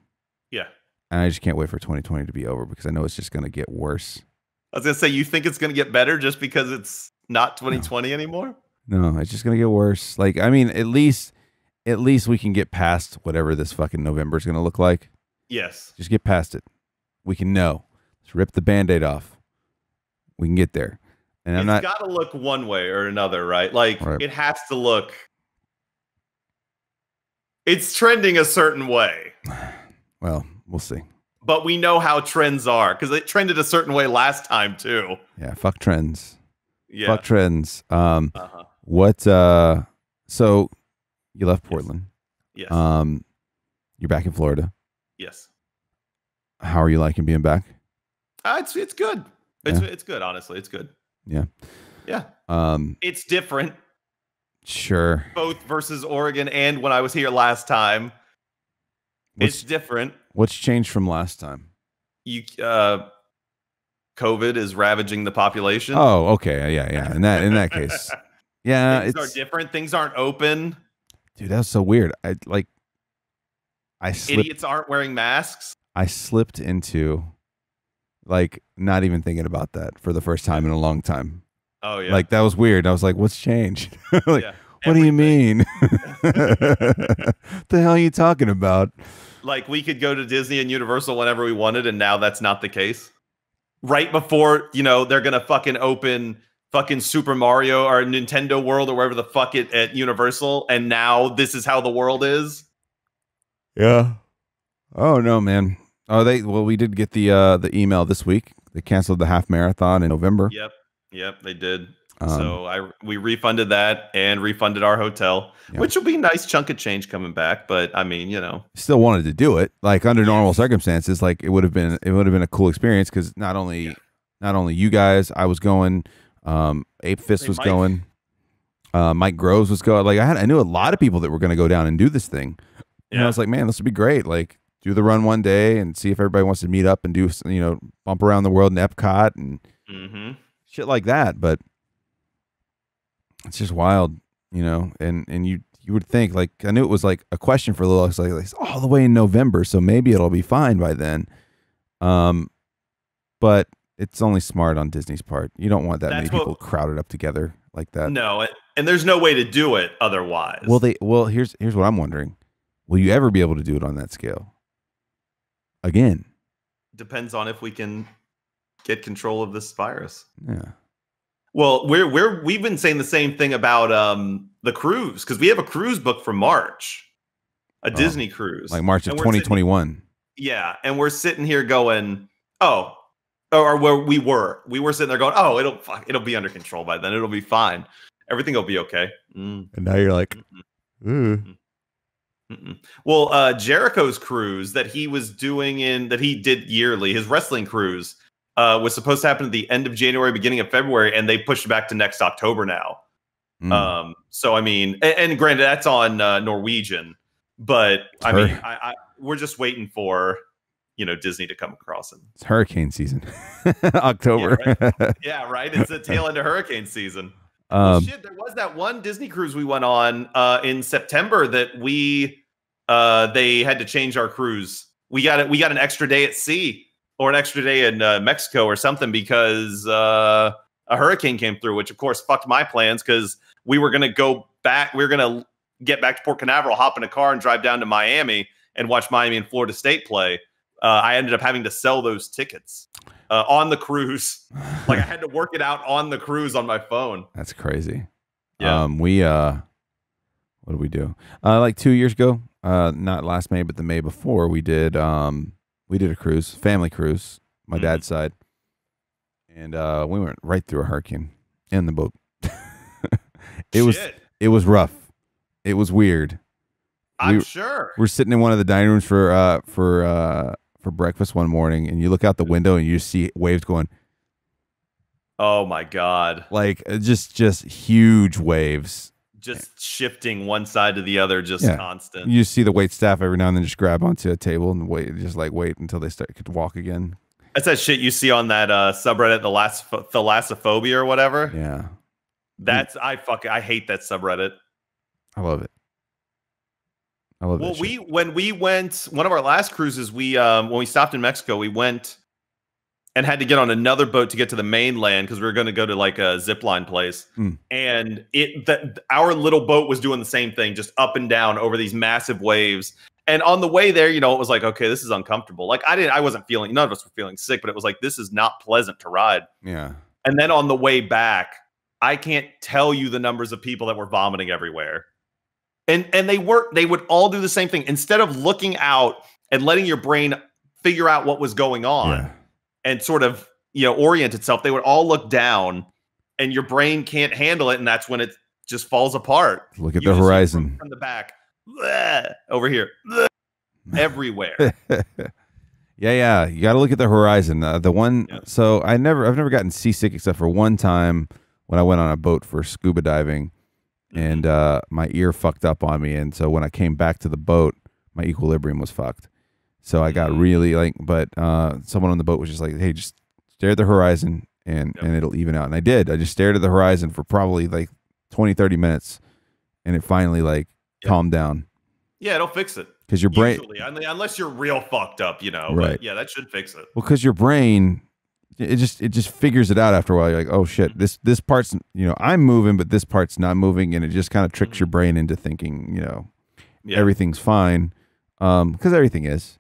Speaker 2: Yeah.
Speaker 1: And I just can't wait for 2020 to be over because I know it's just going to get worse.
Speaker 2: I was going to say, you think it's going to get better just because it's not 2020 anymore?
Speaker 1: No, it's just going to get worse. Like, I mean, at least we can get past whatever this fucking November is going to look like.
Speaker 2: Yes.
Speaker 1: Just get past it. We can know. Let's rip the Band-Aid off. We can get there. And
Speaker 2: it's got to look one way or another, right? Like, It has to look... It's trending a certain way.
Speaker 1: Well, we'll see.
Speaker 2: But we know how trends are because it trended a certain way last time too.
Speaker 1: Yeah, fuck trends.
Speaker 2: Yeah.
Speaker 1: Fuck trends. What so you left Portland.
Speaker 2: Yes.
Speaker 1: You're back in Florida.
Speaker 2: Yes.
Speaker 1: How are you liking being back?
Speaker 2: It's good. It's good, honestly. It's good.
Speaker 1: Yeah.
Speaker 2: Yeah. It's different.
Speaker 1: Sure.
Speaker 2: Both versus Oregon and when I was here last time. It's different.
Speaker 1: What's changed from last time?
Speaker 2: COVID is ravaging the population.
Speaker 1: Oh, okay. Yeah. In that case. Yeah.
Speaker 2: Things are different. Things aren't open.
Speaker 1: Dude, that's so weird.
Speaker 2: Idiots aren't wearing masks.
Speaker 1: I slipped into like not even thinking about that for the first time in a long time.
Speaker 2: Oh yeah.
Speaker 1: Like that was weird. I was like, what's changed? Like,
Speaker 2: yeah.
Speaker 1: What do you mean? The hell are you talking about?
Speaker 2: Like we could go to Disney and Universal whenever we wanted, and now that's not the case. Right before, they're gonna fucking open fucking Super Mario or Nintendo World or wherever the fuck it at Universal, and now this is how the world is.
Speaker 1: Yeah. Oh no, man. Oh, we did get the email this week. They canceled the half marathon in November.
Speaker 2: Yep, they did. So we refunded that and refunded our hotel, which will be a nice chunk of change coming back. But I mean,
Speaker 1: still wanted to do it. Like under normal circumstances, like it would have been a cool experience because not only you guys, I was going, Ape Fist was going, Mike Groves was going. Like I knew a lot of people that were going to go down and do this thing. And I was like, man, this would be great. Like do the run one day and see if everybody wants to meet up and do bump around the world in Epcot and shit like that. But it's just wild, and you would think, like, I knew it was like a question for a little, it's like it's all the way in November, so maybe it'll be fine by then. But it's only smart on Disney's part. You don't want that many people crowded up together like that.
Speaker 2: No, and there's no way to do it otherwise.
Speaker 1: Well, here's what I'm wondering. Will you ever be able to do it on that scale? Again.
Speaker 2: Depends on if we can get control of this virus.
Speaker 1: Yeah.
Speaker 2: Well, we've been saying the same thing about the cruise because we have a cruise booked for March, a Disney cruise,
Speaker 1: like March of 2021.
Speaker 2: Yeah, and we're sitting here going, or where we were sitting there going, oh, it'll be under control by then, it'll be fine, everything will be okay.
Speaker 1: And now you're like,
Speaker 2: Well, Jericho's cruise that he was doing that he did yearly, his wrestling cruise. Was supposed to happen at the end of January, beginning of February, and they pushed it back to next October now. So I mean, and granted, that's on Norwegian, but I mean, we're just waiting for Disney to come across him.
Speaker 1: It's hurricane season, October.
Speaker 2: Yeah, right. It's the tail end of hurricane season. Well, shit, there was that one Disney cruise we went on in September that they had to change our cruise. We got an extra day at sea. Or an extra day in Mexico or something because a hurricane came through, which of course fucked my plans because we were going to go back. We were going to get back to Port Canaveral, hop in a car and drive down to Miami and watch Miami and Florida State play. I ended up having to sell those tickets on the cruise. Like I had to work it out on the cruise on my phone.
Speaker 1: That's crazy.
Speaker 2: Yeah.
Speaker 1: What did we do? Like 2 years ago, not last May, but the May before, we did a cruise, family cruise, my dad's side, and we went right through a hurricane in the boat. It was rough. It was weird.
Speaker 2: I'm sure.
Speaker 1: We're sitting in one of the dining rooms for breakfast one morning, and you look out the window and you see waves going.
Speaker 2: Oh my God!
Speaker 1: Like just huge waves.
Speaker 2: Just shifting one side to the other, constant.
Speaker 1: You see the wait staff every now and then just grab onto a table and wait until they could walk again.
Speaker 2: That's that shit you see on that subreddit, the thalassophobia or whatever.
Speaker 1: Yeah,
Speaker 2: I hate that subreddit.
Speaker 1: I love it. I love
Speaker 2: well,
Speaker 1: that
Speaker 2: when we went one of our last cruises, when we stopped in Mexico, we went and had to get on another boat to get to the mainland because we were going to go to like a zip line place. And our little boat was doing the same thing, just up and down over these massive waves. And on the way there, it was like, okay, this is uncomfortable. Like I wasn't feeling, none of us were feeling sick, but it was like, this is not pleasant to ride.
Speaker 1: Yeah.
Speaker 2: And then on the way back, I can't tell you the numbers of people that were vomiting everywhere. And they would all do the same thing. Instead of looking out and letting your brain figure out what was going on and sort of, orient itself, they would all look down and your brain can't handle it. And that's when it just falls apart.
Speaker 1: Look at the horizon
Speaker 2: from the back. Bleh, over here. Bleh, everywhere.
Speaker 1: Yeah. You got to look at the horizon. So I've never gotten seasick except for one time when I went on a boat for scuba diving. And my ear fucked up on me, and so when I came back to the boat, my equilibrium was fucked. So I got really but someone on the boat was just like, "Hey, just stare at the horizon, and it'll even out." And I did. I just stared at the horizon for probably like 20, 30 minutes, and it finally calmed down.
Speaker 2: Yeah, it'll fix it.
Speaker 1: Because your brain,
Speaker 2: usually, unless you're real fucked up,
Speaker 1: Right?
Speaker 2: But yeah, that should fix it.
Speaker 1: Well, because your brain. It just figures it out after a while. You're like, oh shit, this part's I'm moving, but this part's not moving, and it just kind of tricks your brain into thinking everything's fine, because everything is.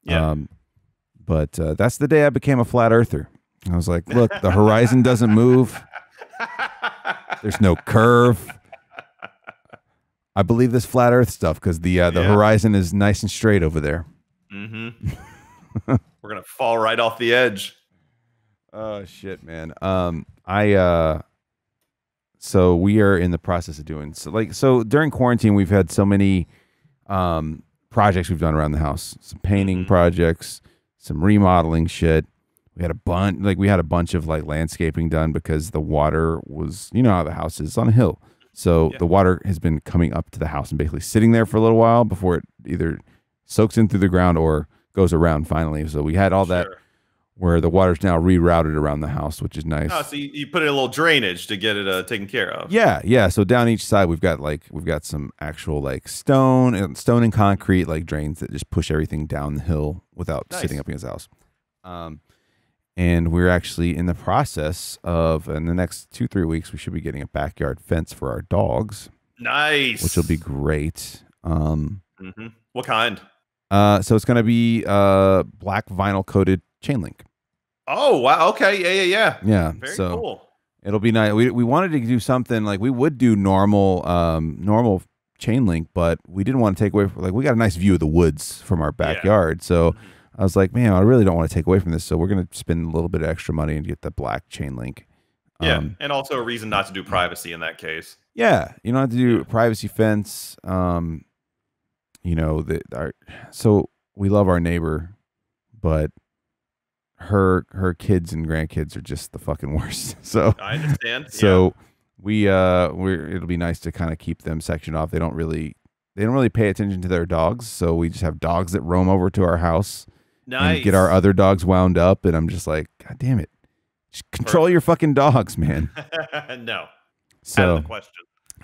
Speaker 1: But that's the day I became a flat earther. I was like, look, the horizon doesn't move. There's no curve. I believe this flat Earth stuff because the horizon is nice and straight over there.
Speaker 2: We're gonna fall right off the edge.
Speaker 1: Oh shit, man. So we are in the process of doing so during quarantine we've had so many projects we've done around the house. Some painting projects, some remodeling shit. We had a bunch of landscaping done because the water was, how the house is on a hill. So the water has been coming up to the house and basically sitting there for a little while before it either soaks in through the ground or goes around finally. So we had all that where the water's now rerouted around the house, which is nice.
Speaker 2: Oh, so you put in a little drainage to get it taken care of.
Speaker 1: Yeah. So down each side, we've got some actual stone and concrete drains that just push everything down the hill without sitting up against the house. And we're actually in the process of, in the next 2-3 weeks, we should be getting a backyard fence for our dogs.
Speaker 2: Nice.
Speaker 1: Which will be great.
Speaker 2: What kind?
Speaker 1: So it's going to be black vinyl coated chain link.
Speaker 2: Oh, wow. Okay. Yeah. Very cool.
Speaker 1: It'll be nice. We wanted to do something we would do normal chain link, but we didn't want to take away from, we got a nice view of the woods from our backyard. So I was like, man, I really don't want to take away from this. So we're going to spend a little bit of extra money and get the black chain link.
Speaker 2: Yeah. And also a reason not to do privacy in that case.
Speaker 1: Yeah. You don't have to do a privacy fence. So we love our neighbor, but her kids and grandkids are just the fucking worst. So
Speaker 2: I understand.
Speaker 1: So it'll be nice to kind of keep them sectioned off. They don't really pay attention to their dogs. So we just have dogs that roam over to our house and get our other dogs wound up. And I'm just like, God damn it. Just control your fucking dogs, man.
Speaker 2: No.
Speaker 1: So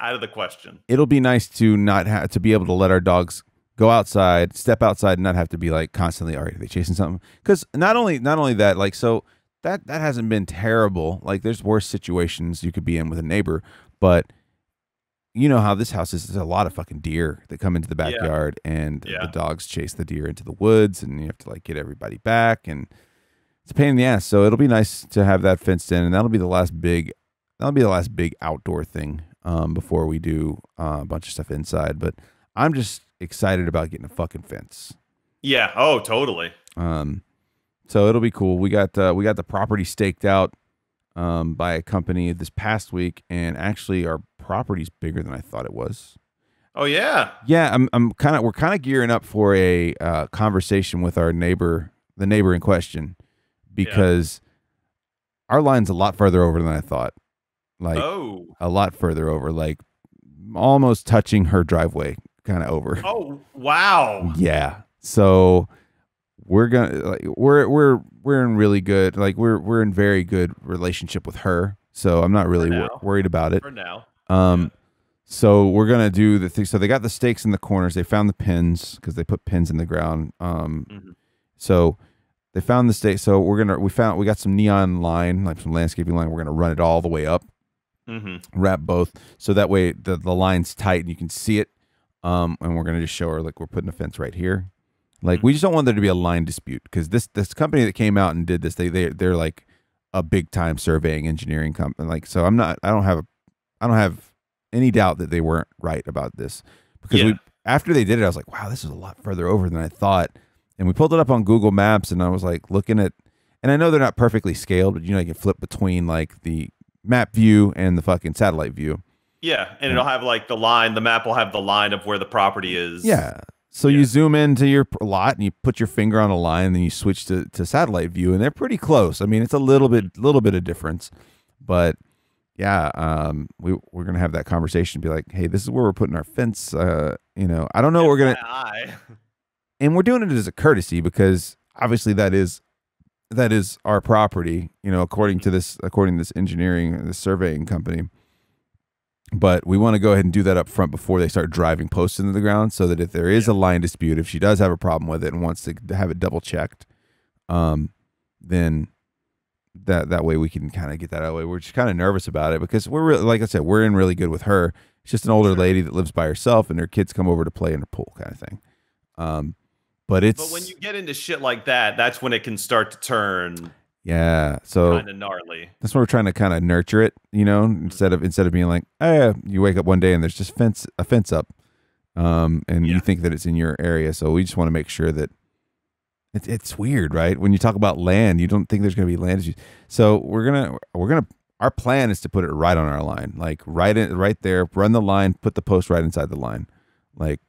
Speaker 2: out of the question.
Speaker 1: It'll be nice to not have to be able to let our dogs go outside, step outside, and not have to be constantly, all right, are they chasing something? Because not only that, so that hasn't been terrible. There's worse situations you could be in with a neighbor, but you know how this house is. There's a lot of fucking deer that come into the backyard, and the dogs chase the deer into the woods, and you have to get everybody back, and it's a pain in the ass. So it'll be nice to have that fenced in, and that'll be the last big outdoor thing before we do a bunch of stuff inside. But I'm just excited about getting a fucking fence.
Speaker 2: Yeah. Oh, totally.
Speaker 1: So it'll be cool. We got the property staked out by a company this past week, and actually our property's bigger than I thought it was.
Speaker 2: Oh yeah.
Speaker 1: Yeah. We're kind of gearing up for a conversation with the neighbor in question, because our line's a lot further over than I thought. A lot further over, almost touching her driveway. Kind of over.
Speaker 2: Oh wow.
Speaker 1: Yeah. So we're gonna we're in really good we're in very good relationship with her. so I'm not really worried about it
Speaker 2: for now.
Speaker 1: So we're gonna do the thing. So they got the stakes in the corners. They found the pins because they put pins in the ground. So they found the stake. So we got some neon line, like some landscaping line. We're gonna run it all the way up, wrap both, so that way the line's tight and you can see it. And we're gonna just show her like we're putting a fence right here. Like we just don't want there to be a line dispute because this company that came out and did this, they're like a big time surveying engineering company. Like so, I don't have any doubt that they weren't right about this because after they did it, I was like, wow, this is a lot further over than I thought. And we pulled it up on Google Maps and I was like looking at, and I know they're not perfectly scaled, but you know, you can flip between like the map view and the fucking satellite view.
Speaker 2: Yeah. And it'll have like the map will have the line of where the property is.
Speaker 1: Yeah. So you zoom into your lot and you put your finger on a line and then you switch to satellite view and they're pretty close. I mean, it's a little bit of difference, but yeah, we're going to have that conversation, be like, hey, this is where we're putting our fence. You know, I don't know what we're going to, and we're doing it as a courtesy because obviously that is our property, you know, according to this engineering, this surveying company. But we want to go ahead and do that up front before they start driving posts into the ground so that if there is a line dispute, if she does have a problem with it and wants to have it double checked, then that way we can kind of get that out of the way. We're just kind of nervous about it because like I said, we're in really good with her. It's just an older lady that lives by herself and her kids come over to play in her pool kind of thing. But
Speaker 2: when you get into shit like that, that's when it can start to turn.
Speaker 1: Yeah, so
Speaker 2: kind of gnarly.
Speaker 1: That's why we're trying to kind of nurture it, you know, instead of being like, oh, you wake up one day and there's just a fence up, and you think that it's in your area. So we just want to make sure that it's weird, right? When you talk about land, you don't think there's going to be land issues. So we're gonna. Our plan is to put it right on our line, like right there, run the line, put the post right inside the line, like.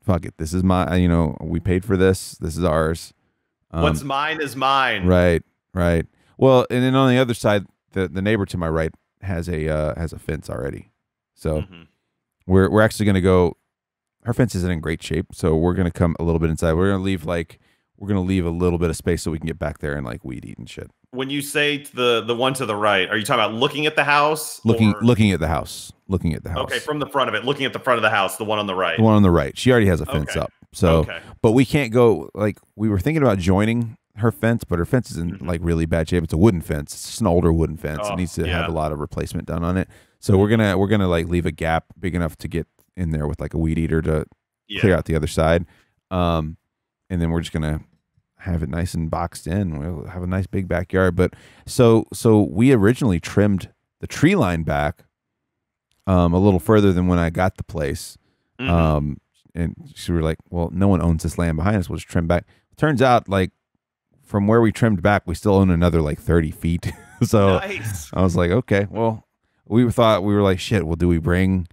Speaker 1: Fuck it. This is my, you know, we paid for this. This is ours.
Speaker 2: What's mine is mine.
Speaker 1: Right. Well, and then on the other side, the neighbor to my right has a fence already. So we're actually going to go, her fence isn't in great shape. So we're going to come a little bit inside. We're going to leave a little bit of space so we can get back there and like weed eat and shit.
Speaker 2: When you say the one to the right, are you talking about looking at the house?
Speaker 1: Looking at the house. Looking at the house.
Speaker 2: Okay, from the front of it, looking at the front of the house, the one on the right.
Speaker 1: The one on the right. She already has a fence up. So, but we can't go, like, we were thinking about joining her fence, but her fence is in like really bad shape. It's a wooden fence. It's just an older wooden fence. It needs to have a lot of replacement done on it. So we're gonna like leave a gap big enough to get in there with like a weed eater to clear out the other side. And then we're just gonna have it nice and boxed in. We'll have a nice big backyard. But so we originally trimmed the tree line back a little further than when I got the place. And so we were like, well, no one owns this land behind us. We'll just trim back. Turns out, like, from where we trimmed back, we still own another like 30 feet. So nice. I was like, okay, well, we were like, shit, well, do we bring,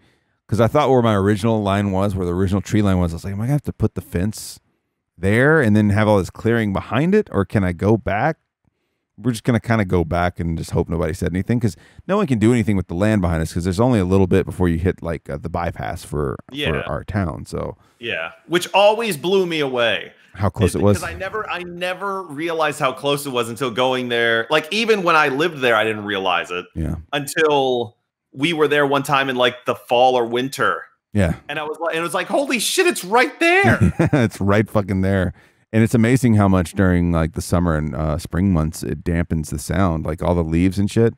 Speaker 1: because I thought where my original line was, where the original tree line was, I was like, am I going to have to put the fence there and then have all this clearing behind it? Or can I go back? We're just going to kind of go back and just hope nobody said anything, because no one can do anything with the land behind us because there's only a little bit before you hit like the bypass for our town. So
Speaker 2: which always blew me away.
Speaker 1: How close it was.
Speaker 2: Because I never realized how close it was until going there. Like even when I lived there, I didn't realize it.
Speaker 1: Yeah.
Speaker 2: Until we were there one time in like the fall or winter.
Speaker 1: Yeah.
Speaker 2: And it was like, holy shit, it's right there.
Speaker 1: It's right fucking there. And it's amazing how much during like the summer and spring months it dampens the sound, like all the leaves and shit.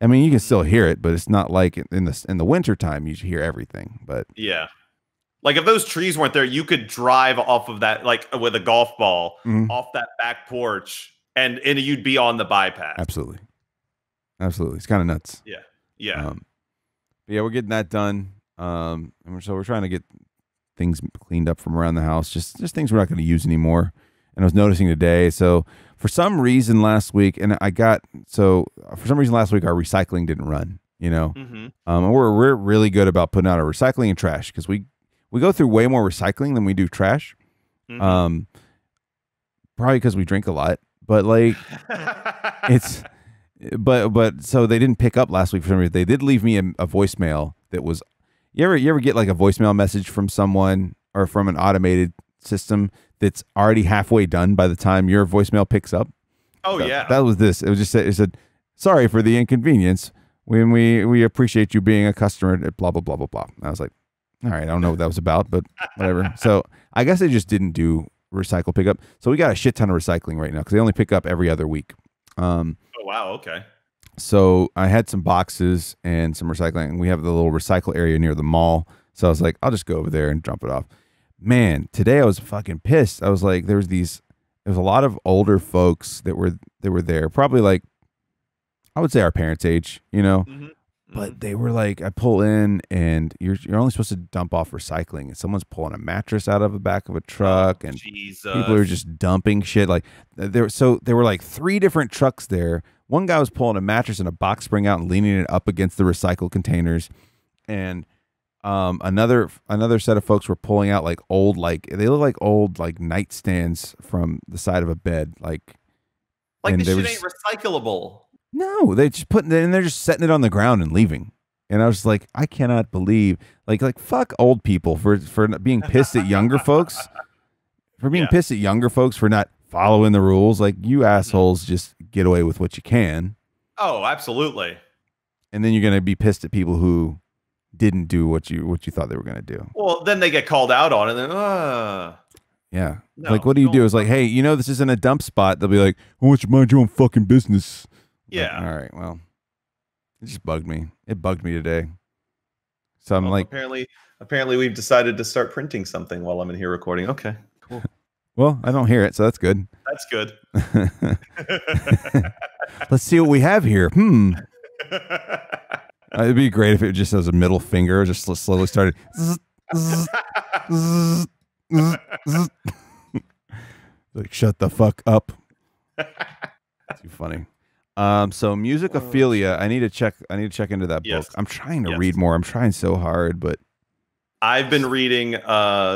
Speaker 1: I mean, you can still hear it, but it's not like in the winter time you hear everything. But
Speaker 2: yeah, like if those trees weren't there, you could drive off of that, like with a golf ball off that back porch, and you'd be on the bypass.
Speaker 1: Absolutely. It's kind of nuts.
Speaker 2: Yeah.
Speaker 1: But yeah, we're getting that done. And so we're trying to get things cleaned up from around the house, just things we're not going to use anymore. And I was noticing today, so for some reason last week our recycling didn't run, you know. And we're really good about putting out our recycling and trash, because we go through way more recycling than we do trash. Probably because we drink a lot, but like but so they didn't pick up last week for some reason. They did leave me a voicemail that was, you ever get like a voicemail message from someone or from an automated system that's already halfway done by the time your voicemail picks up?
Speaker 2: Oh, yeah.
Speaker 1: That was this. It was just, it said, Sorry for the inconvenience. We appreciate you being a customer at blah, blah, blah, blah, blah. And I was like, all right, I don't know what that was about, but whatever. So I guess they just didn't do recycle pickup. So we got a shit ton of recycling right now because they only pick up every other week.
Speaker 2: Oh, wow. Okay.
Speaker 1: So I had some boxes and some recycling, and we have the little recycle area near the mall. So I was like, I'll just go over there and drop it off. Man, today I was fucking pissed. I was like, there was a lot of older folks that were there, probably like, I would say our parents' age, you know, but they were like, I pull in and you're only supposed to dump off recycling, and someone's pulling a mattress out of the back of a truck, and people are just dumping shit. Like there were like 3 different trucks there. One guy was pulling a mattress and a box spring out and leaning it up against the recycle containers, and another set of folks were pulling out like old, like they look like old like nightstands from the side of a bed, like
Speaker 2: this shit ain't recyclable.
Speaker 1: No, they just putting it and they're just setting it on the ground and leaving. And I was like, I cannot believe, like fuck old people for being pissed at younger folks, pissed at younger folks for not following the rules. Like, you assholes just get away with what you can.
Speaker 2: Oh, absolutely.
Speaker 1: And then you're gonna be pissed at people who didn't do what you thought they were gonna do.
Speaker 2: Well, then they get called out on it. And
Speaker 1: yeah. No, like, what do you do? It's like, hey, you know, this isn't a dump spot. They'll be like, why don't you mind your own fucking business?
Speaker 2: Yeah.
Speaker 1: Like, all right. Well, it just bugged me. It bugged me today. So I'm like,
Speaker 2: apparently we've decided to start printing something while I'm in here recording. Okay, cool.
Speaker 1: Well, I don't hear it, so that's good.
Speaker 2: That's good.
Speaker 1: Let's see what we have here. It'd be great if it just has a middle finger, just slowly started. Like, shut the fuck up. Too funny. So Musicophilia, I need to check into that book. I'm trying to read more. I'm trying so hard, but
Speaker 2: I've been reading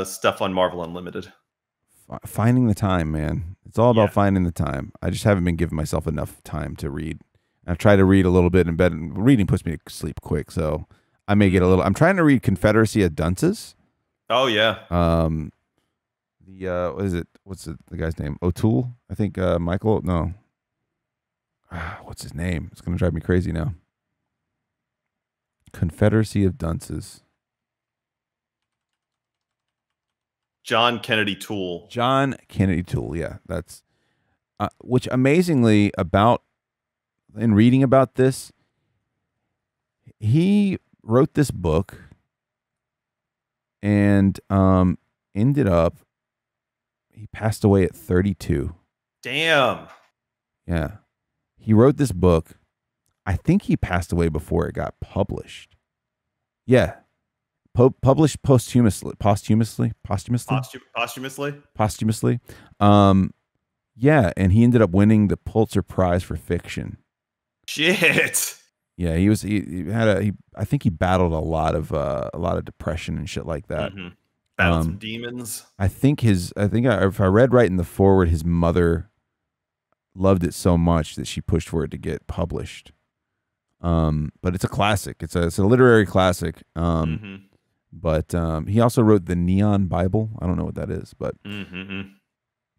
Speaker 2: stuff on Marvel Unlimited.
Speaker 1: Finding the time, man. It's all about finding the time. I just haven't been giving myself enough time to read. I've tried to read a little bit in bed, and reading puts me to sleep quick, so I may get a little. I'm trying to read Confederacy of Dunces.
Speaker 2: Oh yeah.
Speaker 1: What is it? What's the guy's name? O'Toole, I think. Michael. No. What's his name? It's gonna drive me crazy now. Confederacy of Dunces.
Speaker 2: John Kennedy Toole.
Speaker 1: John Kennedy Toole. Yeah, that's which amazingly in reading about this, he wrote this book and ended up he passed away at 32.
Speaker 2: Damn.
Speaker 1: Yeah. He wrote this book. I think he passed away before it got published. Yeah. Published posthumously. Yeah, and he ended up winning the Pulitzer Prize for fiction.
Speaker 2: Shit.
Speaker 1: Yeah, I think he battled a lot of depression and shit like that.
Speaker 2: Battled some demons.
Speaker 1: If I read right in the foreword, his mother loved it so much that she pushed for it to get published. But it's a classic. It's a literary classic. But he also wrote the Neon Bible. I don't know what that is, but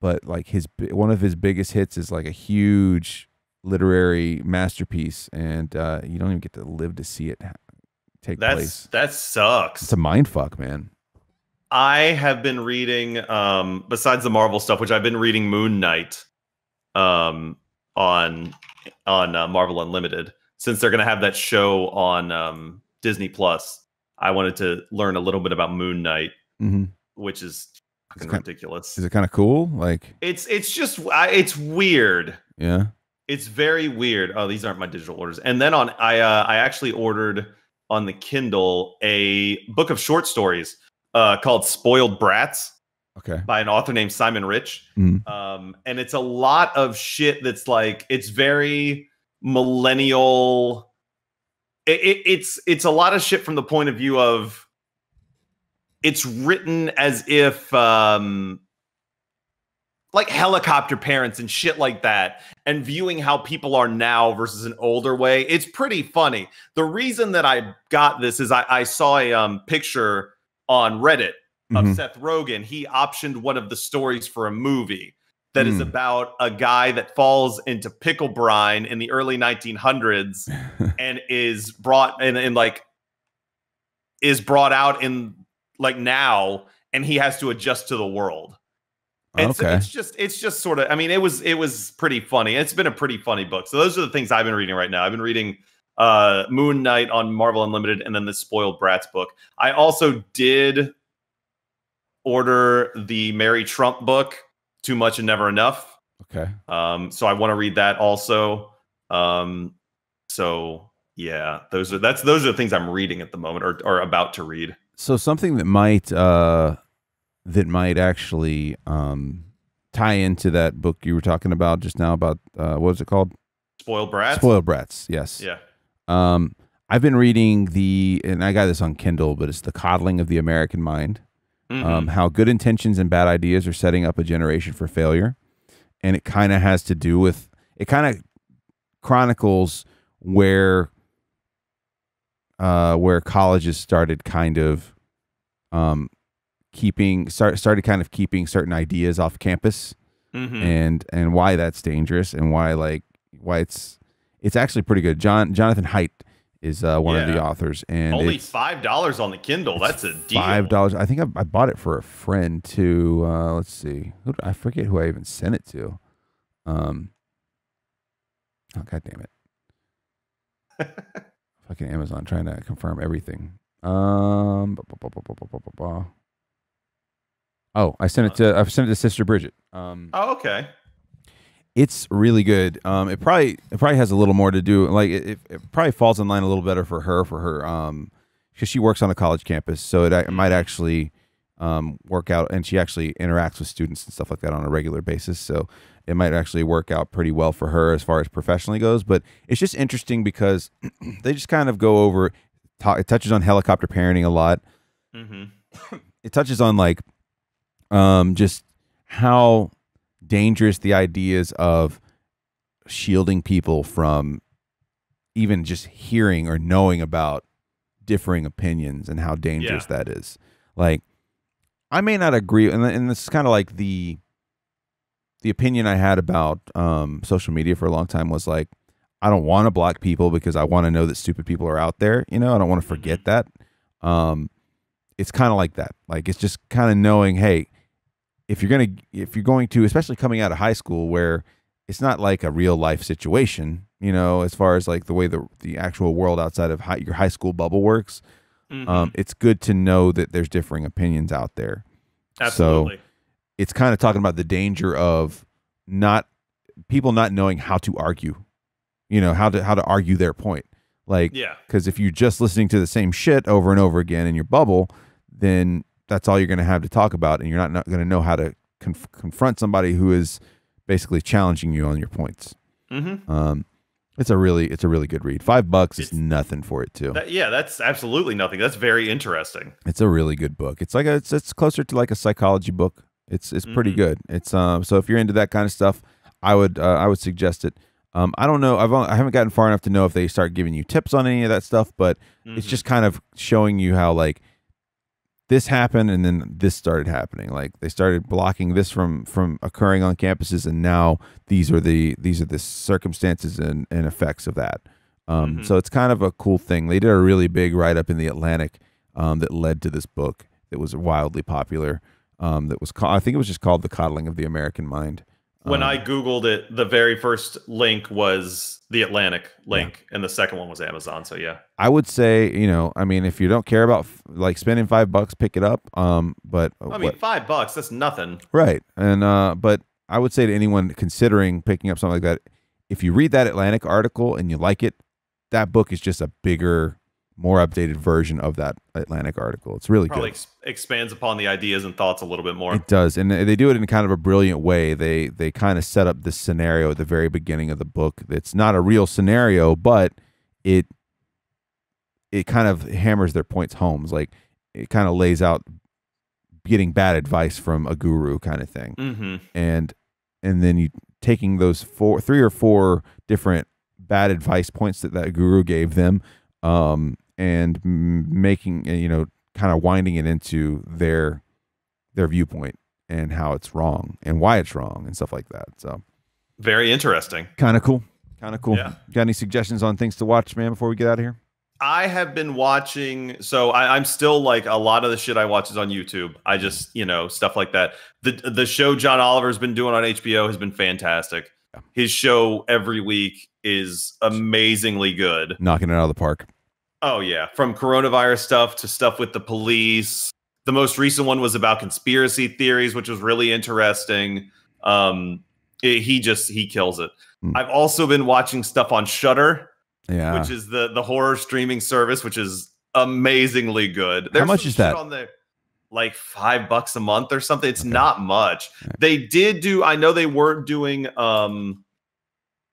Speaker 1: but like one of his biggest hits is like a huge literary masterpiece, and you don't even get to live to see it take place. That
Speaker 2: sucks.
Speaker 1: It's a mind fuck, man.
Speaker 2: I have been reading, besides the Marvel stuff, which I've been reading Moon Knight on Marvel Unlimited, since they're going to have that show on Disney Plus. I wanted to learn a little bit about Moon Knight, which is fucking ridiculous.
Speaker 1: Is it kind of cool? Like
Speaker 2: it's just it's weird.
Speaker 1: Yeah,
Speaker 2: it's very weird. Oh, these aren't my digital orders. And then I actually ordered on the Kindle a book of short stories called Spoiled Brats.
Speaker 1: Okay.
Speaker 2: By an author named Simon Rich. And it's a lot of shit that's like, it's very millennial. It's a lot of shit from the point of view of it's written as if like helicopter parents and shit like that, and viewing how people are now versus an older way. It's pretty funny. The reason that I got this is I saw a picture on Reddit of Seth Rogen. He optioned one of the stories for a movie, that is about a guy that falls into pickle brine in the early 1900s and is brought out in like now, and he has to adjust to the world. And
Speaker 1: okay.
Speaker 2: So it's just sort of, I mean, it was pretty funny. It's been a pretty funny book. So those are the things I've been reading right now. I've been reading Moon Knight on Marvel Unlimited, and then the Spoiled Brats book. I also did order the Mary Trump book, Too Much and Never Enough.
Speaker 1: Okay.
Speaker 2: So I want to read that also. So yeah, those are the things I'm reading at the moment, or about to read.
Speaker 1: So something that might actually tie into that book you were talking about just now about what was it called?
Speaker 2: Spoiled Brats.
Speaker 1: Spoiled Brats. Yes.
Speaker 2: Yeah.
Speaker 1: I've been reading and I got this on Kindle, but it's The Coddling of the American Mind. How good intentions and bad ideas are setting up a generation for failure. And it kind of has to do with, it kind of chronicles where colleges started kind of started kind of keeping certain ideas off campus, and why that's dangerous, and why it's actually pretty good. Jonathan Haidt is one of the authors, and
Speaker 2: only $5 on the Kindle. That's a deal.
Speaker 1: $5. I think I bought it for a friend too. Let's see, I forget who I even sent it to. Oh, God damn it! Fucking Amazon trying to confirm everything. Oh, I sent it to Sister Bridget.
Speaker 2: Okay.
Speaker 1: It's really good. It probably has a little more to do. Like it probably falls in line a little better for her because she works on a college campus, so it might actually work out, and she actually interacts with students and stuff like that on a regular basis. So it might actually work out pretty well for her as far as professionally goes. But it's just interesting because they just kind of go over. It touches on helicopter parenting a lot. It touches on like just how dangerous the ideas of shielding people from even just hearing or knowing about differing opinions, and how dangerous that is. Like, I may not agree, and this is kind of like the opinion I had about social media for a long time was like, I don't want to block people because I want to know that stupid people are out there. I don't want to forget that. It's kind of like that. Like, it's just kind of knowing, hey, if you're going to, especially coming out of high school where it's not like a real life situation, as far as like the way the actual world outside of your high school bubble works, it's good to know that there's differing opinions out there.
Speaker 2: Absolutely.
Speaker 1: So it's kind of talking about the danger of people not knowing how to argue, how to argue their point. Like, because if you're just listening to the same shit over and over again in your bubble, then that's all you're going to have to talk about, and you're not going to know how to confront somebody who is basically challenging you on your points. It's a really good read. $5 is nothing for it too.
Speaker 2: That's absolutely nothing. That's very interesting.
Speaker 1: It's a really good book. It's like it's closer to like a psychology book. It's pretty good. It's so if you're into that kind of stuff, I would suggest it. I don't know. I haven't gotten far enough to know if they start giving you tips on any of that stuff, but it's just kind of showing you how like this happened and then this started happening. Like they started blocking this from occurring on campuses, and now these are the circumstances and effects of that. So it's kind of a cool thing. They did a really big write-up in the Atlantic that led to this book that was wildly popular. That was I think it was just called The Coddling of the American Mind.
Speaker 2: When I Googled it, the very first link was the Atlantic link, and the second one was Amazon. So yeah,
Speaker 1: I would say, I mean, if you don't care about like spending $5, pick it up. But
Speaker 2: I mean, $5, that's nothing,
Speaker 1: right? And but I would say to anyone considering picking up something like that, if you read that Atlantic article and you like it, that book is just a bigger, more updated version of that Atlantic article. It's really
Speaker 2: probably
Speaker 1: good.
Speaker 2: Expands upon the ideas and thoughts a little bit more.
Speaker 1: It does, and they do it in kind of a brilliant way. They kind of set up this scenario at the very beginning of the book. It's not a real scenario, but it kind of hammers their points home. Like it kind of lays out getting bad advice from a guru kind of thing, and then you taking those 3 or 4 different bad advice points that guru gave them, and making, kind of winding it into their viewpoint and how it's wrong and why it's wrong and stuff like that. So
Speaker 2: very interesting.
Speaker 1: Kind of cool. Kind of cool.
Speaker 2: Yeah.
Speaker 1: Got any suggestions on things to watch, man, before we get out of here?
Speaker 2: I have been watching, so I'm still like a lot of the shit I watch is on YouTube. I just, stuff like that. The show John Oliver's been doing on HBO has been fantastic. Yeah. His show every week is amazingly good.
Speaker 1: Knocking it out of the park.
Speaker 2: Oh, yeah. From coronavirus stuff to stuff with the police. The most recent one was about conspiracy theories, which was really interesting. He kills it. I've also been watching stuff on Shudder.
Speaker 1: Yeah,
Speaker 2: which is the horror streaming service, which is amazingly good.
Speaker 1: How much is that?
Speaker 2: On there, like $5 a month or something. It's not much. Okay. They did do. I know they were doing.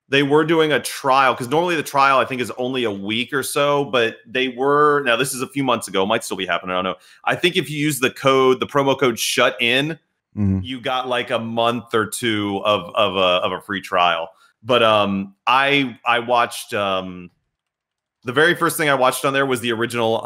Speaker 2: They were doing a trial because normally the trial I think is only a week or so, but they were. Now this is a few months ago. Might still be happening. I don't know. I think if you use the promo code Shut In, you got like a month or two of a free trial. But I watched the very first thing I watched on there was the original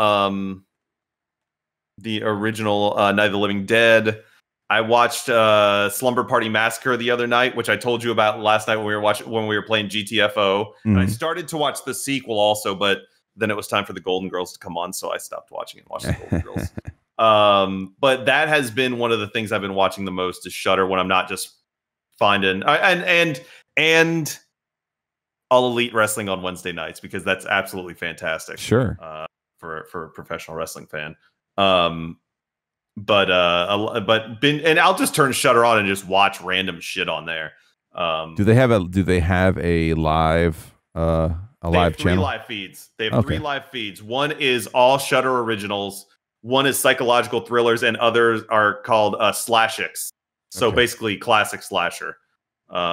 Speaker 2: Night of the Living Dead. I watched Slumber Party Massacre the other night, which I told you about last night when we were playing GTFO. And I started to watch the sequel also, but then it was time for the Golden Girls to come on, so I stopped watching and watched the Golden Girls. But that has been one of the things I've been watching the most is Shudder when I'm not just finding and All Elite Wrestling on Wednesday nights because that's absolutely fantastic.
Speaker 1: Sure.
Speaker 2: For a professional wrestling fan. But I'll just turn Shudder on and just watch random shit on there.
Speaker 1: Do they have a live live channel?
Speaker 2: 3 live feeds. They have 3 live feeds. One is all Shudder originals. One is psychological thrillers, and others are called Slashics. So basically, classic slasher.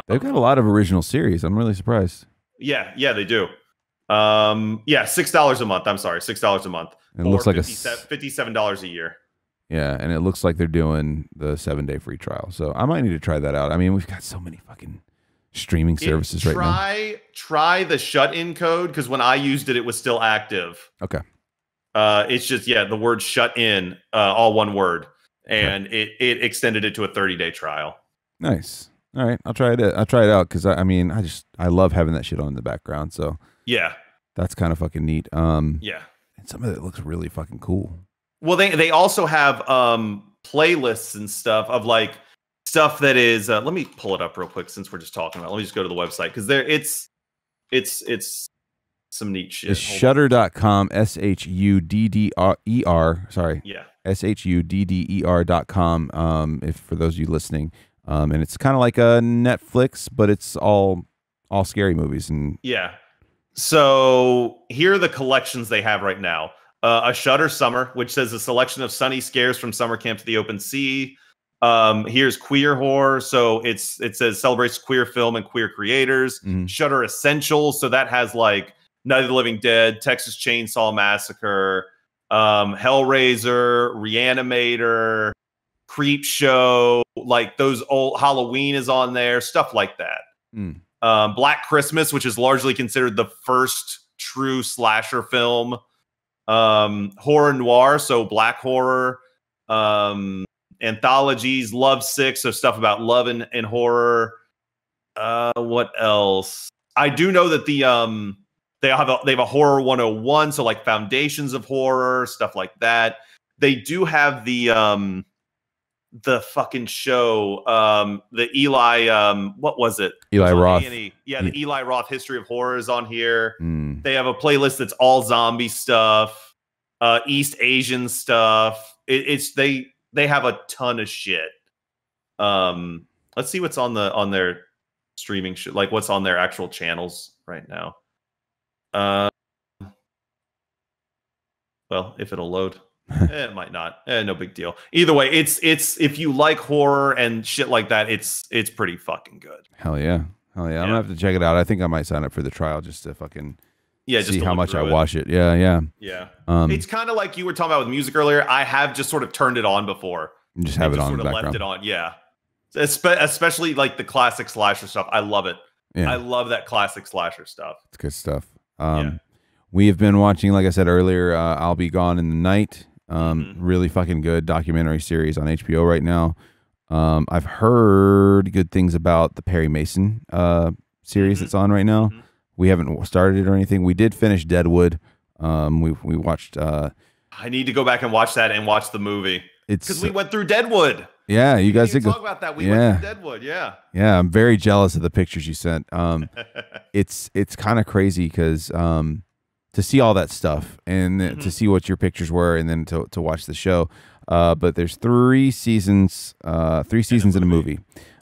Speaker 1: They've got a lot of original series. I'm really surprised.
Speaker 2: Yeah, they do. $6 a month. I'm sorry, $6 a month.
Speaker 1: It looks like
Speaker 2: $57 a year.
Speaker 1: Yeah, and it looks like they're doing the 7-day free trial. So I might need to try that out. I mean, we've got so many fucking streaming services right now.
Speaker 2: Try the shut-in code because when I used it, it was still active.
Speaker 1: Okay.
Speaker 2: It's just the word shut in, all one word, and it extended it to a 30-day trial.
Speaker 1: Nice. All right, I'll try it out because I love having that shit on in the background. So
Speaker 2: yeah,
Speaker 1: that's kind of fucking neat.
Speaker 2: Yeah,
Speaker 1: and some of it looks really fucking cool.
Speaker 2: Well, they also have playlists and stuff of like stuff that is. Let me pull it up real quick since we're just talking about. Let me just go to the website because it's some neat shit.
Speaker 1: It's Shudder.com, SHUDDER. Sorry.
Speaker 2: Yeah.
Speaker 1: SHUDDER.com. If for those of you listening. And it's kind of like a Netflix, but it's all scary movies. And
Speaker 2: yeah. So here are the collections they have right now. A Shudder Summer, which says a selection of sunny scares from summer camp to the open sea. Here's queer horror. So it says celebrates queer film and queer creators. Shudder Essentials. So that has like Night of the Living Dead, Texas Chainsaw Massacre, Hellraiser, Reanimator, Creep Show, like those old Halloween is on there, stuff like that. Black Christmas, which is largely considered the first true slasher film. Horror noir, so black horror. Anthologies, Love Sick, so stuff about love and horror. What else? I do know that they have a horror 101, so like foundations of horror, stuff like that. They do have the fucking show, the Eli, what was it?
Speaker 1: Eli Roth.
Speaker 2: The Eli Roth History of Horror is on here. They have a playlist that's all zombie stuff, East Asian stuff. They have a ton of shit. Let's see what's on their streaming shit, like what's on their actual channels right now. Well, if it'll load. It might not. No big deal. Either way, it's if you like horror and shit like that, it's pretty fucking good.
Speaker 1: Hell yeah. I'm gonna have to check it out. I think I might sign up for the trial just to fucking see how much I watch it. Yeah.
Speaker 2: It's kind of like you were talking about with music earlier. I have just sort of turned it on before.
Speaker 1: You just have it on in the background.
Speaker 2: Left it on. Yeah. Especially like the classic slasher stuff. I love it. Yeah. I love that classic slasher stuff.
Speaker 1: It's good stuff. We have been watching, like I said earlier, I'll Be Gone in the Night. Really fucking good documentary series on HBO right now. I've heard good things about the Perry Mason series that's on right now. We haven't started it or anything. We did finish Deadwood. We watched.
Speaker 2: I need to go back and watch that and watch the movie because we went through Deadwood.
Speaker 1: Yeah, you guys did
Speaker 2: talk about that. We went through Deadwood. Yeah.
Speaker 1: Yeah, I'm very jealous of the pictures you sent. It's kind of crazy because to see all that stuff and to see what your pictures were and then to watch the show. But there's 3 seasons in a movie.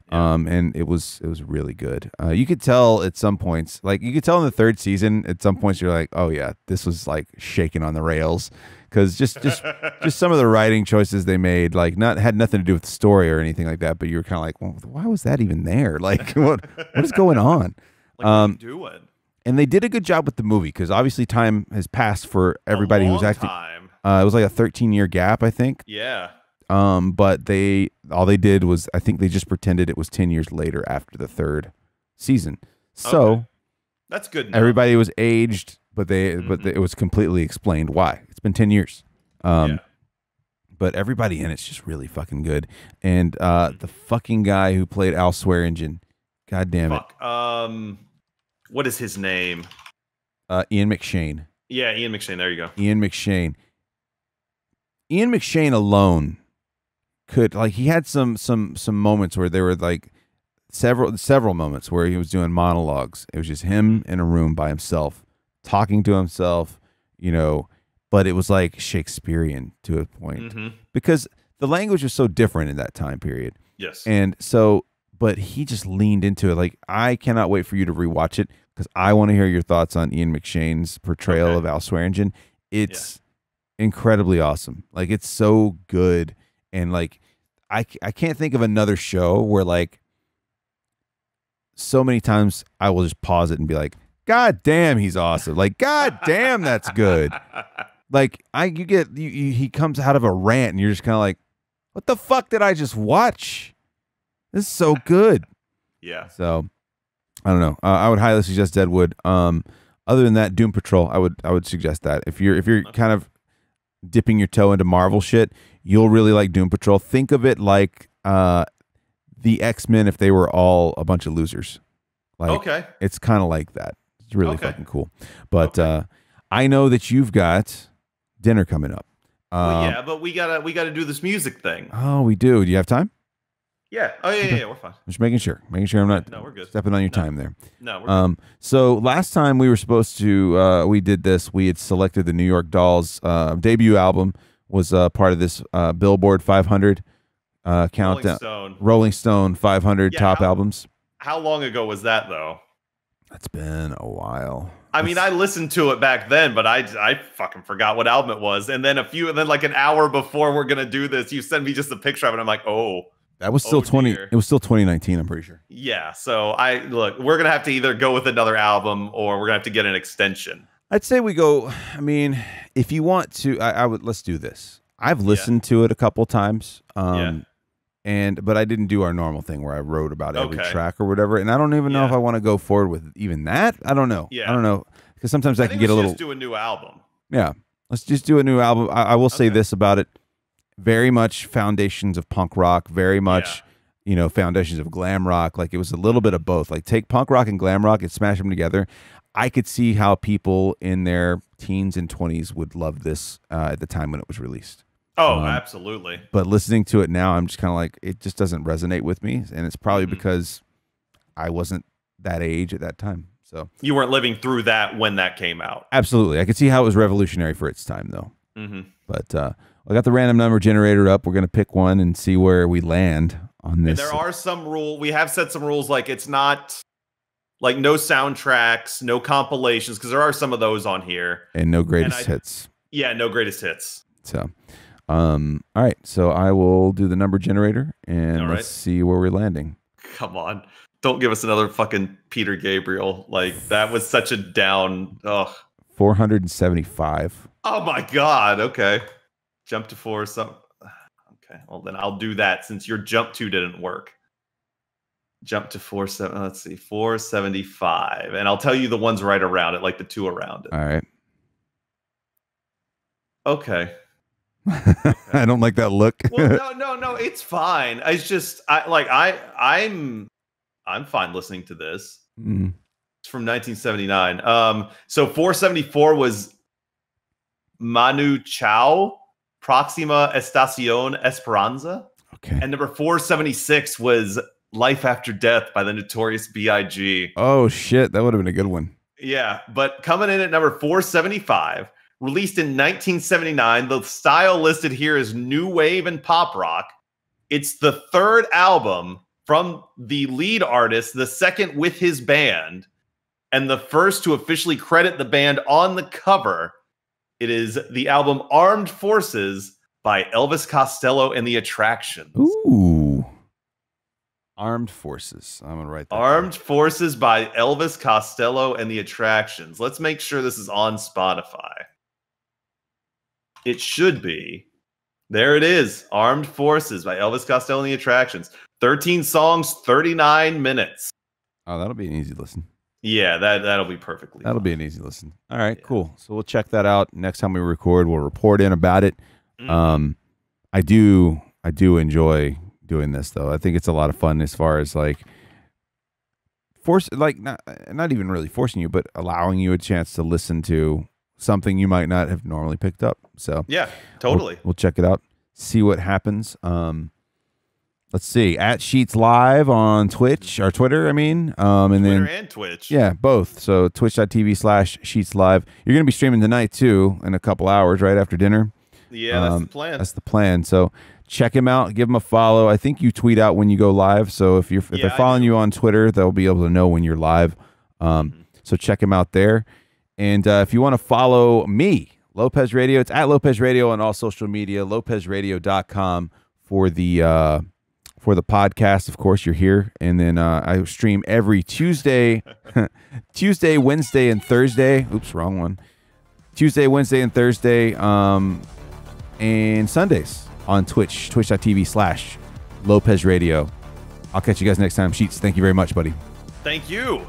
Speaker 1: And it was really good. You could tell at some points, like you could tell in the 3rd season, at some points you're like, oh yeah, this was like shaking on the rails. Because just some of the writing choices they made, like had nothing to do with the story or anything like that. But you were kind of like, well, why was that even there? Like, what is going on?
Speaker 2: Like, what are you doing?
Speaker 1: And they did a good job with the movie because obviously time has passed for everybody who's acting. It was like a 13-year gap, I think.
Speaker 2: Yeah.
Speaker 1: But all they did was, I think they just pretended it was 10 years later after the 3rd season. So
Speaker 2: that's good enough.
Speaker 1: Everybody was aged, but it was completely explained why. It's been 10 years. But everybody in it's just really fucking good. And the fucking guy who played Al Swearingen, god damn it.
Speaker 2: What is his name?
Speaker 1: Ian McShane.
Speaker 2: Yeah, Ian McShane. There you go.
Speaker 1: Ian McShane alone could, like, he had some moments where there were like several moments where he was doing monologues. It was just him in a room by himself, talking to himself, but it was like Shakespearean to a point because the language was so different in that time period.
Speaker 2: Yes.
Speaker 1: And so, but he just leaned into it. Like, I cannot wait for you to rewatch it because I want to hear your thoughts on Ian McShane's portrayal of Al Swearingen. It's incredibly awesome. Like, it's so good. And like, I can't think of another show where like so many times I will just pause it and be like, God damn, he's awesome. Like, God damn, that's good. Like, he comes out of a rant and you're just kind of like, what the fuck did I just watch? This is so good.
Speaker 2: Yeah.
Speaker 1: So I don't know. I would highly suggest Deadwood. Other than that, Doom Patrol, I would suggest that. If you're kind of dipping your toe into Marvel shit, you'll really like Doom Patrol. Think of it like the X-Men if they were all a bunch of losers. Like, it's kind of like that. It's really fucking cool. But I know that you've got dinner coming up.
Speaker 2: Well, yeah, but we gotta do this music thing.
Speaker 1: Oh, we do. Do you have time?
Speaker 2: Yeah. Oh, yeah, we're fine.
Speaker 1: Just making sure I'm not
Speaker 2: we're good.
Speaker 1: stepping on your time there.
Speaker 2: No, we're good.
Speaker 1: So last time we were supposed to, we did this. We had selected the New York Dolls debut album was part of this Billboard 500 countdown. Rolling Stone 500 top albums.
Speaker 2: How long ago was that, though?
Speaker 1: That's been a while.
Speaker 2: I mean, I listened to it back then, but I fucking forgot what album it was. And then like an hour before we're gonna do this, you sent me just a picture of it. I'm like, oh.
Speaker 1: That was still It was still 2019. I'm pretty sure.
Speaker 2: Yeah. So we're gonna have to either go with another album or we're gonna have to get an extension.
Speaker 1: I'd say we go. I mean, if you want to, let's do this. I've listened to it a couple times. But I didn't do our normal thing where I wrote about every track or whatever. And I don't even know if I want to go forward with even that. I don't know. Yeah. I don't know because sometimes I can get a little.
Speaker 2: Let's do a new album.
Speaker 1: Yeah. Let's just do a new album. I will say this about it. Very much foundations of punk rock, very much, foundations of glam rock. Like, it was a little bit of both. Like, take punk rock and glam rock and smash them together. I could see how people in their teens and 20s would love this at the time when it was released.
Speaker 2: Oh, absolutely. But
Speaker 1: listening to it now, I'm just kind of like, it just doesn't resonate with me. And it's probably because I wasn't that age at that time. So
Speaker 2: you weren't living through that when that came out.
Speaker 1: Absolutely. I could see how it was revolutionary for its time, though. But I got the random number generator up. We're going to pick one and see where we land on this.
Speaker 2: And there are some rules. We have set some rules, like it's not like no soundtracks, no compilations, because there are some of those on here.
Speaker 1: And no greatest hits.
Speaker 2: Yeah, no greatest hits.
Speaker 1: So, all right. So I will do the number generator and let's see where we're landing.
Speaker 2: Come on. Don't give us another fucking Peter Gabriel. Like, that was such a down. Ugh.
Speaker 1: 475.
Speaker 2: Oh my God. Okay. Jump to 4 or something. Okay. Well, then I'll do that since your jump to didn't work. Jump to 475. And I'll tell you the ones right around it, like the 2 around it.
Speaker 1: All right.
Speaker 2: Okay.
Speaker 1: I don't like that look.
Speaker 2: Well, no. it's fine. It's just I'm fine listening to this.
Speaker 1: Mm.
Speaker 2: It's from 1979. So 474 was Manu Chao, Proxima Estación Esperanza.
Speaker 1: Okay.
Speaker 2: And number 476 was Life After Death by the Notorious B.I.G.
Speaker 1: Oh, shit. That would have been a good one.
Speaker 2: Yeah, but coming in at number 475, released in 1979, the style listed here is new wave and pop rock. It's the third album from the lead artist, the second with his band, and the first to officially credit the band on the cover. It is the album Armed Forces by Elvis Costello and the Attractions.
Speaker 1: Ooh. Armed Forces. I'm going to write that
Speaker 2: Armed
Speaker 1: down.
Speaker 2: Forces by Elvis Costello and the Attractions. Let's make sure this is on Spotify. It should be. There it is. Armed Forces by Elvis Costello and the Attractions. 13 songs, 39 minutes.
Speaker 1: Oh, that'll be an easy listen.
Speaker 2: Yeah, that'll be perfectly
Speaker 1: That'll
Speaker 2: fine.
Speaker 1: be an easy listen. All right, cool. So we'll check that out. Next time we record, we'll report in about it. I do enjoy doing this though. I think it's a lot of fun as far as like not even really forcing you, but allowing you a chance to listen to something you might not have normally picked up. So
Speaker 2: yeah, totally.
Speaker 1: We'll check it out, see what happens. Let's see, at Sheets Live on Twitch or Twitter, and
Speaker 2: Twitter
Speaker 1: then
Speaker 2: and Twitch.
Speaker 1: Yeah, both. So twitch.tv/Sheets Live. You're going to be streaming tonight too in a couple hours, right after dinner.
Speaker 2: Yeah, that's the plan.
Speaker 1: That's the plan. So check him out, give him a follow. I think you tweet out when you go live. So if they're following you on Twitter, they'll be able to know when you're live. So check him out there. And if you want to follow me, Lopez Radio, it's at Lopez Radio on all social media, lopezradio.com for the podcast. Of course, you're here. And then I stream every Tuesday, Wednesday, and Thursday. Oops, wrong one. Tuesday, Wednesday, and Thursday, and Sundays on Twitch, twitch.tv/Lopez Radio. I'll catch you guys next time. Sheets, thank you very much, buddy.
Speaker 2: Thank you.